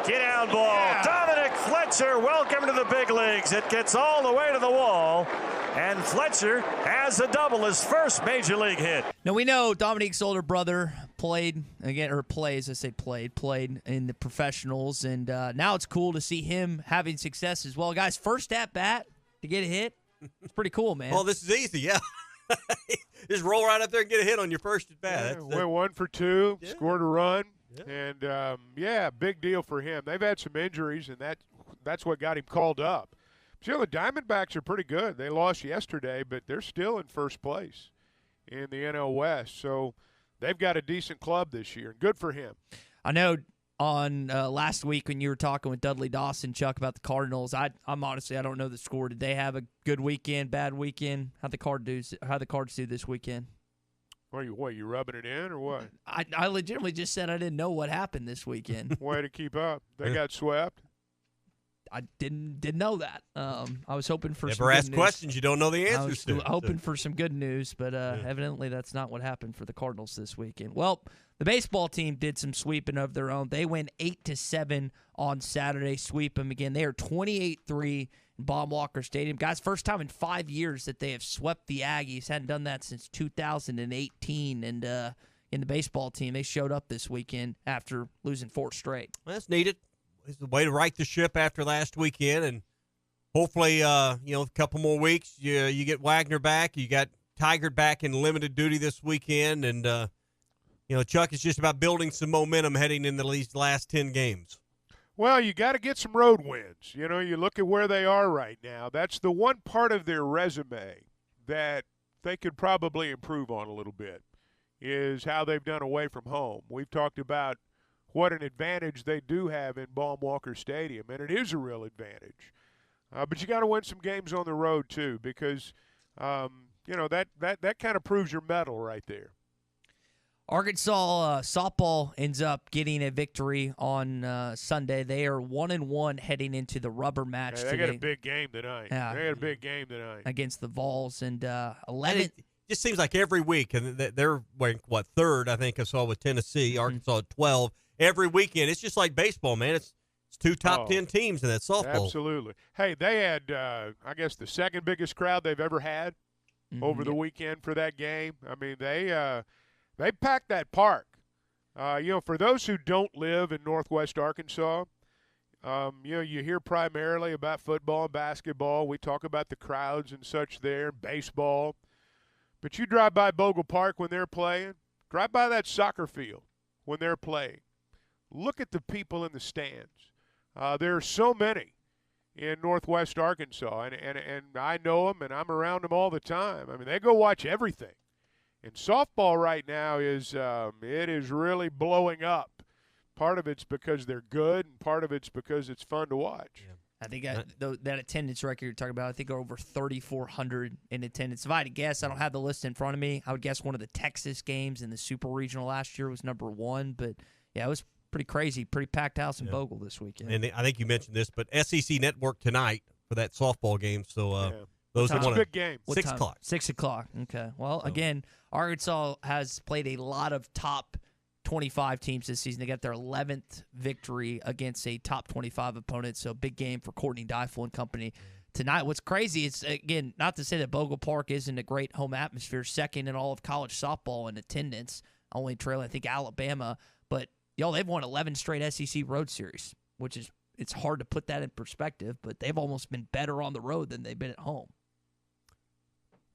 Get down ball. Yeah. Dominic Fletcher, welcome to the big leagues. It gets all the way to the wall, and Fletcher has a double, his first major league hit. Now, we know Dominique's older brother played in the professionals, and now it's cool to see him having success as well. Guys, first at-bat to get a hit, it's pretty cool, man. Oh, this is easy, yeah. Just roll right up there and get a hit on your first at-bat. Went 1 for 2, scored a run. Yeah. And, big deal for him. They've had some injuries, and that's what got him called up. But, the Diamondbacks are pretty good. They lost yesterday, but they're still in first place in the NL West. So they've got a decent club this year, and good for him. I know on last week when you were talking with Dudley Dawson, Chuck, about the Cardinals, I'm honestly, I don't know the score. Did they have a good weekend, bad weekend? How'd the Cards do this weekend? You rubbing it in or what? I legitimately just said I didn't know what happened this weekend. Way to keep up. They got swept. I didn't know that. I was hoping for Never some good ask news. questions you don't know the answers to. Hoping for some good news, but evidently that's not what happened for the Cardinals this weekend. Well, the baseball team did some sweeping of their own. They went 8-7 on Saturday. Sweep them again. They are 28-3 in Baum-Walker Stadium. Guys, first time in 5 years that they have swept the Aggies. Hadn't done that since 2018. And in the baseball team, they showed up this weekend after losing 4 straight. Well, that's needed. It's the way to right the ship after last weekend. And hopefully, a couple more weeks, you get Wagner back. You got Tigert back in limited duty this weekend. And, Chuck, it's just about building some momentum heading into these last 10 games. Well, you got to get some road wins. You look at where they are right now. That's the one part of their resume that they could probably improve on a little bit, is how they've done away from home. We've talked about what an advantage they do have in Baum-Walker Stadium, and it is a real advantage. But you got to win some games on the road too, because that kind of proves your mettle right there. Arkansas softball ends up getting a victory on Sunday. They are 1-1 heading into the rubber match today. They got a big game tonight. Yeah. They got a big game tonight against the Vols, and 11. It just seems like every week, and they're what, third, I think I saw with Tennessee, Arkansas at 12. Every weekend, it's just like baseball, man. It's two top 10 teams in that softball. Absolutely. Hey, they had, I guess, the second biggest crowd they've ever had over the weekend for that game. I mean, they packed that park. For those who don't live in Northwest Arkansas, you hear primarily about football and basketball. We talk about the crowds and such there, baseball. But you drive by Bogle Park when they're playing, drive by that soccer field when they're playing. Look at the people in the stands. There are so many in Northwest Arkansas, and I know them, and I'm around them all the time. I mean, they go watch everything. And softball right now is really blowing up. Part of it's because they're good, and part of it's because it's fun to watch. Yeah. I think that attendance record you're talking about, I think over 3,400 in attendance. If I had to guess, I don't have the list in front of me. I would guess one of the Texas games in the Super Regional last year was number 1. But, yeah, it was pretty crazy, pretty packed house in Bogle this weekend. And I think you mentioned this, but SEC Network tonight for that softball game. So those are a big game. 6 o'clock. 6 o'clock. Okay. Well, again, Arkansas has played a lot of top 25 teams this season. They got their 11th victory against a top 25 opponent, so big game for Courtney Deifel and company tonight. What's crazy is, again, not to say that Bogle Park isn't a great home atmosphere, second in all of college softball in attendance, only trailing, I think, Alabama. But, they've won 11 straight SEC road series, which is it's hard to put that in perspective, but they've almost been better on the road than they've been at home.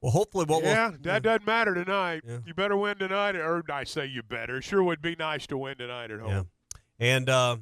Well, hopefully that doesn't matter tonight. Yeah. You better win tonight, or I say you better. It sure would be nice to win tonight at home. Yeah. And, I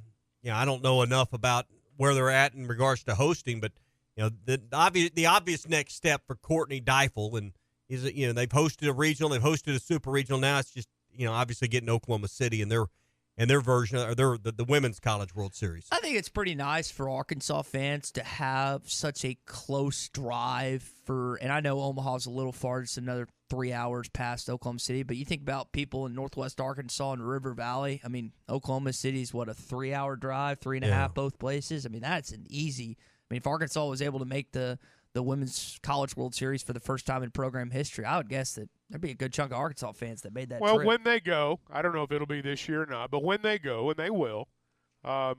don't know enough about where they're at in regards to hosting, but, the obvious next step for Courtney Deifel is they've hosted a regional, they've hosted a super regional. Now it's just, obviously getting Oklahoma City and their version, or the Women's College World Series. I think it's pretty nice for Arkansas fans to have such a close drive and I know Omaha's a little far, it's another 3 hours past Oklahoma City, but you think about people in Northwest Arkansas and River Valley. I mean, Oklahoma City is, a 3-hour drive, 3.5 both places? I mean, that's an easy. I mean, if Arkansas was able to make the Women's College World Series for the first time in program history, I would guess that there'd be a good chunk of Arkansas fans that made that trip. Well, when they go, I don't know if it'll be this year or not, but when they go, and they will,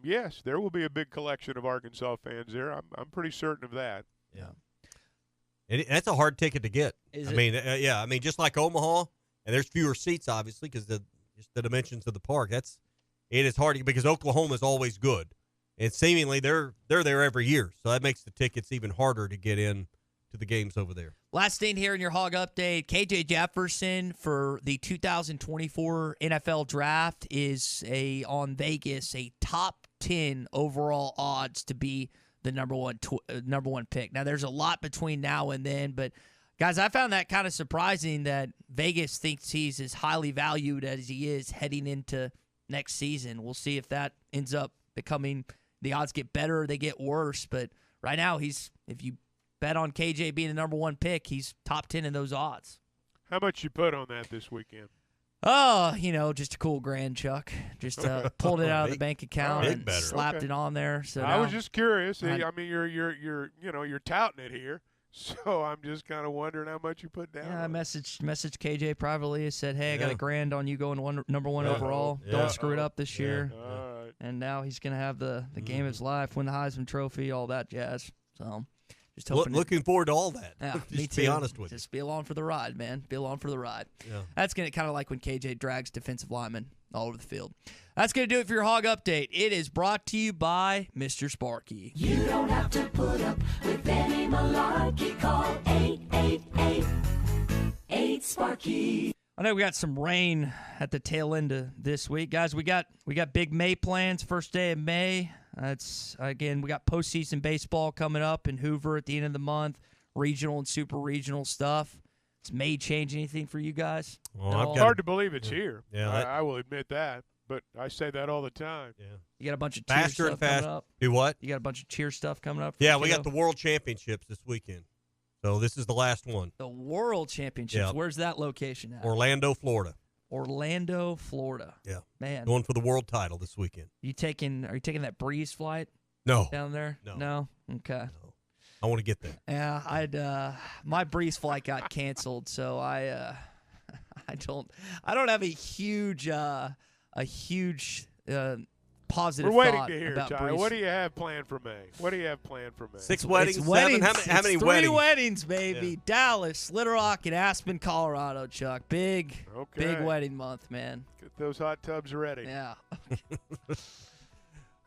yes, there will be a big collection of Arkansas fans there. I'm pretty certain of that. Yeah. And that's a hard ticket to get. I mean, just like Omaha, and there's fewer seats, obviously, because the dimensions of the park. It is hard because Oklahoma is always good. And seemingly they're there every year, so that makes the tickets even harder to get in to the games over there. Last thing here in your Hog Update, KJ Jefferson for the 2024 NFL Draft is on Vegas a top 10 overall odds to be the number one pick. Now, there's a lot between now and then, but guys, I found that kind of surprising that Vegas thinks he's as highly valued as he is heading into next season. We'll see if that ends up becoming – the odds get better or they get worse. But right now, if you bet on KJ being the number one pick, he's top 10 in those odds. How much you put on that this weekend? Oh, just a cool grand, Chuck. Just pulled it out of the bank account and slapped it on there. So I was just curious. I mean, you're touting it here, so I'm just kind of wondering how much you put down. Yeah, I messaged KJ privately. I said, "Hey, I got a grand on you going number one overall. Don't screw it up this year." All right. And now he's going to have the game of his life, win the Heisman Trophy, all that jazz. So just hoping. Looking forward to all that. Yeah, me too. To be honest with you. Just be along for the ride, man. Be along for the ride. Yeah. That's going to kind of like when KJ drags defensive linemen all over the field. That's going to do it for your Hog Update. It is brought to you by Mr. Sparky. You don't have to put up with any malarkey. Call 888-8-SPARKY. I know we got some rain at the tail end of this week, guys. We got big May plans. First day of May. We got postseason baseball coming up in Hoover at the end of the month. Regional and super regional stuff. Does May change anything for you guys? Well, hard to believe it's here. Yeah, I will admit that, but I say that all the time. Yeah, you got a bunch of cheer stuff coming up. Do what? You got a bunch of cheer stuff coming up. Yeah, we got the World Championships this weekend. So this is the last one. The World Championships. Yeah. Where's that location at? Orlando, Florida. Orlando, Florida. Yeah. Man. Going for the world title this weekend. Are you taking that Breeze flight? No. Down there? No? Okay. No. I want to get there. Yeah, my Breeze flight got canceled, so I don't have a huge positive We're waiting thought to hear, about Ty. Breeze. What do you have planned for me? 6 weddings, It's 7? weddings. How many It's weddings? 3 weddings, baby. Yeah. Dallas, Little Rock, and Aspen, Colorado, Chuck. Big Okay. wedding month, man. Get those hot tubs ready. Yeah.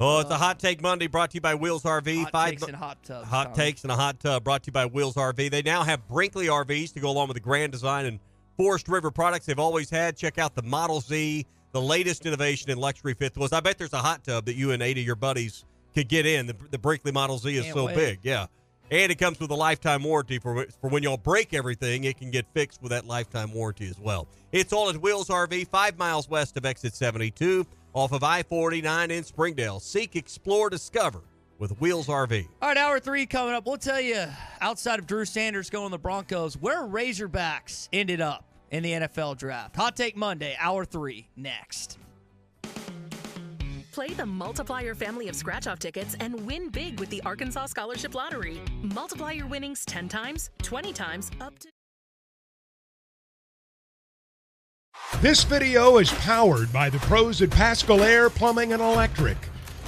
Oh, it's a Hot Take Monday brought to you by Wheels RV. Hot takes and hot tubs. Hot takes and a hot tub brought to you by Wheels RV. They now have Brinkley RVs to go along with the Grand Design and Forest River products they've always had. Check out the Model Z, the latest innovation in luxury fifth wheels. I bet there's a hot tub that you and 8 of your buddies could get in. The Brinkley Model Z is Can't so wait. big. Yeah. And it comes with a lifetime warranty for when y'all break everything, it can get fixed with that lifetime warranty as well. It's all at Wheels RV, 5 miles west of exit 72, off of I-49 in Springdale. Seek, explore, discover with Wheels RV. All right, hour 3 coming up. We'll tell you, outside of Drew Sanders going to the Broncos, where Razorbacks ended up in the NFL draft. Hot Take Monday, hour 3, next. Play the Multiplier family of scratch-off tickets and win big with the Arkansas Scholarship Lottery. Multiply your winnings 10 times, 20 times, up to... This video is powered by the pros at Pascal Air Plumbing and Electric.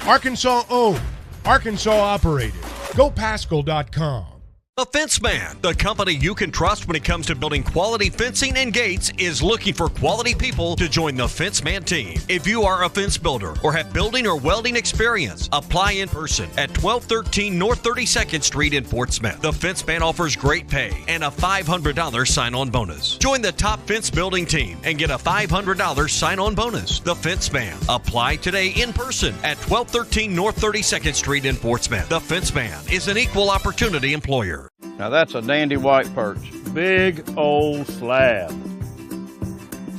Arkansas owned, Arkansas operated. GoPascal.com. The Fence Man, the company you can trust when it comes to building quality fencing and gates, is looking for quality people to join the Fence Man team. If you are a fence builder or have building or welding experience, apply in person at 1213 North 32nd Street in Fort Smith. The Fence Man offers great pay and a $500 sign-on bonus. Join the top fence building team and get a $500 sign-on bonus. The Fence Man. Apply today in person at 1213 North 32nd Street in Fort Smith. The Fence Man is an equal opportunity employer. Now that's a dandy white perch. Big old slab.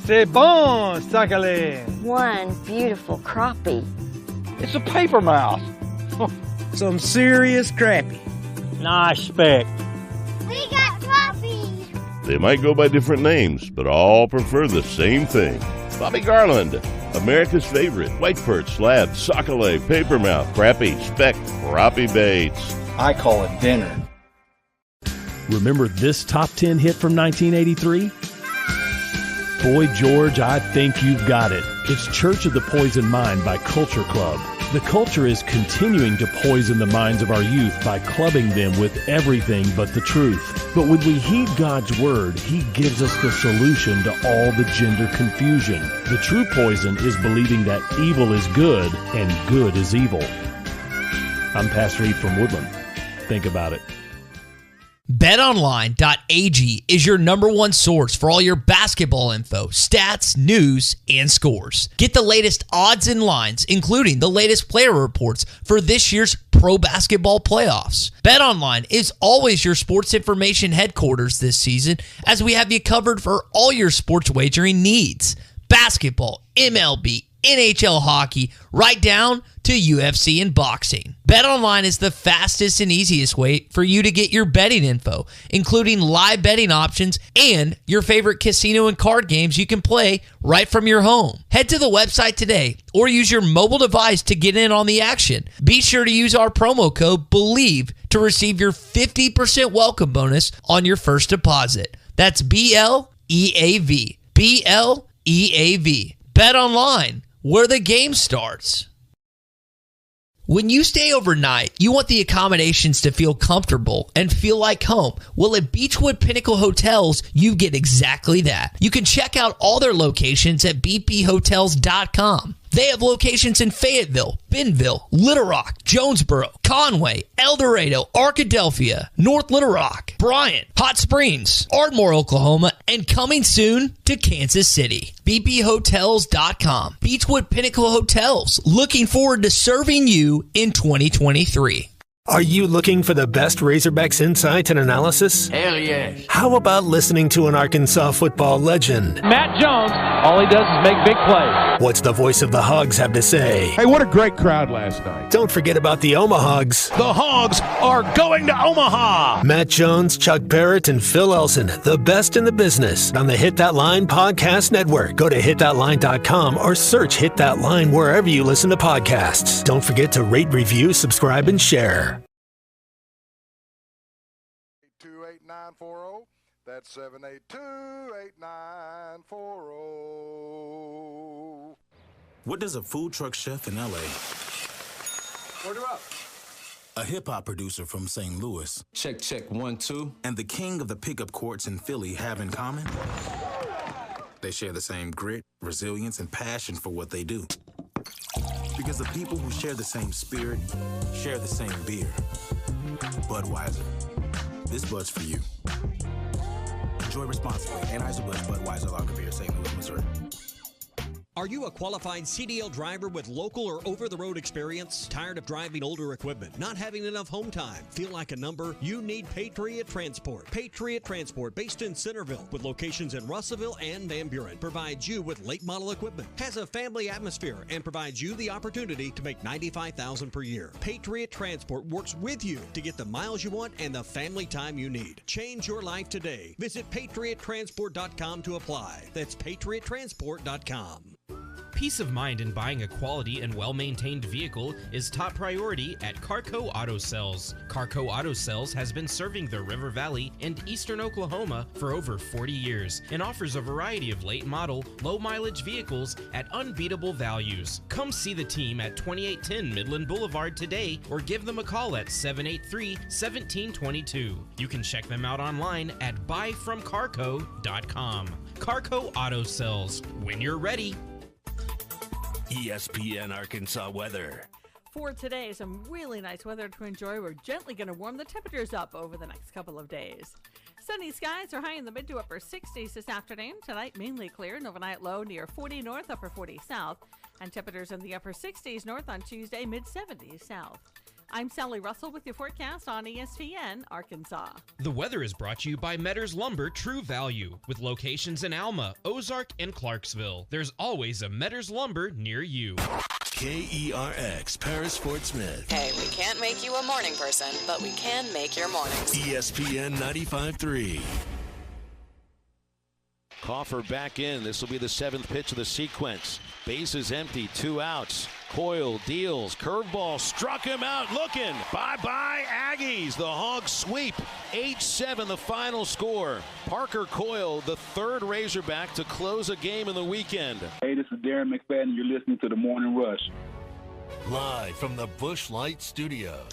C'est bon, sacalé. One beautiful crappie. It's a paper mouse. Some serious crappie. Nice speck. We got crappies. They might go by different names, but all prefer the same thing. Bobby Garland, America's favorite white perch, slab, sockeye, papermouth, crappie, speck, crappie baits. I call it dinner. Remember this top 10 hit from 1983? Boy George, I Think You've Got It. It's Church of the Poison Mind by Culture Club. The culture is continuing to poison the minds of our youth by clubbing them with everything but the truth. But when we heed God's word, He gives us the solution to all the gender confusion. The true poison is believing that evil is good and good is evil. I'm Pastor Eve from Woodland. Think about it. BetOnline.ag is your #1 source for all your basketball info, stats, news, and scores. Get the latest odds and lines, including the latest player reports for this year's pro basketball playoffs. BetOnline is always your sports information headquarters this season, as we have you covered for all your sports wagering needs. Basketball, MLB, NHL hockey, right down to UFC and boxing. BetOnline is the fastest and easiest way for you to get your betting info, including live betting options and your favorite casino and card games you can play right from your home. Head to the website today or use your mobile device to get in on the action. Be sure to use our promo code BELIEVE to receive your 50% welcome bonus on your first deposit. That's BLEAV. BLEAV. BetOnline, where the game starts. When you stay overnight, you want the accommodations to feel comfortable and feel like home. Well, at Beechwood Pinnacle Hotels, you get exactly that. You can check out all their locations at bphotels.com. They have locations in Fayetteville, Bentonville, Little Rock, Jonesboro, Conway, El Dorado, Arkadelphia, North Little Rock, Bryant, Hot Springs, Ardmore, Oklahoma, and coming soon to Kansas City. bphotels.com. Beechwood Pinnacle Hotels, looking forward to serving you in 2023. Are you looking for the best Razorbacks insight and analysis? Hell yeah. How about listening to an Arkansas football legend? Matt Jones, all he does is make big plays. What's the voice of the Hogs have to say? Hey, what a great crowd last night. Don't forget about the Omahogs. The Hogs are going to Omaha. Matt Jones, Chuck Barrett, and Phil Elson, the best in the business on the Hit That Line Podcast Network. Go to hitthatline.com or search Hit That Line wherever you listen to podcasts. Don't forget to rate, review, subscribe, and share. 28940. That's 782-8940. What does a food truck chef in L.A., Order up. a hip-hop producer from St. Louis, check 1 2, and the king of the pickup courts in Philly have in common? They share the same grit, resilience, and passion for what they do. Because the people who share the same spirit share the same beer. Budweiser. This Bud's for you. Enjoy responsibly. Anheuser-Busch Budweiser Lager Beer, St. Louis, Missouri. Are you a qualified CDL driver with local or over-the-road experience? Tired of driving older equipment? Not having enough home time? Feel like a number? You need Patriot Transport. Patriot Transport, based in Centerville, with locations in Russellville and Van Buren, provides you with late model equipment, has a family atmosphere, and provides you the opportunity to make $95,000 per year. Patriot Transport works with you to get the miles you want and the family time you need. Change your life today. Visit PatriotTransport.com to apply. That's PatriotTransport.com. Peace of mind in buying a quality and well-maintained vehicle is top priority at Carco Auto Sales. Carco Auto Sales has been serving the River Valley and eastern Oklahoma for over 40 years and offers a variety of late model, low mileage vehicles at unbeatable values. Come see the team at 2810 Midland Boulevard today or give them a call at 783-1722. You can check them out online at buyfromcarco.com. Carco Auto Sales. When you're ready. ESPN Arkansas weather. For today, some really nice weather to enjoy. We're gently going to warm the temperatures up over the next couple of days. Sunny skies are high in the mid to upper 60s this afternoon. Tonight, mainly clear. An overnight low near 40 north, upper 40 south. And temperatures in the upper 60s north on Tuesday, mid 70s south. I'm Sally Russell with your forecast on ESPN Arkansas. The weather is brought to you by Metters Lumber True Value, with locations in Alma, Ozark, and Clarksville. There's always a Metters Lumber near you. KERX, Paris Fort Smith. Hey, we can't make you a morning person, but we can make your mornings. ESPN 95.3. Coffer back in. This will be the 7th pitch of the sequence. Bases empty, 2 outs. Coyle deals, curveball struck him out looking. Bye-bye Aggies. The Hogs sweep. 8-7 the final score. Parker Coyle, the 3rd Razorback to close a game in the weekend. Hey, this is Darren McFadden, and you're listening to The Morning Rush. Live from the Busch Light Studios.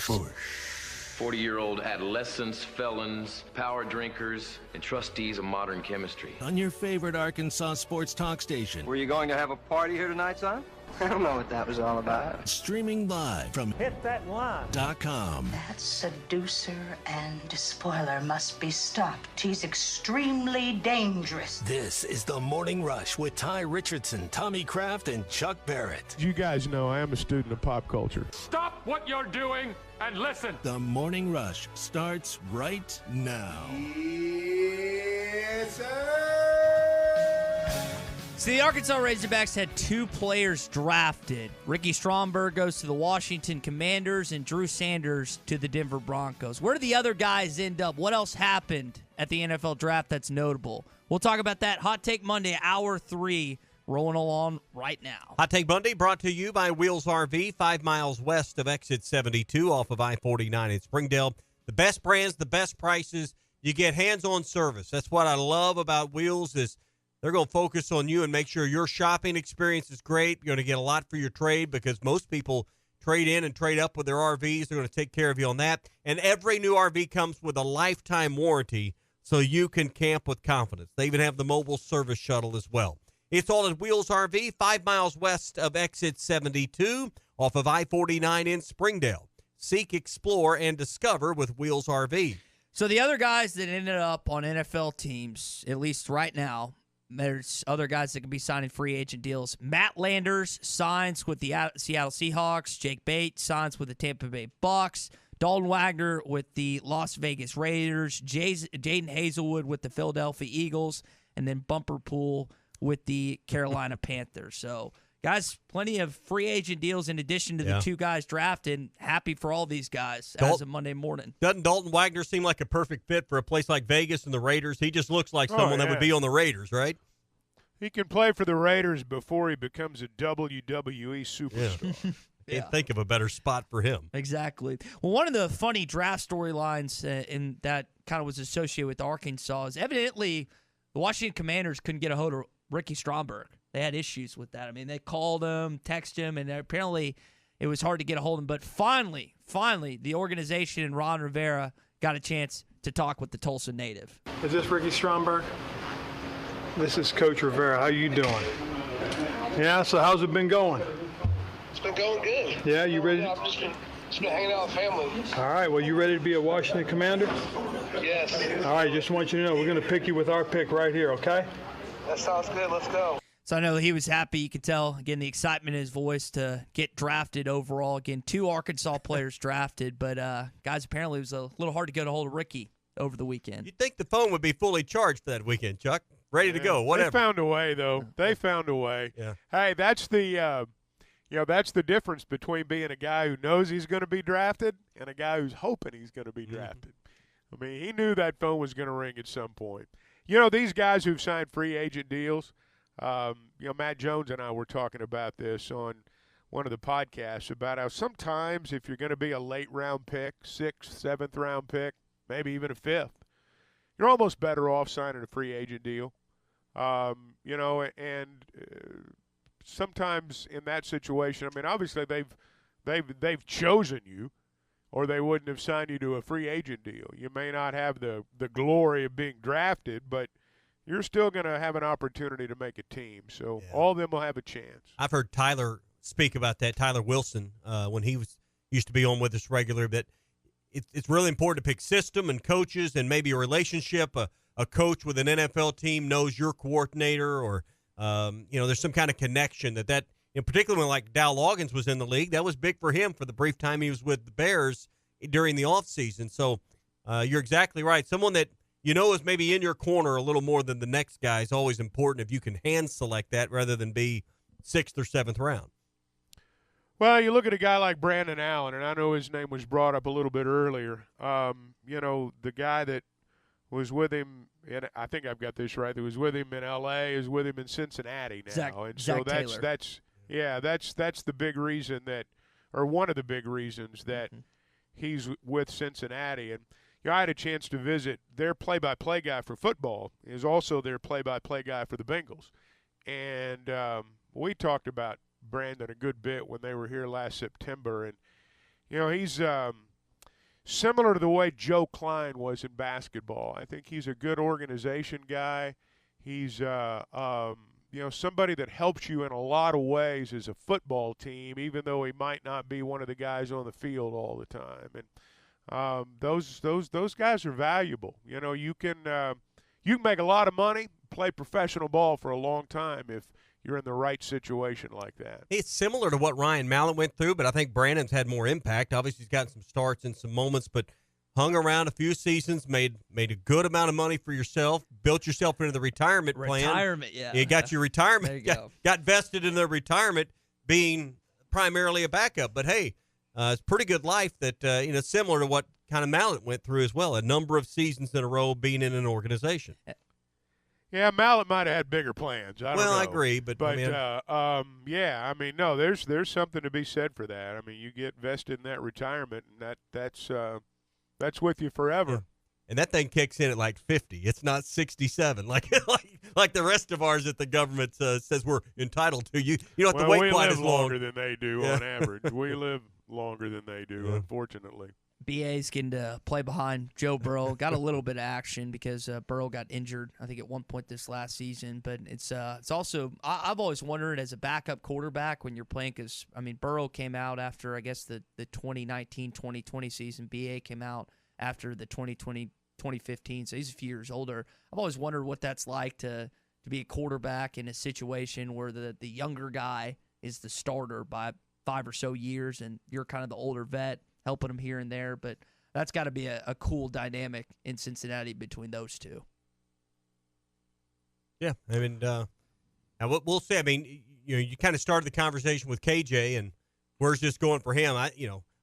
40-year-old adolescents, felons, power drinkers, and trustees of modern chemistry. On your favorite Arkansas sports talk station. Were you going to have a party here tonight, son? I don't know what that was all about. Streaming live from HitThatLine.com. That seducer and spoiler must be stopped. He's extremely dangerous. This is The Morning Rush with Ty Richardson, Tommy Kraft, and Chuck Barrett. You guys know I am a student of pop culture. Stop what you're doing and listen. The Morning Rush starts right now. Yes, sir. See, the Arkansas Razorbacks had 2 players drafted. Ricky Stromberg goes to the Washington Commanders and Drew Sanders to the Denver Broncos. Where did the other guys end up? What else happened at the NFL draft that's notable? We'll talk about that. Hot Take Monday, Hour 3, rolling along right now. Hot Take Monday brought to you by Wheels RV, 5 miles west of exit 72 off of I-49 in Springdale. The best brands, the best prices. You get hands-on service. That's what I love about Wheels is they're going to focus on you and make sure your shopping experience is great. You're going to get a lot for your trade because most people trade in and trade up with their RVs. They're going to take care of you on that. And every new RV comes with a lifetime warranty so you can camp with confidence. They even have the mobile service shuttle as well. It's all at Wheels RV, 5 miles west of exit 72 off of I-49 in Springdale. Seek, explore, and discover with Wheels RV. So the other guys that ended up on NFL teams, at least right now, There's other guys that could be signing free agent deals. Matt Landers signs with the Seattle Seahawks. Jake Bates signs with the Tampa Bay Bucks. Dalton Wagner with the Las Vegas Raiders. Jaden Hazelwood with the Philadelphia Eagles. And then Bumper Pool with the Carolina Panthers. So, guys, plenty of free agent deals in addition to the two guys drafted. Happy for all these guys as of Monday morning. Doesn't Dalton Wagner seem like a perfect fit for a place like Vegas and the Raiders? He just looks like someone that would be on the Raiders, right? He can play for the Raiders before he becomes a WWE superstar. Can't think of a better spot for him. Exactly. Well, one of the funny draft storylines in that kind of was associated with Arkansas is evidently the Washington Commanders couldn't get a hold of Ricky Stromberg. They had issues with that. I mean, they called him, texted him, and apparently it was hard to get a hold of him. But finally, the organization and Ron Rivera got a chance to talk with the Tulsa native. Is this Ricky Stromberg? This is Coach Rivera. How you doing? Yeah, so how's it been going? It's been going good. Yeah, you ready? I've just been hanging out with family. All right, well, you ready to be a Washington Commander? Yes. All right, just want you to know we're going to pick you with our pick right here, okay? That sounds good. Let's go. So I know he was happy. You could tell, again, the excitement in his voice to get drafted overall. Again, 2 Arkansas players drafted, but guys, apparently it was a little hard to get a hold of Ricky over the weekend. You'd think the phone would be fully charged that weekend, Chuck. Ready to go, whatever. They found a way, though. They found a way. Yeah. Hey, that's the that's the difference between being a guy who knows he's going to be drafted and a guy who's hoping he's going to be drafted. I mean, he knew that phone was going to ring at some point. You know, these guys who've signed free agent deals, Matt Jones and I were talking about this on one of the podcasts about how sometimes if you're going to be a late-round pick, 6th, 7th round pick, maybe even a 5th, you're almost better off signing a free agent deal. Sometimes in that situation, I mean, obviously they've chosen you, or they wouldn't have signed you to a free agent deal. You may not have the glory of being drafted, but you're still going to have an opportunity to make a team. So all of them will have a chance. I've heard Tyler speak about that, Tyler Wilson, when he used to be on with us regularly, that it's really important to pick system and coaches and maybe a relationship. A coach with an NFL team knows your coordinator, or there's some kind of connection that particularly when like Dow Loggins was in the league, that was big for him for the brief time he was with the Bears during the offseason. So you're exactly right. Someone that is maybe in your corner a little more than the next guy is always important if you can hand select that rather than be 6th or 7th round. Well, you look at a guy like Brandon Allen, and I know his name was brought up a little bit earlier. The guy that was with him, and I think I've got this right, that was with him in L.A. is with him in Cincinnati now. Zach Taylor. That's the big reason or one of the big reasons that he's with Cincinnati. And I had a chance to visit their play-by-play guy for football. Is also their play-by-play guy for the Bengals. And we talked about Brandon a good bit when they were here last September. And, he's similar to the way Joe Klein was in basketball. I think he's a good organization guy. He's, somebody that helps you in a lot of ways as a football team, even though he might not be one of the guys on the field all the time. And those guys are valuable. You can make a lot of money, play professional ball for a long time if you're in the right situation like that. It's similar to what Ryan Mallett went through, but I think Brandon's had more impact. Obviously, he's gotten some starts and some moments, but hung around a few seasons, made a good amount of money for yourself, built yourself into the retirement plan. Retirement, yeah. You got your retirement. There you go. Got vested in the retirement being primarily a backup. But, hey, it's pretty good life that, similar to what kind of Mallett went through as well, a number of seasons in a row being in an organization. Yeah, Mallett might have had bigger plans. I don't know. I agree, but no, there's something to be said for that. I mean, you get vested in that retirement, and that's with you forever. Yeah. And that thing kicks in at like 50. It's not 67 like the rest of ours that the government says we're entitled to. You don't have to wait quite as long. We live longer than they do on average. We live longer than they do, unfortunately. BA's getting to play behind Joe Burrow. Got a little bit of action because Burrow got injured, I think, at one point this last season. But it's also – I've always wondered as a backup quarterback when you're playing because, Burrow came out after, I guess, the 2019-2020 season. BA came out after the 2015, so he's a few years older. I've always wondered what that's like to to be a quarterback in a situation where the younger guy is the starter by 5 or so years, and you're kind of the older vet helping him here and there. But that's got to be a cool dynamic in Cincinnati between those two. Yeah, I mean, now we'll see. I mean, you kind of started the conversation with KJ, and where's this going for him?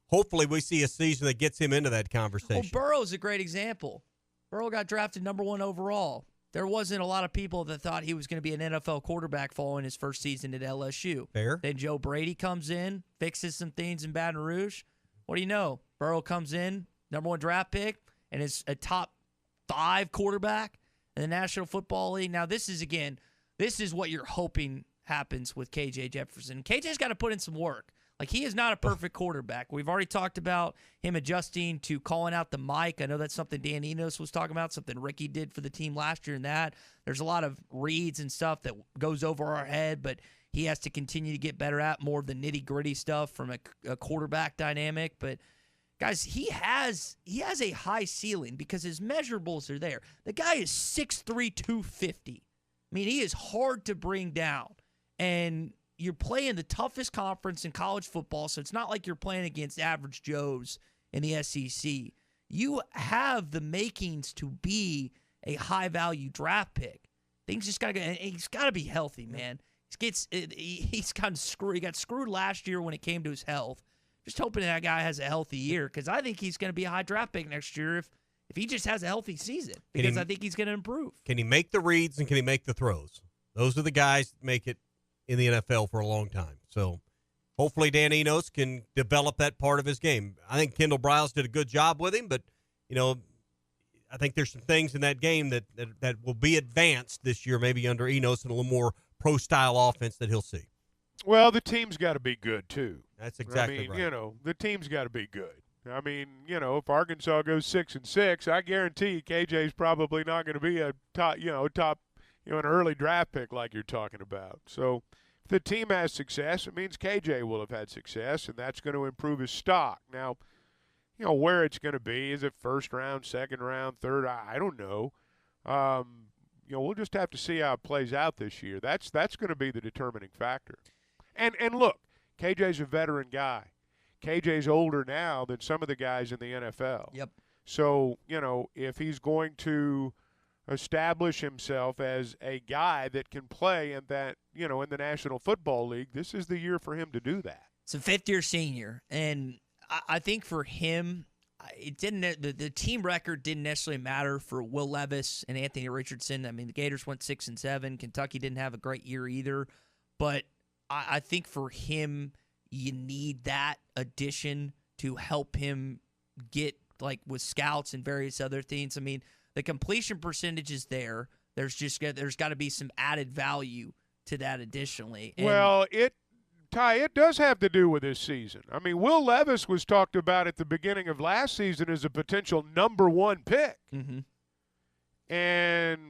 Hopefully we see a season that gets him into that conversation. Well, Burrow's a great example. Burrow got drafted number 1 overall. There wasn't a lot of people that thought he was going to be an NFL quarterback following his first season at LSU. Fair. Then Joe Brady comes in, fixes some things in Baton Rouge. What do you know? Burrow comes in, number 1 draft pick, and is a top 5 quarterback in the National Football League. Now, this is what you're hoping happens with KJ Jefferson. KJ's got to put in some work. Like, he is not a perfect quarterback. We've already talked about him adjusting to calling out the mic. I know that's something Dan Enos was talking about, something Ricky did for the team last year, and that. There's a lot of reads and stuff that goes over our head, but he has to continue to get better at more of the nitty-gritty stuff from a quarterback dynamic. But, guys, he has a high ceiling because his measurables are there. The guy is 6'3", 250. I mean, he is hard to bring down. And you're playing the toughest conference in college football, so it's not like you're playing against average Joes in the SEC. You have the makings to be a high-value draft pick. Things just got to go. He's got to be healthy, man. He's kind of screwed. He got screwed last year when it came to his health. Just hoping that guy has a healthy year because I think he's going to be a high draft pick next year if he just has a healthy season because I think he's going to improve. Can he make the reads and can he make the throws? Those are the guys that make it in the NFL for a long time. So hopefully Dan Enos can develop that part of his game. I think Kendall Briles did a good job with him, but, I think there's some things in that game that will be advanced this year, maybe under Enos and a little more pro-style offense that he'll see. Well, the team's got to be good, too. That's exactly right. The team's got to be good. I mean, if Arkansas goes 6-6, I guarantee KJ's probably not going to be a top, an early draft pick like you're talking about. So if the team has success, it means KJ will have had success, and that's going to improve his stock. Now, where it's going to be, is it first round, second round, third? I don't know. We'll just have to see how it plays out this year. That's going to be the determining factor. And look, KJ's a veteran guy. KJ's older now than some of the guys in the NFL. Yep. So, if he's going to establish himself as a guy that can play in that, in the National Football League, this is the year for him to do that. It's a fifth-year senior, and I think for him, the team record didn't necessarily matter for Will Levis and Anthony Richardson. I mean, the Gators went 6-7. Kentucky didn't have a great year either, but I think for him, you need that addition to help him get, like, with scouts and various other things. I mean, the completion percentage is there. There's got to be some added value to that additionally. And it does have to do with this season. I mean, Will Levis was talked about at the beginning of last season as a potential number 1 pick. Mm-hmm. And,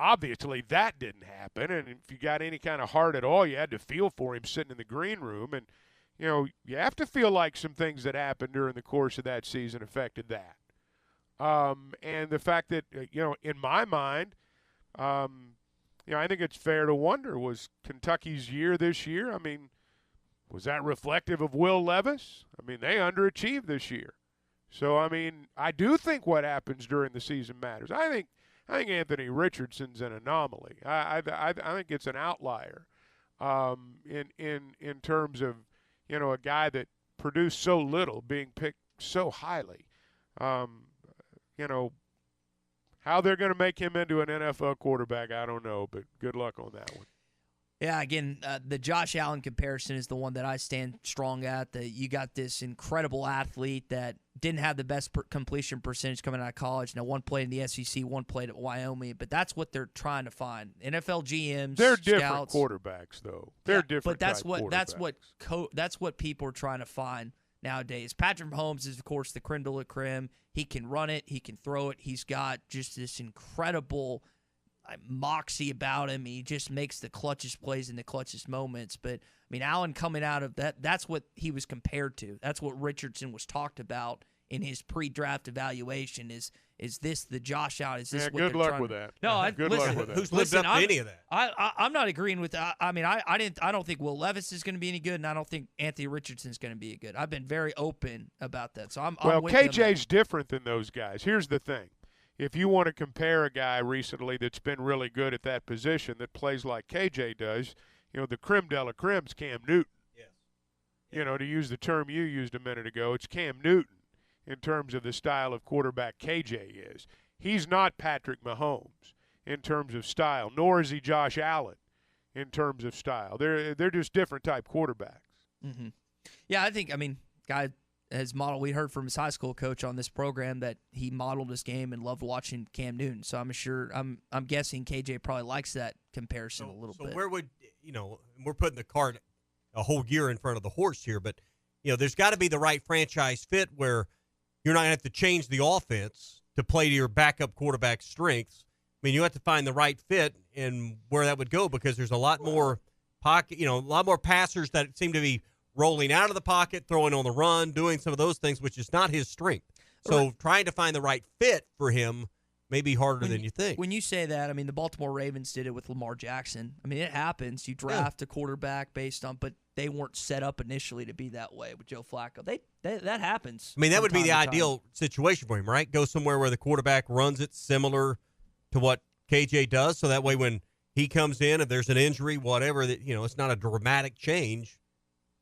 obviously that didn't happen. And if you got any kind of heart at all, you had to feel for him sitting in the green room. And, you have to feel like some things that happened during the course of that season affected that. And the fact that, in my mind, I think it's fair to wonder, was Kentucky's year this year? I mean, was that reflective of Will Levis? I mean, they underachieved this year. So, I mean, I do think what happens during the season matters. I think Anthony Richardson's an anomaly. I think it's an outlier in terms of, a guy that produced so little being picked so highly. How they're going to make him into an NFL quarterback, I don't know, but good luck on that one. Yeah, again, the Josh Allen comparison is the one that I stand strong at. That you got this incredible athlete that didn't have the best completion percentage coming out of college. Now, one played in the SEC, one played at Wyoming, but that's what they're trying to find. NFL GMs, they're scouts, different quarterbacks, though. They're different. But that's what people are trying to find nowadays. Patrick Mahomes is, of course, the creme de la creme. He can run it. He can throw it. He's got just this incredible moxie about him. He just makes the clutchest plays in the clutchest moments. But, I mean, Allen coming out of that's what he was compared to. That's what Richardson was talked about in his pre-draft evaluation. Is this the Josh Allen? Is this what good they're luck trying with to, that. No, Good listen, luck with that. Who's lived up to any of that? I'm not agreeing with that. I mean, I don't think Will Levis is going to be any good, and I don't think Anthony Richardson is going to be good. I've been very open about that. So I'm with KJ's different than those guys. Here's the thing. If you want to compare a guy recently that's been really good at that position that plays like KJ does, the creme de la creme's Cam Newton. Yes. To use the term you used a minute ago, it's Cam Newton in terms of the style of quarterback KJ is. He's not Patrick Mahomes in terms of style, nor is he Josh Allen in terms of style. They're just different type quarterbacks. Mm-hmm. Yeah, guy has modeled. We heard from his high school coach on this program that he modeled his game and loved watching Cam Newton. So I'm guessing KJ probably likes that comparison a little bit. So where would we're putting the cart a whole year in front of the horse here, but there's got to be the right franchise fit where you're not going to have to change the offense to play to your backup quarterback's strengths. I mean, you have to find the right fit and where that would go because there's a lot more pocket, a lot more passers that seem to be rolling out of the pocket, throwing on the run, doing some of those things, which is not his strength. So trying to find the right fit for him may be harder than you think. When you say that, the Baltimore Ravens did it with Lamar Jackson. It happens. You draft a quarterback based on, but they weren't set up initially to be that way with Joe Flacco. That happens. That would be the ideal situation for him, right? Go somewhere where the quarterback runs it similar to what KJ does, so that way when he comes in, if there's an injury, whatever, that it's not a dramatic change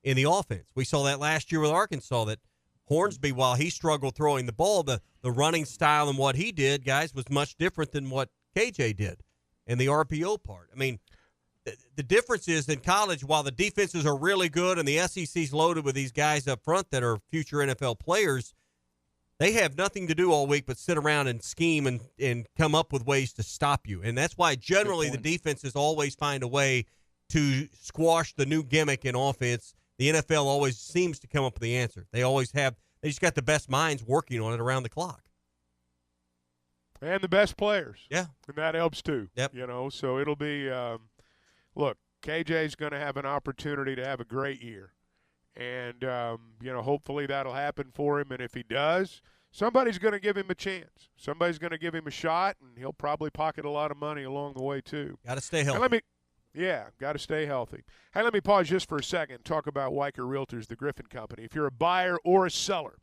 in the offense. We saw that last year with Arkansas that Hornsby, while he struggled throwing the ball, the running style and what he did, guys, was much different than what KJ did and the RPO part. The difference is in college, while the defenses are really good and the SEC's loaded with these guys up front that are future NFL players, they have nothing to do all week but sit around and scheme and come up with ways to stop you. And that's why generally the defenses always find a way to squash the new gimmick in offense. The NFL always seems to come up with the answer. They just got the best minds working on it around the clock. And the best players. Yeah. And that helps too. Yep. So it'll be look, KJ's going to have an opportunity to have a great year. And, hopefully that'll happen for him. And if he does, somebody's going to give him a chance. Somebody's going to give him a shot, and he'll probably pocket a lot of money along the way too. Got to stay healthy. Got to stay healthy. Hey, let me pause just for a second and talk about Weicker Realtors, the Griffin Company. If you're a buyer or a seller,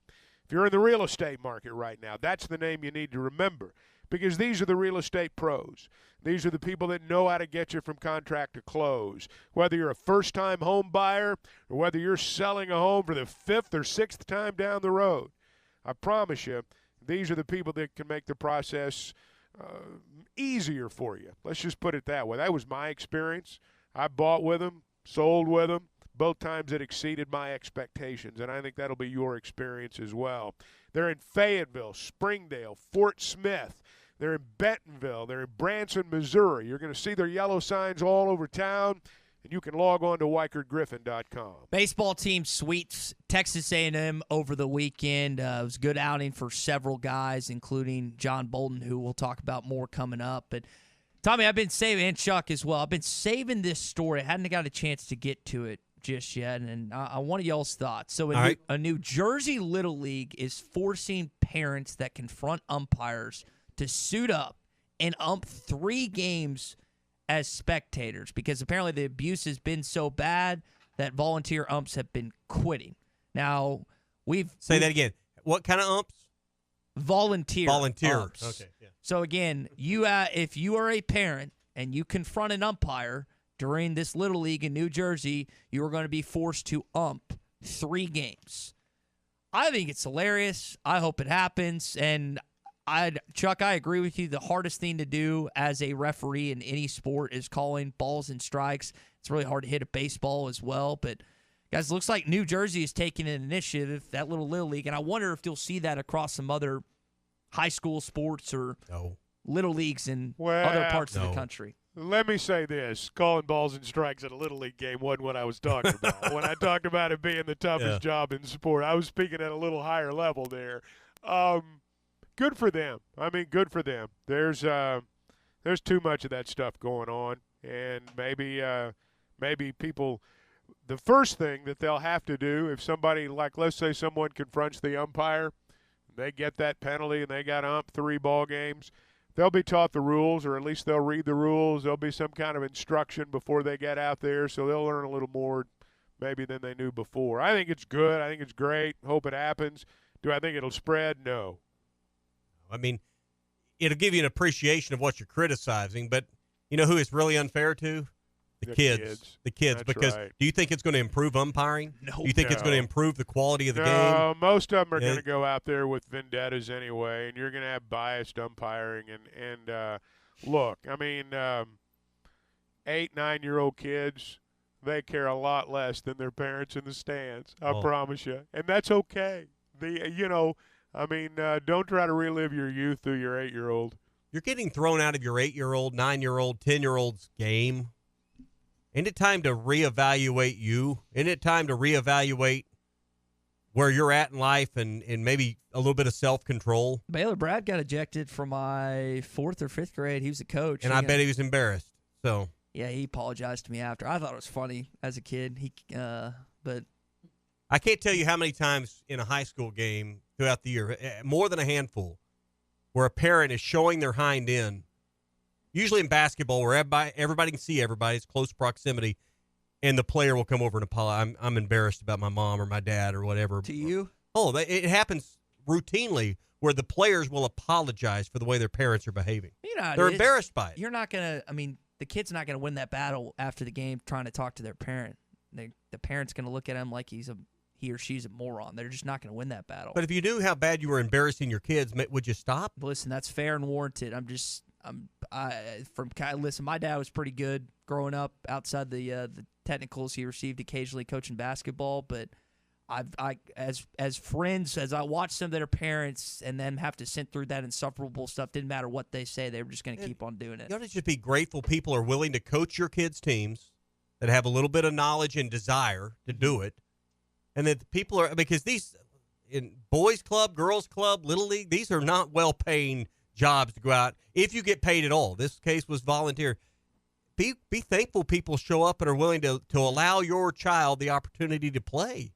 if you're in the real estate market right now, that's the name you need to remember because these are the real estate pros. These are the people that know how to get you from contract to close. Whether you're a first-time home buyer or whether you're selling a home for the fifth or sixth time down the road, I promise you, these are the people that can make the process easier for you. Let's just put it that way. That was my experience. I bought with them, sold with them. Both times it exceeded my expectations, and I think that'll be your experience as well. They're in Fayetteville, Springdale, Fort Smith. They're in Bentonville. They're in Branson, Missouri. You're going to see their yellow signs all over town, and you can log on to WeichertGriffin.com. Baseball team sweeps Texas A&M over the weekend. It was a good outing for several guys, including John Bolden, who we'll talk about more coming up. But, Tommy, I've been saving, and Chuck as well, I've been saving this story. I hadn't got a chance to get to it just yet, and I want y'all's thoughts. So a New Jersey Little League is forcing parents that confront umpires to suit up and ump 3 games as spectators because apparently the abuse has been so bad that volunteer umps have been quitting. Now, Say that again. What kind of umps? Volunteer umps. Okay. Yeah. So, again, if you are a parent and you confront an umpire during this Little League in New Jersey, you are going to be forced to ump 3 games. I think it's hilarious. I hope it happens. And Chuck, I agree with you. The hardest thing to do as a referee in any sport is calling balls and strikes. It's really hard to hit a baseball as well. But, guys, it looks like New Jersey is taking an initiative, that Little League, and I wonder if you'll see that across some other high school sports or Little Leagues in other parts of the country. Let me say this. Calling balls and strikes at a Little League game wasn't what I was talking about. When I talked about it being the toughest job in sport, I was speaking at a little higher level there. Good for them. Good for them. There's too much of that stuff going on, and maybe people. The first thing that they'll have to do if somebody, like let's say someone confronts the umpire, They get that penalty and they got 3 ball games. They'll be taught the rules, or at least they'll read the rules. There'll be some kind of instruction before they get out there, so they'll learn a little more maybe than they knew before. I think it's good. I think it's great. Hope it happens. Do I think it'll spread? No. I mean, it'll give you an appreciation of what you're criticizing, but you know who it's really unfair to? The kids. The kids. That's because right. Do you think it's going to improve umpiring? No. Do you think it's going to improve the quality of the game? No, most of them are going to go out there with vendettas anyway, and you're going to have biased umpiring. And look, I mean, 8, 9-year-old kids, they care a lot less than their parents in the stands. I promise you, and that's okay. Don't try to relive your youth through your 8-year-old. You're getting thrown out of your 8-year-old, 9-year-old, 10-year-old's game. Isn't it time to reevaluate you? Isn't it time to reevaluate where you're at in life and maybe a little bit of self-control? Baylor Brad got ejected from my 4th or 5th grade. He was a coach. And I bet he was embarrassed. So yeah, he apologized to me after. I thought it was funny as a kid. But I can't tell you how many times in a high school game throughout the year, more than a handful, where a parent is showing their hind end. Usually in basketball, where everybody can see everybody, it's close proximity, and the player will come over and apologize. I'm embarrassed about my mom or my dad or whatever. To you? Oh, it happens routinely where the players will apologize for the way their parents are behaving. They're embarrassed by it. You're not going to, the kid's not going to win that battle after the game trying to talk to their parent. The parent's going to look at him like he or she's a moron. They're just not going to win that battle. But if you knew how bad you were embarrassing your kids, would you stop? Listen, that's fair and warranted. Listen, my dad was pretty good growing up outside the technicals he received occasionally coaching basketball, but as friends, as I watched some of their parents and them have to sit through that insufferable stuff, didn't matter what they say, they were just going to keep on doing it. You ought to just be grateful people are willing to coach your kids' teams that have a little bit of knowledge and desire to do it, and that people are, because these in boys club, girls club, little league, these are not well-paying jobs to go out if you get paid at all. This case was volunteer. Be thankful people show up and are willing to allow your child the opportunity to play.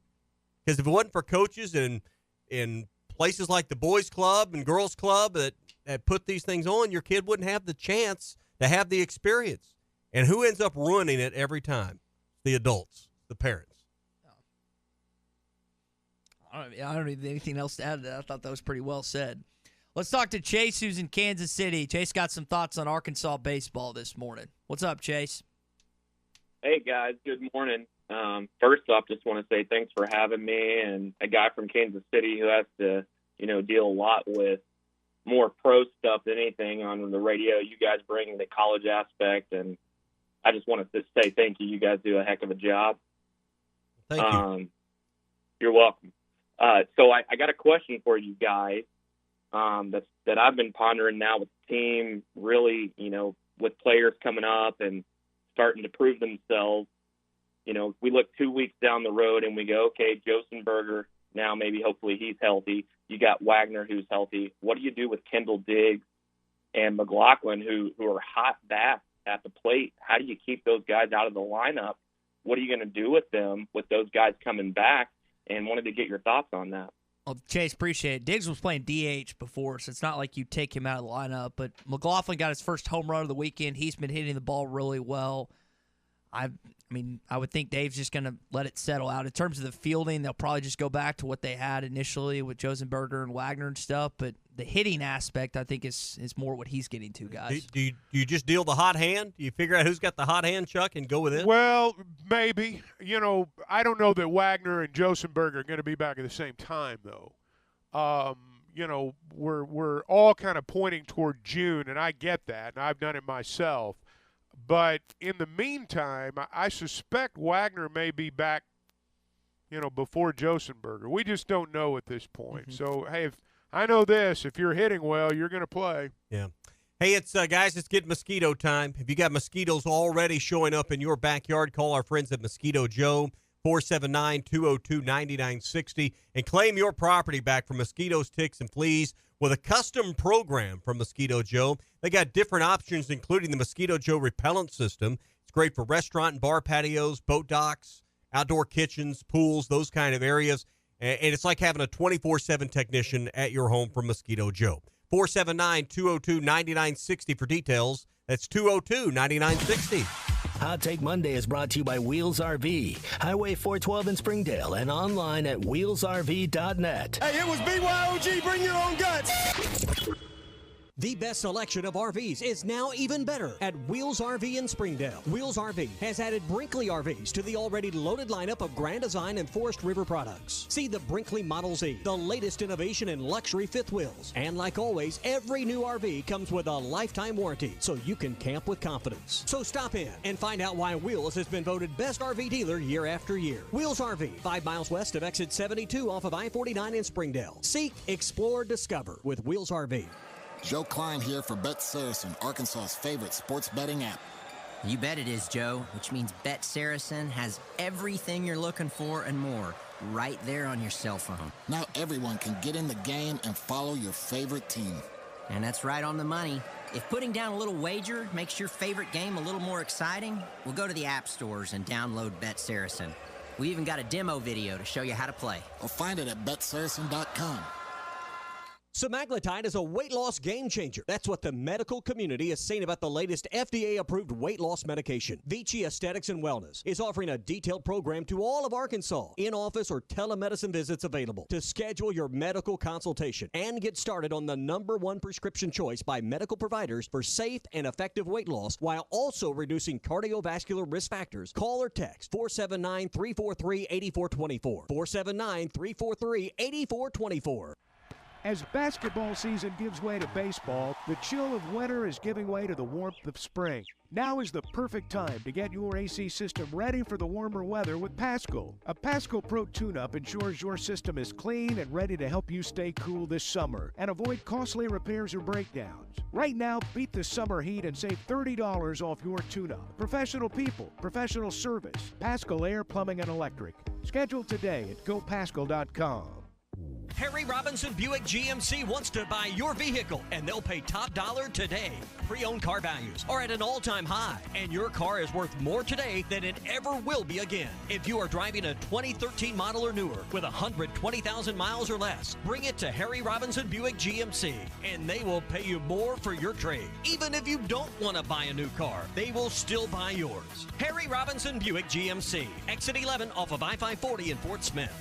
Because if it wasn't for coaches in places like the boys club and girls club that put these things on, your kid wouldn't have the chance to have the experience. And who ends up ruining it every time? The adults, the parents. I don't need anything else to add to that. I thought that was pretty well said. Let's talk to Chase, who's in Kansas City. Chase got some thoughts on Arkansas baseball this morning. What's up, Chase? Hey, guys. Good morning. First off, just want to say thanks for having me, and a guy from Kansas City who has to, deal a lot with more pro stuff than anything on the radio. You guys bring the college aspect, and I just want to say thank you. You guys do a heck of a job. Thank you. You're welcome. So I got a question for you guys. That I've been pondering now with the team, really, with players coming up and starting to prove themselves. We look 2 weeks down the road and we go, okay, Josenberger, now maybe hopefully he's healthy. You got Wagner who's healthy. What do you do with Kendall Diggs and McLaughlin who are hot bats at the plate? How do you keep those guys out of the lineup? What are you going to do with them with those guys coming back? And wanted to get your thoughts on that. Well, Chase, appreciate it. Diggs was playing DH before, so it's not like you take him out of the lineup. But McLaughlin got his first home run of the weekend. He's been hitting the ball really well. I would think Dave's just going to let it settle out. In terms of the fielding, they'll probably just go back to what they had initially with Josenberger and Wagner and stuff. But the hitting aspect, I think, is more what he's getting to, guys. Do you just deal the hot hand? Do you figure out who's got the hot hand, Chuck, and go with it? Well, maybe. I don't know that Wagner and Josenberger are going to be back at the same time, though. We're all kind of pointing toward June, and I get that, and I've done it myself. But in the meantime, I suspect Wagner may be back, before Josenberger. We just don't know at this point. Mm-hmm. So, hey, I know this. If you're hitting well, you're going to play. Yeah. Hey, guys, it's get mosquito time. If you got mosquitoes already showing up in your backyard, call our friends at Mosquito Joe, 479-202-9960, and claim your property back from mosquitoes, ticks, and fleas with a custom program from Mosquito Joe. They got different options, including the Mosquito Joe repellent system. It's great for restaurant and bar patios, boat docks, outdoor kitchens, pools, those kind of areas. And it's like having a 24/7 technician at your home from Mosquito Joe. 479-202-9960 for details. That's 202-9960. Hot Take Monday is brought to you by Wheels RV, Highway 412 in Springdale, and online at wheelsrv.net. Hey, it was BYOG, bring your own guts. The best selection of RVs is now even better at Wheels RV in Springdale. Wheels RV has added Brinkley RVs to the already loaded lineup of Grand Design and Forest River products. See the Brinkley Model Z, the latest innovation in luxury fifth wheels. And like always, every new RV comes with a lifetime warranty, so you can camp with confidence. So stop in and find out why Wheels has been voted best RV dealer year after year. Wheels RV, 5 miles west of exit 72 off of I-49 in Springdale. Seek, explore, discover with Wheels RV. Joe Klein here for Bet Saracen, Arkansas's favorite sports betting app. You bet it is, Joe, which means Bet Saracen has everything you're looking for and more right there on your cell phone. Now everyone can get in the game and follow your favorite team. And that's right on the money. If putting down a little wager makes your favorite game a little more exciting, we'll go to the app stores and download Bet Saracen. We even got a demo video to show you how to play. Or find it at betsaracen.com. Semaglutide is a weight loss game changer. That's what the medical community is saying about the latest FDA-approved weight loss medication. Vici Aesthetics and Wellness is offering a detailed program to all of Arkansas. In-office or telemedicine visits available to schedule your medical consultation and get started on the #1 prescription choice by medical providers for safe and effective weight loss while also reducing cardiovascular risk factors. Call or text 479-343-8424. 479-343-8424. As basketball season gives way to baseball, the chill of winter is giving way to the warmth of spring. Now is the perfect time to get your AC system ready for the warmer weather with Pasco. A Pasco Pro tune-up ensures your system is clean and ready to help you stay cool this summer and avoid costly repairs or breakdowns. Right now, beat the summer heat and save $30 off your tune-up. Professional people, professional service, Pasco Air, Plumbing, and Electric. Schedule today at gopasco.com. Harry Robinson Buick GMC wants to buy your vehicle, and they'll pay top dollar today. Pre-owned car values are at an all-time high, and your car is worth more today than it ever will be again. If you are driving a 2013 model or newer with 120,000 miles or less, bring it to Harry Robinson Buick GMC, and they will pay you more for your trade. Even if you don't want to buy a new car, they will still buy yours. Harry Robinson Buick GMC, exit 11 off of I-540 in Fort Smith.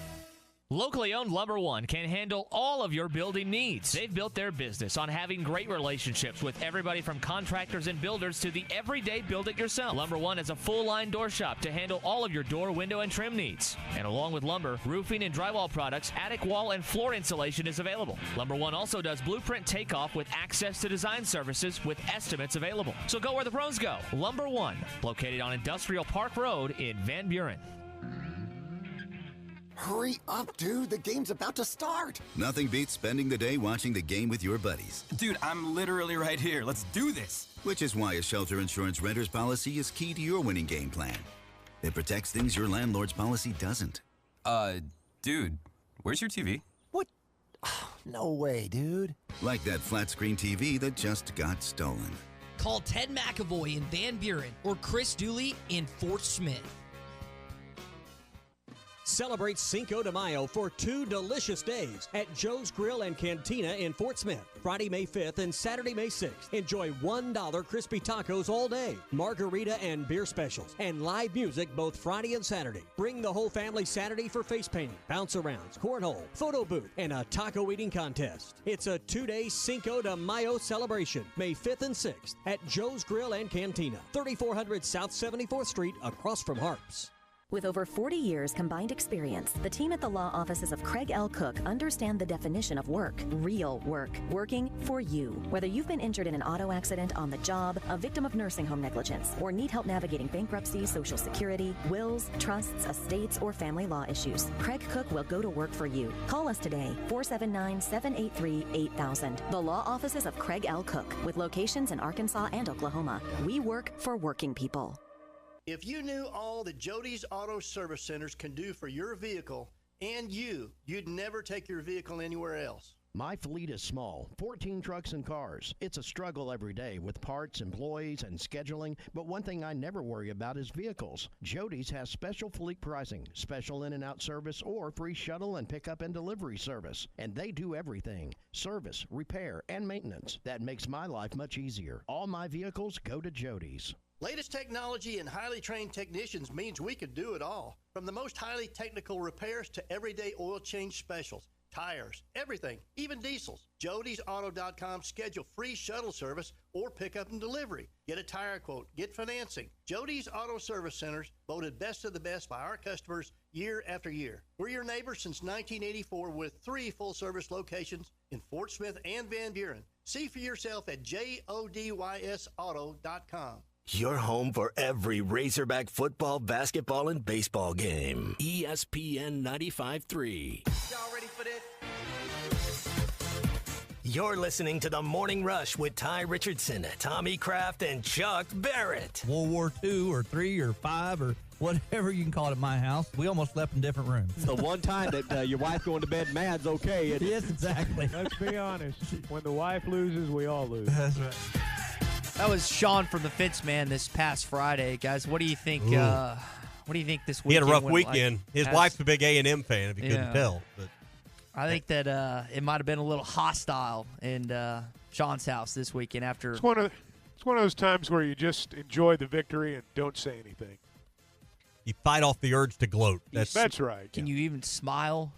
Locally owned Lumber One can handle all of your building needs. They've built their business on having great relationships with everybody from contractors and builders to the everyday build-it-yourself. Lumber One is a full-line door shop to handle all of your door, window, and trim needs. And along with lumber, roofing and drywall products, attic wall and floor insulation is available. Lumber One also does blueprint takeoff with access to design services with estimates available. So go where the pros go. Lumber One, located on Industrial Park Road in Van Buren. Hurry up, dude. The game's about to start. Nothing beats spending the day watching the game with your buddies. Dude, I'm literally right here. Let's do this. Which is why a shelter insurance renter's policy is key to your winning game plan. It protects things your landlord's policy doesn't. Dude, where's your TV? What? No way, dude. Like that flat screen TV that just got stolen. Call Ted McAvoy in Van Buren or Chris Dooley in Fort Smith. Celebrate Cinco de Mayo for 2 delicious days at Joe's Grill and Cantina in Fort Smith. Friday, May 5th and Saturday, May 6th. Enjoy $1 crispy tacos all day, margarita and beer specials, and live music both Friday and Saturday. Bring the whole family Saturday for face painting, bounce arounds, cornhole, photo booth, and a taco eating contest. It's a 2-day Cinco de Mayo celebration, May 5th and 6th at Joe's Grill and Cantina, 3400 South 74th Street, across from Harps. With over 40 years combined experience, the team at the law offices of Craig L. Cook understand the definition of work, real work, working for you. Whether you've been injured in an auto accident, on the job, a victim of nursing home negligence, or need help navigating bankruptcy, Social Security, wills, trusts, estates, or family law issues, Craig Cook will go to work for you. Call us today, 479-783-8000. The law offices of Craig L. Cook, with locations in Arkansas and Oklahoma. We work for working people. If you knew all that Jody's Auto Service Centers can do for your vehicle and you'd never take your vehicle anywhere else. My fleet is small, 14 trucks and cars. It's a struggle every day with parts, employees, and scheduling, but one thing I never worry about is vehicles. Jody's has special fleet pricing, special in and out service, or free shuttle and pickup and delivery service. And they do everything: service, repair, and maintenance. That makes my life much easier. All my vehicles go to Jody's. Latest technology and highly trained technicians means we could do it all. From the most highly technical repairs to everyday oil change specials. Tires, everything, even diesels. Jody'sAuto.com. Schedule free shuttle service or pickup and delivery. Get a tire quote, get financing. Jody's Auto Service Centers, voted best of the best by our customers year after year. We're your neighbors since 1984 with 3 full-service locations in Fort Smith and Van Buren. See for yourself at JODYSAuto.com. Your home for every Razorback football, basketball, and baseball game. ESPN 95.3. Y'all ready for this? You're listening to The Morning Rush with Ty Richardson, Tommy Kraft, and Chuck Barrett. World War II or 3 or 5 or whatever you can call it at my house. We almost slept in different rooms. The one time that your wife going to bed mad's okay. Yes, exactly. Let's be honest. When the wife loses, we all lose. That's right. That was Sean from the Fitz Man this past Friday, guys. What do you think? What do you think this weekend? He had a rough went weekend. like? His wife's a big A&M fan, if you couldn't Yeah. tell. But I think that it might have been a little hostile in Sean's house this weekend after. It's one of those times where you just enjoy the victory and don't say anything. you fight off the urge to gloat. That's right. Can you even smile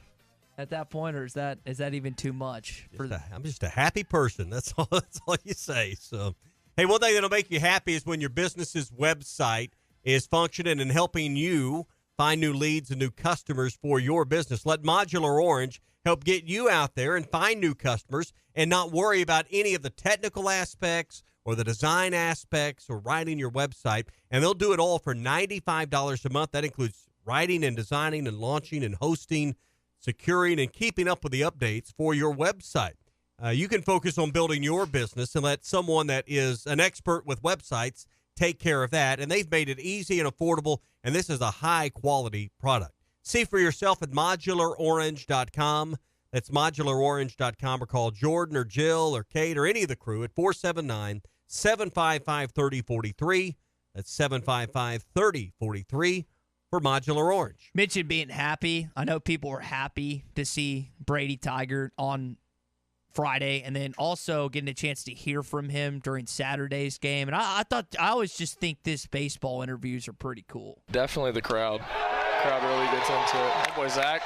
at that point, or is that even too much? I'm just a happy person. That's all. That's all you say. So, hey, one thing that'll make you happy is when your business's website is functioning and helping you find new leads and new customers for your business. Let Modular Orange help get you out there and find new customers and not worry about any of the technical aspects or the design aspects or writing your website. And they'll do it all for $95 a month. That includes writing and designing and launching and hosting, securing and keeping up with the updates for your website. You can focus on building your business and let someone that is an expert with websites take care of that. And they've made it easy and affordable, and this is a high-quality product. See for yourself at modularorange.com. That's modularorange.com, or call Jordan or Jill or Kate or any of the crew at 479-755-3043. That's 755-3043 for Modular Orange. Mentioned being happy. I know people were happy to see Brady Tiger on Friday, and then also getting a chance to hear from him during Saturday's game. And I always just think this baseball interviews are pretty cool. Definitely the crowd. Crowd really gets into it. My boy Zach,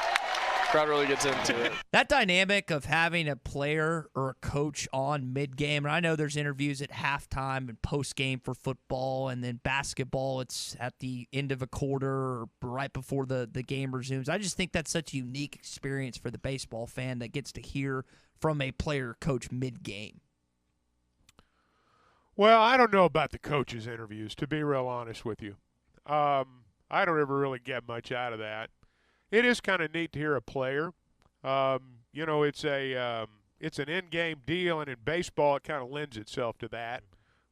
crowd really gets into it. That dynamic of having a player or a coach on mid-game, and I know there's interviews at halftime and post-game for football, and then basketball, it's at the end of a quarter or right before the game resumes. I just think that's such a unique experience for the baseball fan that gets to hear from a player or coach mid-game. Well, I don't know about the coaches' interviews, to be real honest with you. I don't ever really get much out of that. It is kind of neat to hear a player. It's an in-game deal, and in baseball it kind of lends itself to that,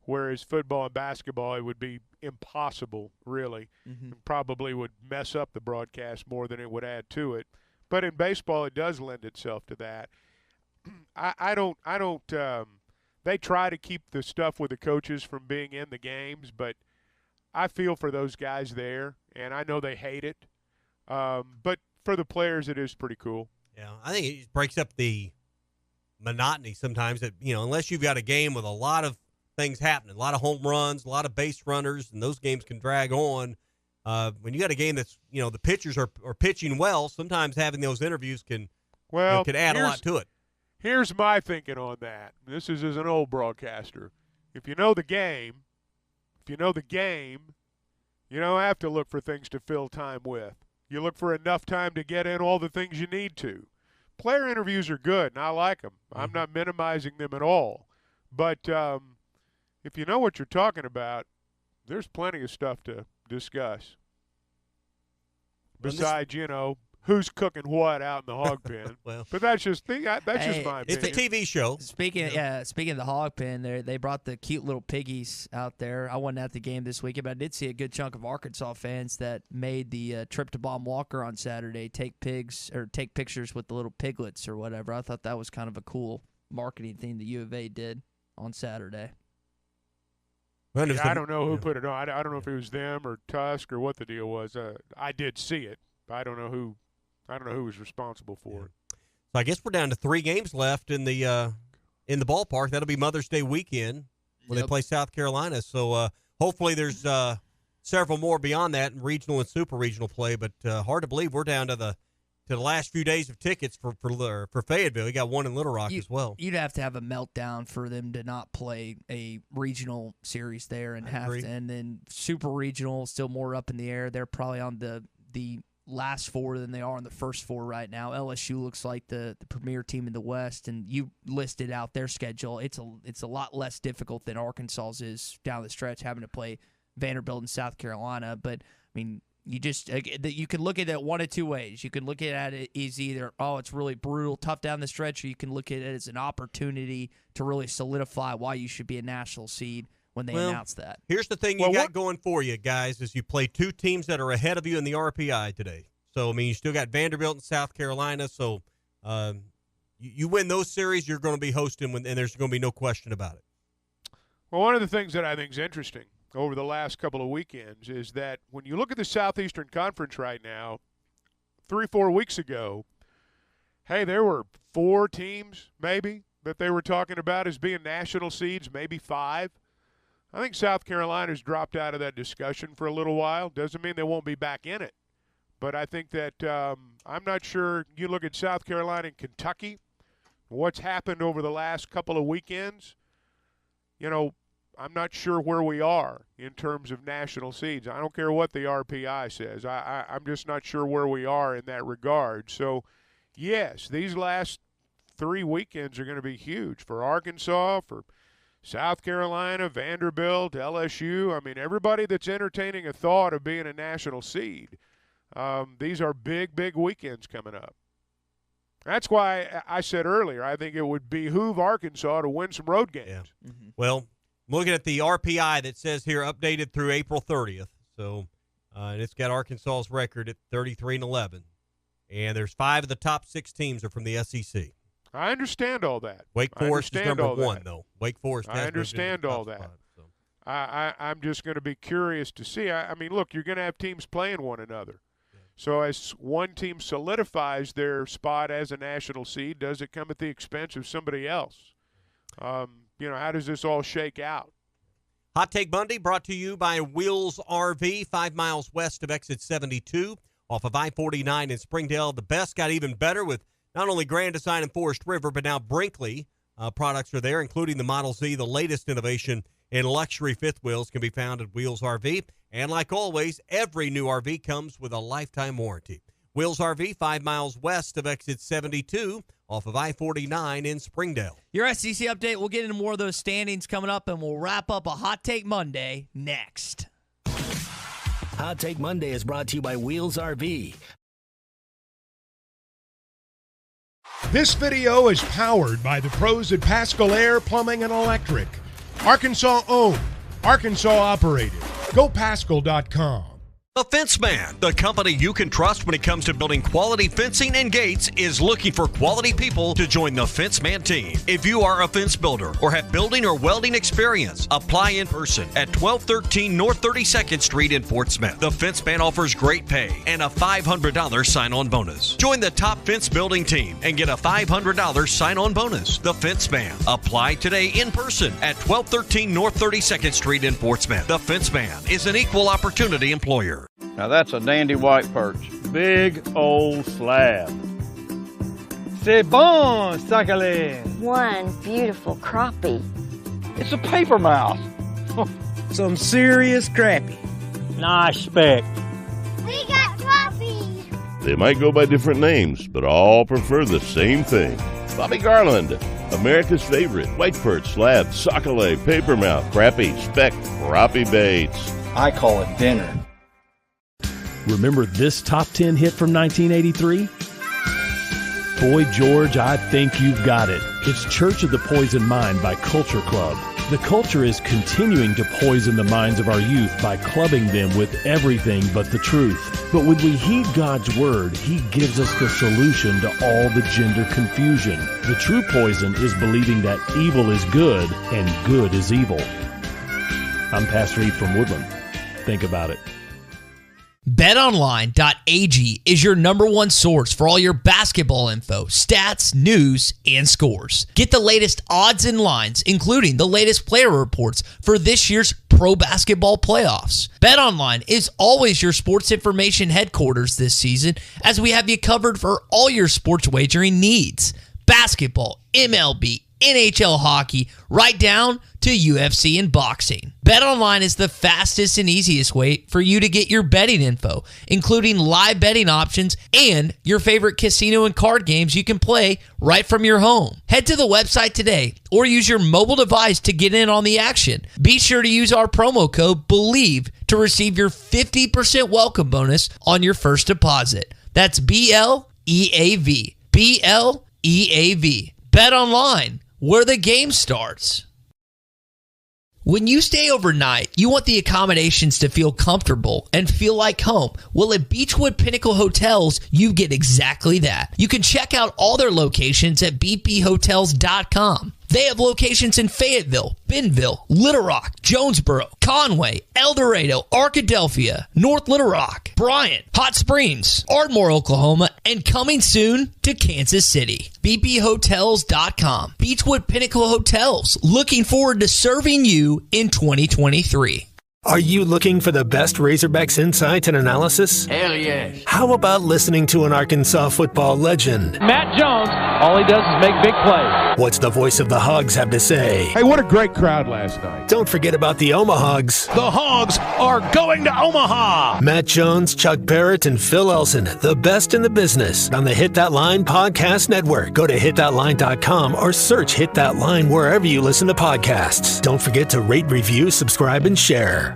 whereas football and basketball it would be impossible, really, and probably would mess up the broadcast more than it would add to it. But in baseball, it does lend itself to that. I don't. They try to keep the stuff with the coaches from being in the games, but I feel for those guys there, and I know they hate it. But for the players, it is pretty cool. Yeah, I think it breaks up the monotony sometimes. That unless you've got a game with a lot of things happening, a lot of home runs, a lot of base runners, and those games can drag on. When you got a game that's the pitchers are pitching well, sometimes having those interviews can add a lot to it. Here's my thinking on that. This is as an old broadcaster. If you know the game, you don't have to look for things to fill time with. You look for enough time to get in all the things you need to. Player interviews are good, and I like them. I'm not minimizing them at all. But if you know what you're talking about, there's plenty of stuff to discuss. Besides, who's cooking what out in the hog pen. Well, but that's just my opinion. It's a TV show. Speaking of the hog pen, they brought the cute little piggies out there. I wasn't at the game this weekend, but I did see a good chunk of Arkansas fans that made the trip to Baum Walker on Saturday take pictures with the little piglets or whatever. I thought that was kind of a cool marketing thing the U of A did on Saturday. I don't know who put it on. I don't know if it was them or Tusk or what the deal was. I did see it, but I don't know who was responsible for it. So I guess we're down to 3 games left in the ballpark. That'll be Mother's Day weekend when they play South Carolina. So hopefully there's several more beyond that in regional and super regional play. But hard to believe we're down to the last few days of tickets for Fayetteville. We got one in Little Rock as well. You'd have to have a meltdown for them to not play a regional series there and and then super regional still more up in the air. They're probably on the last 4 than they are on the first 4 right now. LSU looks like the premier team in the West, and you listed out their schedule. It's a lot less difficult than Arkansas's is down the stretch, having to play Vanderbilt and South Carolina. But I mean, you can look at it one of 2 ways. You can look at it as either, it's really brutal, tough down the stretch, or you can look at it as an opportunity to really solidify why you should be a national seed when they announce that. Here's the thing you got going for you, guys, is you play 2 teams that are ahead of you in the RPI today. So, I mean, you still got Vanderbilt and South Carolina. So, you win those series, you're going to be hosting, and there's going to be no question about it. Well, one of the things that I think is interesting over the last couple of weekends is that when you look at the Southeastern Conference right now, 3-4 weeks ago, hey, there were 4 teams maybe that they were talking about as being national seeds, maybe 5. I think South Carolina's dropped out of that discussion for a little while. Doesn't mean they won't be back in it. But I think that I'm not sure. You look at South Carolina and Kentucky, what's happened over the last couple of weekends, I'm not sure where we are in terms of national seeds. I don't care what the RPI says. I'm just not sure where we are in that regard. So, yes, these last 3 weekends are going to be huge for Arkansas, for South Carolina, Vanderbilt, LSU. I mean, everybody that's entertaining a thought of being a national seed, these are big, big weekends coming up. That's why I said earlier I think it would behoove Arkansas to win some road games. Yeah. Mm-hmm. Well, looking at the RPI that says here updated through April 30th. So and it's got Arkansas's record at 33-11. And there's 5 of the top 6 teams are from the SEC. I understand all that. Wake Forest is number 1, though. Wake Forest has I understand all that. Spot, so. I'm just going to be curious to see. I mean, look, you're going to have teams playing one another. Yeah. So as one team solidifies their spot as a national seed, does it come at the expense of somebody else? How does this all shake out? Hot Take Monday brought to you by Wheels RV, 5 miles west of exit 72 off of I-49 in Springdale. The best got even better with not only Grand Design and Forest River, but now Brinkley products are there, including the Model Z. The latest innovation in luxury fifth wheels can be found at Wheels RV. And like always, every new RV comes with a lifetime warranty. Wheels RV, 5 miles west of exit 72 off of I-49 in Springdale. Your SEC update, we'll get into more of those standings coming up, and we'll wrap up a Hot Take Monday next. Hot Take Monday is brought to you by Wheels RV. This video is powered by the pros at Pascal Air Plumbing and Electric. Arkansas owned, Arkansas operated. GoPascal.com. The Fence Man, the company you can trust when it comes to building quality fencing and gates, is looking for quality people to join the Fence Man team. If you are a fence builder or have building or welding experience, apply in person at 1213 North 32nd Street in Fort Smith. The Fence Man offers great pay and a $500 sign-on bonus. Join the top fence building team and get a $500 sign-on bonus. The Fence Man. Apply today in person at 1213 North 32nd Street in Fort Smith. The Fence Man is an equal opportunity employer. Now that's a dandy white perch. Big old slab. C'est bon, sacalé. One beautiful crappie. It's a paper mouth. Some serious crappie. Nice speck. We got crappies. They might go by different names, but all prefer the same thing. Bobby Garland, America's favorite white perch, slab, sacalé, papermouth, crappie, speck, crappie baits. I call it dinner. Remember this top 10 hit from 1983? Boy George, I think you've got it. It's Church of the Poison Mind by Culture Club. The culture is continuing to poison the minds of our youth by clubbing them with everything but the truth. But when we heed God's word, He gives us the solution to all the gender confusion. The true poison is believing that evil is good and good is evil. I'm Pastor Eve from Woodland. Think about it. BetOnline.ag is your number one source for all your basketball info, stats, news, and scores. Get the latest odds and lines, including the latest player reports for this year's pro basketball playoffs. BetOnline is always your sports information headquarters this season, as we have you covered for all your sports wagering needs. Basketball, MLB, NHL hockey, right down to UFC and boxing. BetOnline is the fastest and easiest way for you to get your betting info, including live betting options and your favorite casino and card games you can play right from your home. Head to the website today or use your mobile device to get in on the action. Be sure to use our promo code BELIEVE to receive your 50% welcome bonus on your first deposit. That's BLEAV. BLEAV. BetOnline, where the game starts. When you stay overnight, you want the accommodations to feel comfortable and feel like home. Well, at Beechwood Pinnacle Hotels, you get exactly that. You can check out all their locations at bphotels.com. They have locations in Fayetteville, Bentonville, Little Rock, Jonesboro, Conway, El Dorado, Arkadelphia, North Little Rock, Bryant, Hot Springs, Ardmore, Oklahoma, and coming soon to Kansas City. bphotels.com. Beechwood Pinnacle Hotels, looking forward to serving you in 2023. Are you looking for the best Razorbacks insight and analysis? Hell yeah. How about listening to an Arkansas football legend? Matt Jones, all he does is make big plays. What's the voice of the Hogs have to say? Hey, what a great crowd last night. Don't forget about the Omahogs. The Hogs are going to Omaha. Matt Jones, Chuck Barrett, and Phil Elson, the best in the business on the Hit That Line podcast network. Go to hitthatline.com or search Hit That Line wherever you listen to podcasts. Don't forget to rate, review, subscribe, and share.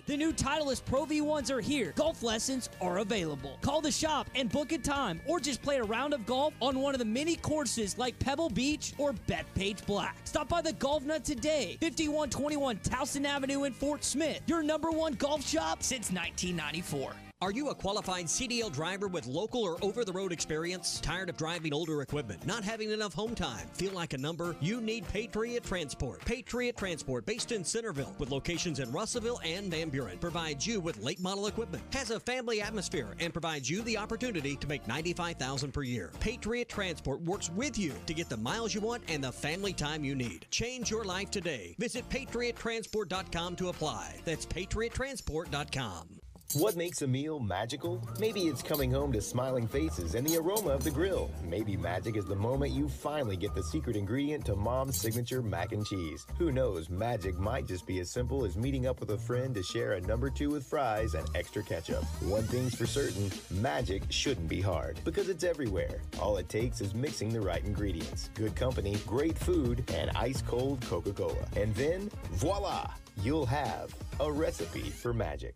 The new Titleist Pro V1s are here. Golf lessons are available. Call the shop and book a time, or just play a round of golf on one of the many courses like Pebble Beach or Bethpage Black. Stop by the Golf Nut today, 5121 Towson Avenue in Fort Smith. Your number one golf shop since 1994. Are you a qualified CDL driver with local or over-the-road experience? Tired of driving older equipment? Not having enough home time? Feel like a number? You need Patriot Transport. Patriot Transport, based in Centerville, with locations in Russellville and Van Buren, provides you with late model equipment, has a family atmosphere, and provides you the opportunity to make $95,000 per year. Patriot Transport works with you to get the miles you want and the family time you need. Change your life today. Visit PatriotTransport.com to apply. That's PatriotTransport.com. What makes a meal magical? Maybe it's coming home to smiling faces and the aroma of the grill. Maybe magic is the moment you finally get the secret ingredient to Mom's signature mac and cheese. Who knows, magic might just be as simple as meeting up with a friend to share a number 2 with fries and extra ketchup. One thing's for certain, magic shouldn't be hard because it's everywhere. All it takes is mixing the right ingredients, good company, great food, and ice-cold Coca-Cola. And then, voila! You'll have a recipe for magic.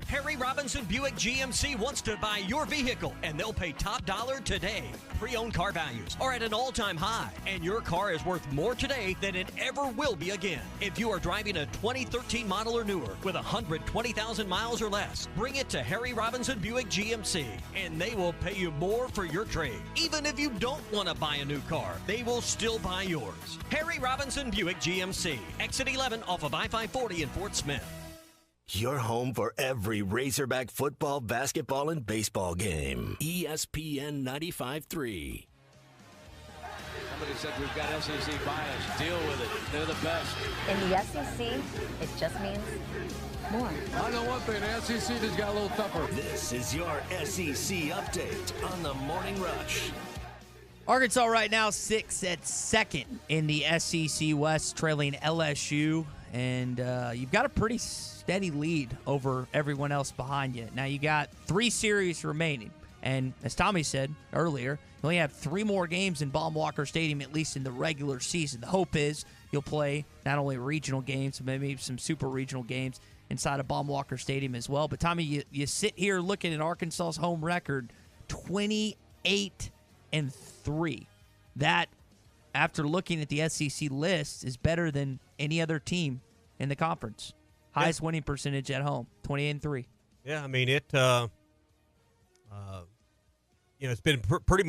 Harry Robinson Buick GMC wants to buy your vehicle, and they'll pay top dollar today. Pre-owned car values are at an all-time high, and your car is worth more today than it ever will be again. If you are driving a 2013 model or newer with 120,000 miles or less, bring it to Harry Robinson Buick GMC, and they will pay you more for your trade. Even if you don't want to buy a new car, they will still buy yours. Harry Robinson Buick GMC, exit 11 off of I-540 in Fort Smith. Your home for every Razorback football, basketball, and baseball game. ESPN 95.3. Somebody said we've got SEC bias. Deal with it. They're the best. In the SEC, it just means more. I know one thing. The SEC just got a little tougher. This is your SEC update on the Morning Rush. Arkansas right now sits at second in the SEC West, trailing LSU. And you've got a pretty steady lead over everyone else behind you. Now, you got 3 series remaining. And as Tommy said earlier, you only have 3 more games in Baum-Walker Stadium, at least in the regular season. The hope is you'll play not only regional games, but maybe some super regional games inside of Baum-Walker Stadium as well. But, Tommy, you sit here looking at Arkansas's home record, 28-3. That, after looking at the SEC list, is better than any other team in the conference. Highest winning percentage at home, 28-3. Yeah, I mean, it's been pretty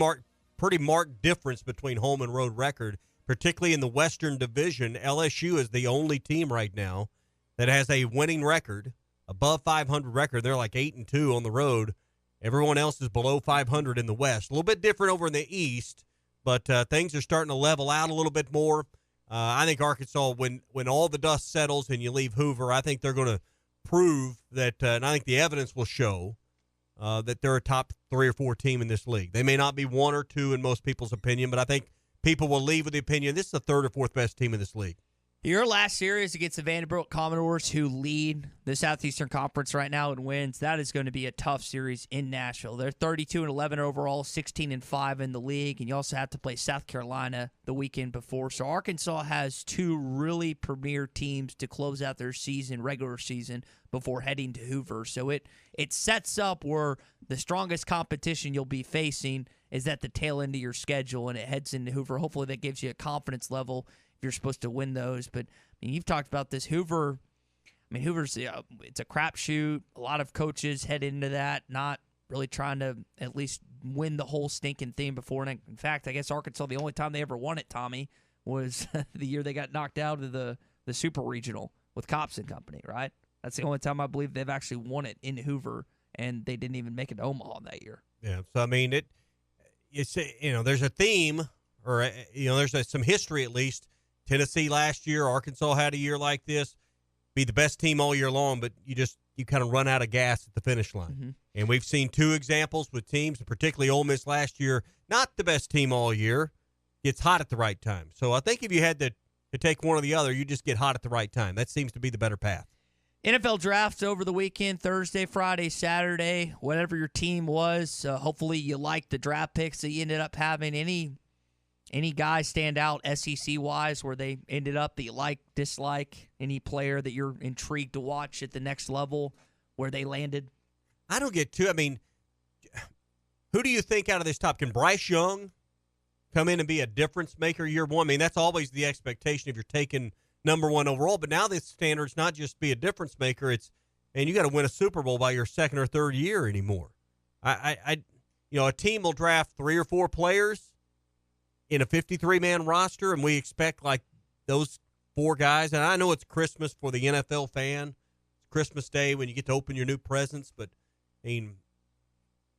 marked difference between home and road record, particularly in the Western Division. LSU is the only team right now that has a winning record, above 500 record. They're like 8-2 on the road. Everyone else is below 500 in the West. A little bit different over in the East, but things are starting to level out a little bit more. I think Arkansas, when all the dust settles and you leave Hoover, I think they're going to prove that, and I think the evidence will show that they're a top 3 or 4 team in this league. They may not be 1 or 2 in most people's opinion, but I think people will leave with the opinion this is the 3rd or 4th best team in this league. Your last series against the Vanderbilt Commodores, who lead the Southeastern Conference right now and wins, that is going to be a tough series in Nashville. They're 32-11 overall, 16-5 in the league, and you also have to play South Carolina the weekend before. So Arkansas has 2 really premier teams to close out their regular season, before heading to Hoover. So it sets up where the strongest competition you'll be facing is at the tail end of your schedule, and it heads into Hoover. Hopefully that gives you a confidence level if you're supposed to win those. But I mean, you've talked about this. Hoover's it's a crapshoot. A lot of coaches head into that not really trying to at least win the whole stinking thing before. And in fact, I guess Arkansas, the only time they ever won it, Tommy, was the year they got knocked out of the Super Regional with Cops and company, right? That's the only time I believe they've actually won it in Hoover, and they didn't even make it to Omaha that year. Yeah, so I mean, there's a theme, or there's some history at least. Tennessee last year, Arkansas had a year like this. Be the best team all year long, but you kind of run out of gas at the finish line. Mm-hmm. And we've seen 2 examples with teams, particularly Ole Miss last year, not the best team all year, gets hot at the right time. So I think if you had to take one or the other, you just get hot at the right time. That seems to be the better path. NFL drafts over the weekend, Thursday, Friday, Saturday, whatever your team was. Hopefully you like the draft picks that you ended up having. Any guys stand out SEC-wise where they ended up that you like, dislike? Any player that you're intrigued to watch at the next level where they landed? I don't get to. I mean, who do you think out of this top? Can Bryce Young come in and be a difference maker year one? I mean, that's always the expectation if you're taking number 1 overall. But now the standard's not just be a difference maker. And you got to win a Super Bowl by your 2nd or 3rd year anymore. A team will draft 3 or 4 players in a 53-man roster, and we expect like those 4 guys. And I know it's Christmas for the NFL fan. It's Christmas Day when you get to open your new presents. But, I mean,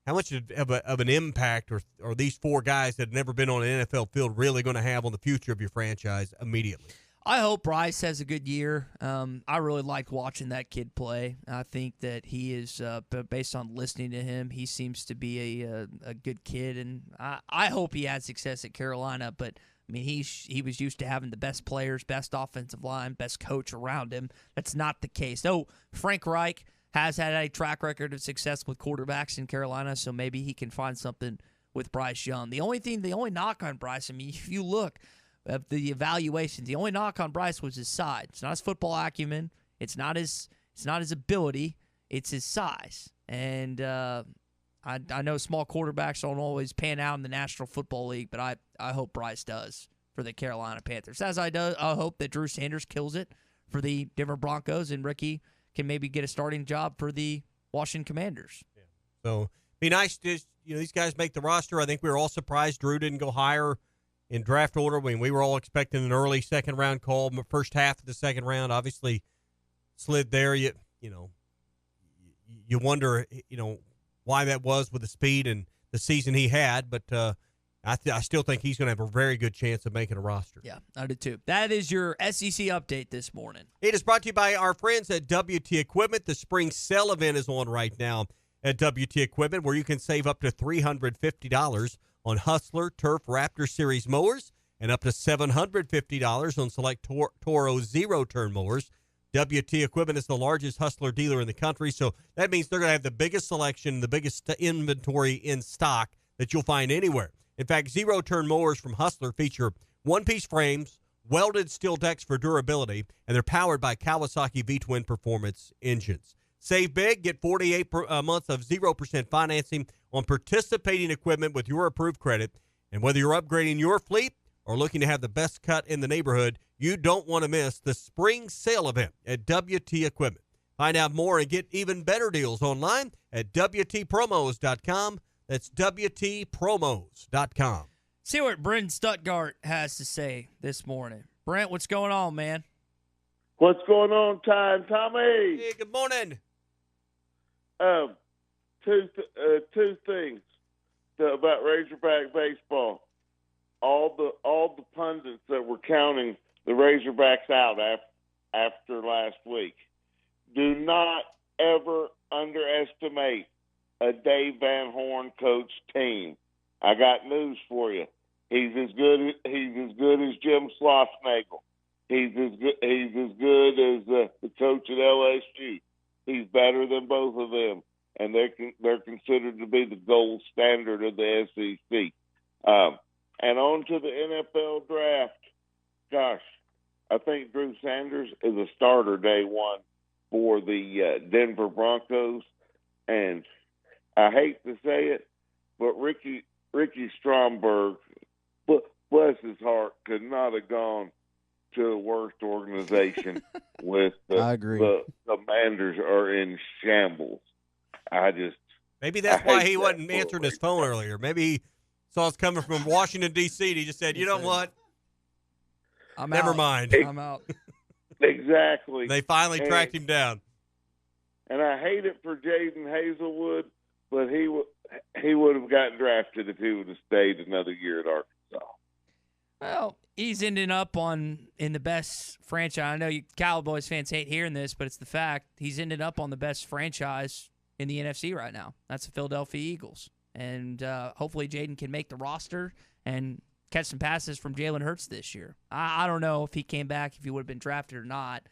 how much of an impact are these 4 guys that have never been on an NFL field really going to have on the future of your franchise immediately? I hope Bryce has a good year. I really like watching that kid play. I think that he is, based on listening to him, he seems to be a good kid, and I hope he has success at Carolina. But I mean, he was used to having the best players, best offensive line, best coach around him. That's not the case. Though Frank Reich has had a track record of success with quarterbacks in Carolina, so maybe he can find something with Bryce Young. The only knock on Bryce, I mean, if you look of the evaluations, the only knock on Bryce was his size. It's not his football acumen. It's not his ability. It's his size. And I know small quarterbacks don't always pan out in the National Football League, but I hope Bryce does for the Carolina Panthers. As I hope that Drew Sanders kills it for the Denver Broncos and Ricky can maybe get a starting job for the Washington Commanders. Yeah. So be nice to these guys make the roster. I think we were all surprised Drew didn't go higher in draft order. I mean, we were all expecting an early 2nd round call, first half of the 2nd round. Obviously, slid there. You wonder why that was with the speed and the season he had. But I still think he's going to have a very good chance of making a roster. Yeah, I do too. That is your SEC update this morning. It is brought to you by our friends at WT Equipment. The spring sale event is on right now at WT Equipment, where you can save up to $350 on Hustler, Turf, Raptor Series mowers, and up to $750 on select Toro zero-turn mowers. WT Equipment is the largest Hustler dealer in the country, so that means they're going to have the biggest selection, the biggest inventory in stock that you'll find anywhere. In fact, zero-turn mowers from Hustler feature one-piece frames, welded steel decks for durability, and they're powered by Kawasaki V-Twin Performance engines. Save big, get 48 months of 0% financing on participating equipment with your approved credit. And whether you're upgrading your fleet or looking to have the best cut in the neighborhood, you don't want to miss the spring sale event at WT Equipment. Find out more and get even better deals online at WTpromos.com. That's WTpromos.com. See what Brent Stuttgart has to say this morning. Brent, what's going on, man? What's going on, Ty and Tommy? Hey, good morning. Two things about Razorback baseball. All the pundits that were counting the Razorbacks out after last week. Do not ever underestimate a Dave Van Horn coach team. I got news for you. He's as good as Jim Schlossnagle. He's as good as the coach at LSU. He's better than both of them, and they're considered to be the gold standard of the SEC. And on to the NFL draft. Gosh, I think Drew Sanders is a starter day one for the Denver Broncos, and I hate to say it, but Ricky Stromberg, bless his heart, could not have gone to a worse organization. I agree. The Commanders are in shambles. Maybe that's why he wasn't answering his phone earlier. Maybe he saw us coming from Washington, D.C., and he just said, you know what? Never mind. I'm out. Exactly. They finally tracked him down. And I hate it for Jaden Hazelwood, but he would have gotten drafted if he would have stayed another year at Arkansas. Well, he's ending up in the best franchise. I know you Cowboys fans hate hearing this, but it's the fact. He's ended up on the best franchise in the NFC right now. That's the Philadelphia Eagles. And hopefully Jaden can make the roster and catch some passes from Jalen Hurts this year. I don't know if he came back, if he would have been drafted or not.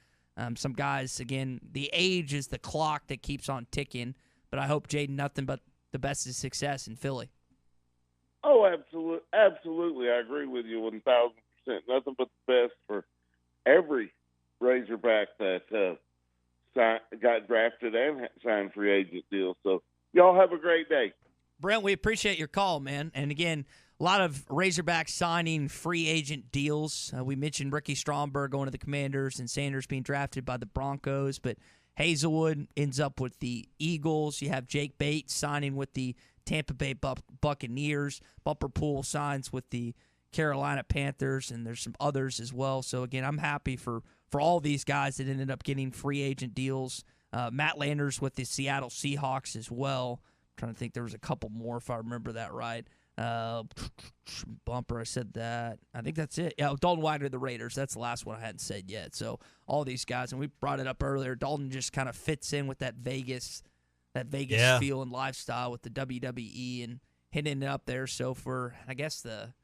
Some guys, again, the age is the clock that keeps on ticking, but I hope Jaden nothing but the best of success in Philly. Oh, absolutely. I agree with you 1,000%. Nothing but the best for every Razorback that got drafted and signed free agent deals. So y'all have a great day. Brent, we appreciate your call, man. And again, a lot of Razorbacks signing free agent deals. We mentioned Ricky Stromberg going to the Commanders and Sanders being drafted by the Broncos, but Hazelwood ends up with the Eagles. You have Jake Bates signing with the Tampa Bay Buccaneers. Bumper Pool signs with the Carolina Panthers, and there's some others as well. So, again, I'm happy for all these guys that ended up getting free agent deals. Matt Landers with the Seattle Seahawks as well. I'm trying to think, there was a couple more if I remember that right. Bumper, I said that. I think that's it. Yeah, Dalton Wagner, the Raiders. That's the last one I hadn't said yet. So all these guys, and we brought it up earlier, Dalton just kind of fits in with that Vegas feel and lifestyle with the WWE and hitting it up there. So for, I guess the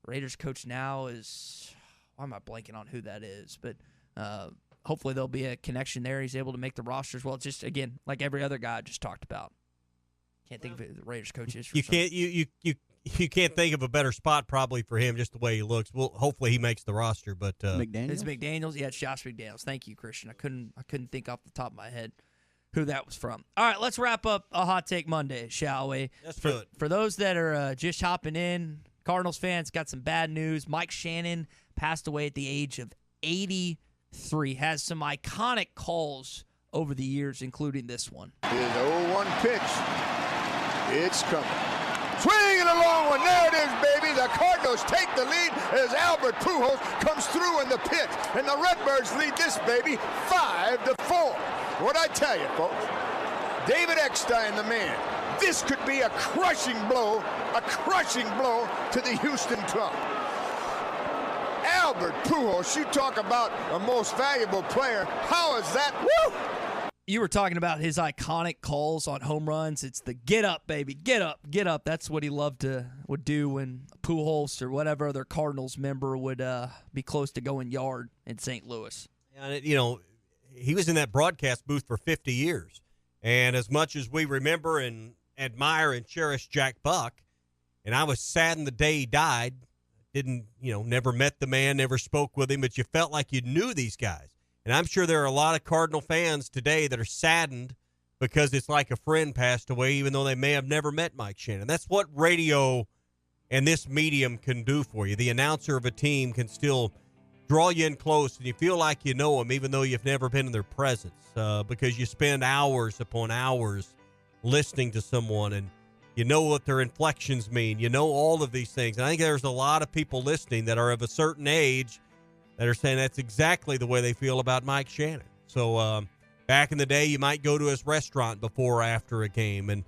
Raiders coach now is, why am I blanking on who that is? But hopefully there'll be a connection there. He's able to make the roster as well. Just, again, like every other guy I just talked about. Can't think of who the Raiders coach is. You can't think of a better spot probably for him, just the way he looks. Well, hopefully he makes the roster. But McDaniels? It's McDaniels. Yeah, it's Josh McDaniels. Thank you, Christian. I couldn't think off the top of my head who that was from. All right, let's wrap up a Hot Take Monday, shall we? Let's do it. For those that are just hopping in, Cardinals fans, got some bad news. Mike Shannon passed away at the age of 83. Has some iconic calls over the years, including this one. His 0-1 pitch. It's coming. Swinging a long one. There it is, baby. The Cardinals take the lead as Albert Pujols comes through in the pit. And the Redbirds lead this baby 5-4. What'd I tell you, folks? David Eckstein, the man. This could be a crushing blow to the Houston club. Albert Pujols, you talk about a most valuable player. How is that? Woo! You were talking about his iconic calls on home runs. It's the get up, baby, get up, get up. That's what he would do when Pujols or whatever other Cardinals member would be close to going yard in St. Louis. And he was in that broadcast booth for 50 years. And as much as we remember and admire and cherish Jack Buck, and I was saddened the day he died didn't, never met the man, never spoke with him, but you felt like you knew these guys. And I'm sure there are a lot of Cardinal fans today that are saddened because it's like a friend passed away, even though they may have never met Mike Shannon. That's what radio and this medium can do for you. The announcer of a team can still draw you in close, and you feel like you know them, even though you've never been in their presence, because you spend hours upon hours listening to someone, and you know what their inflections mean. You know all of these things. And I think there's a lot of people listening that are of a certain age that are saying that's exactly the way they feel about Mike Shannon. So back in the day, you might go to his restaurant before or after a game. And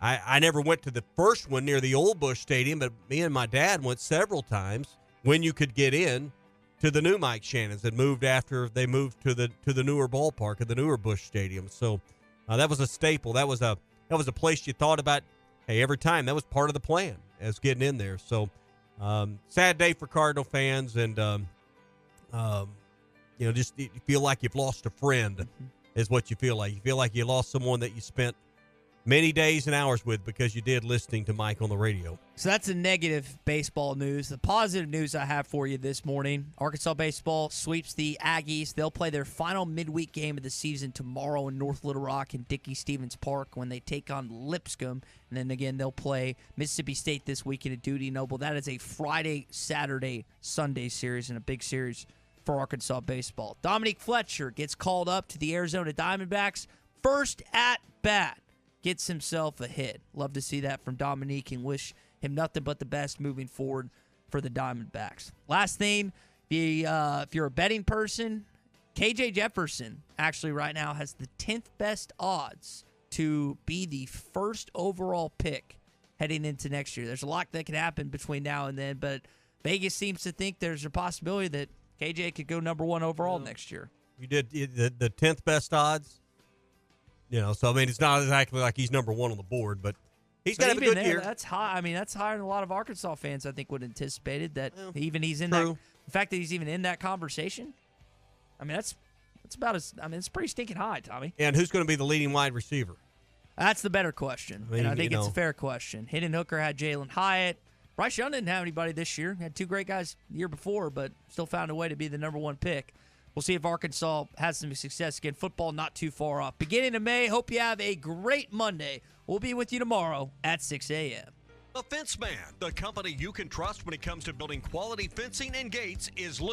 I never went to the first one near the old Busch Stadium, but me and my dad went several times when you could get in to the new Mike Shannons that moved after they moved to the newer ballpark at the newer Busch Stadium. So that was a staple. That was a place you thought about, hey, every time. That was part of the plan as getting in there. So sad day for Cardinal fans, and just you feel like you've lost a friend is what you feel like. You feel like you lost someone that you spent many days and hours with because you did listening to Mike on the radio. So that's the negative baseball news. The positive news I have for you this morning, Arkansas baseball sweeps the Aggies. They'll play their final midweek game of the season tomorrow in North Little Rock in Dickey-Stevens Park when they take on Lipscomb. And then again, they'll play Mississippi State this weekend at Duty Noble. That is a Friday, Saturday, Sunday series and a big series for Arkansas baseball. Dominique Fletcher gets called up to the Arizona Diamondbacks. First at bat. Gets himself a hit. Love to see that from Dominique and wish him nothing but the best moving forward for the Diamondbacks. Last thing, if you're a betting person, KJ Jefferson actually right now has the 10th best odds to be the first overall pick heading into next year. There's a lot that can happen between now and then, but Vegas seems to think there's a possibility that KJ could go number one overall next year. You did the 10th best odds? So, I mean, it's not exactly like he's number one on the board, but he's got to have a good year. That's high. I mean, that's higher than a lot of Arkansas fans, I think, would have anticipated that even he's in that. The fact that he's even in that conversation, I mean, that's about as, I mean, it's pretty stinking high, Tommy. And who's going to be the leading wide receiver? That's the better question. I mean, and I think it's a fair question. Hidden Hooker had Jalen Hyatt. Bryce Young didn't have anybody this year. Had two great guys the year before, but still found a way to be the number one pick. We'll see if Arkansas has some success. Again, football not too far off. Beginning of May, hope you have a great Monday. We'll be with you tomorrow at 6 a.m. The Fence Man, the company you can trust when it comes to building quality fencing and gates, is looking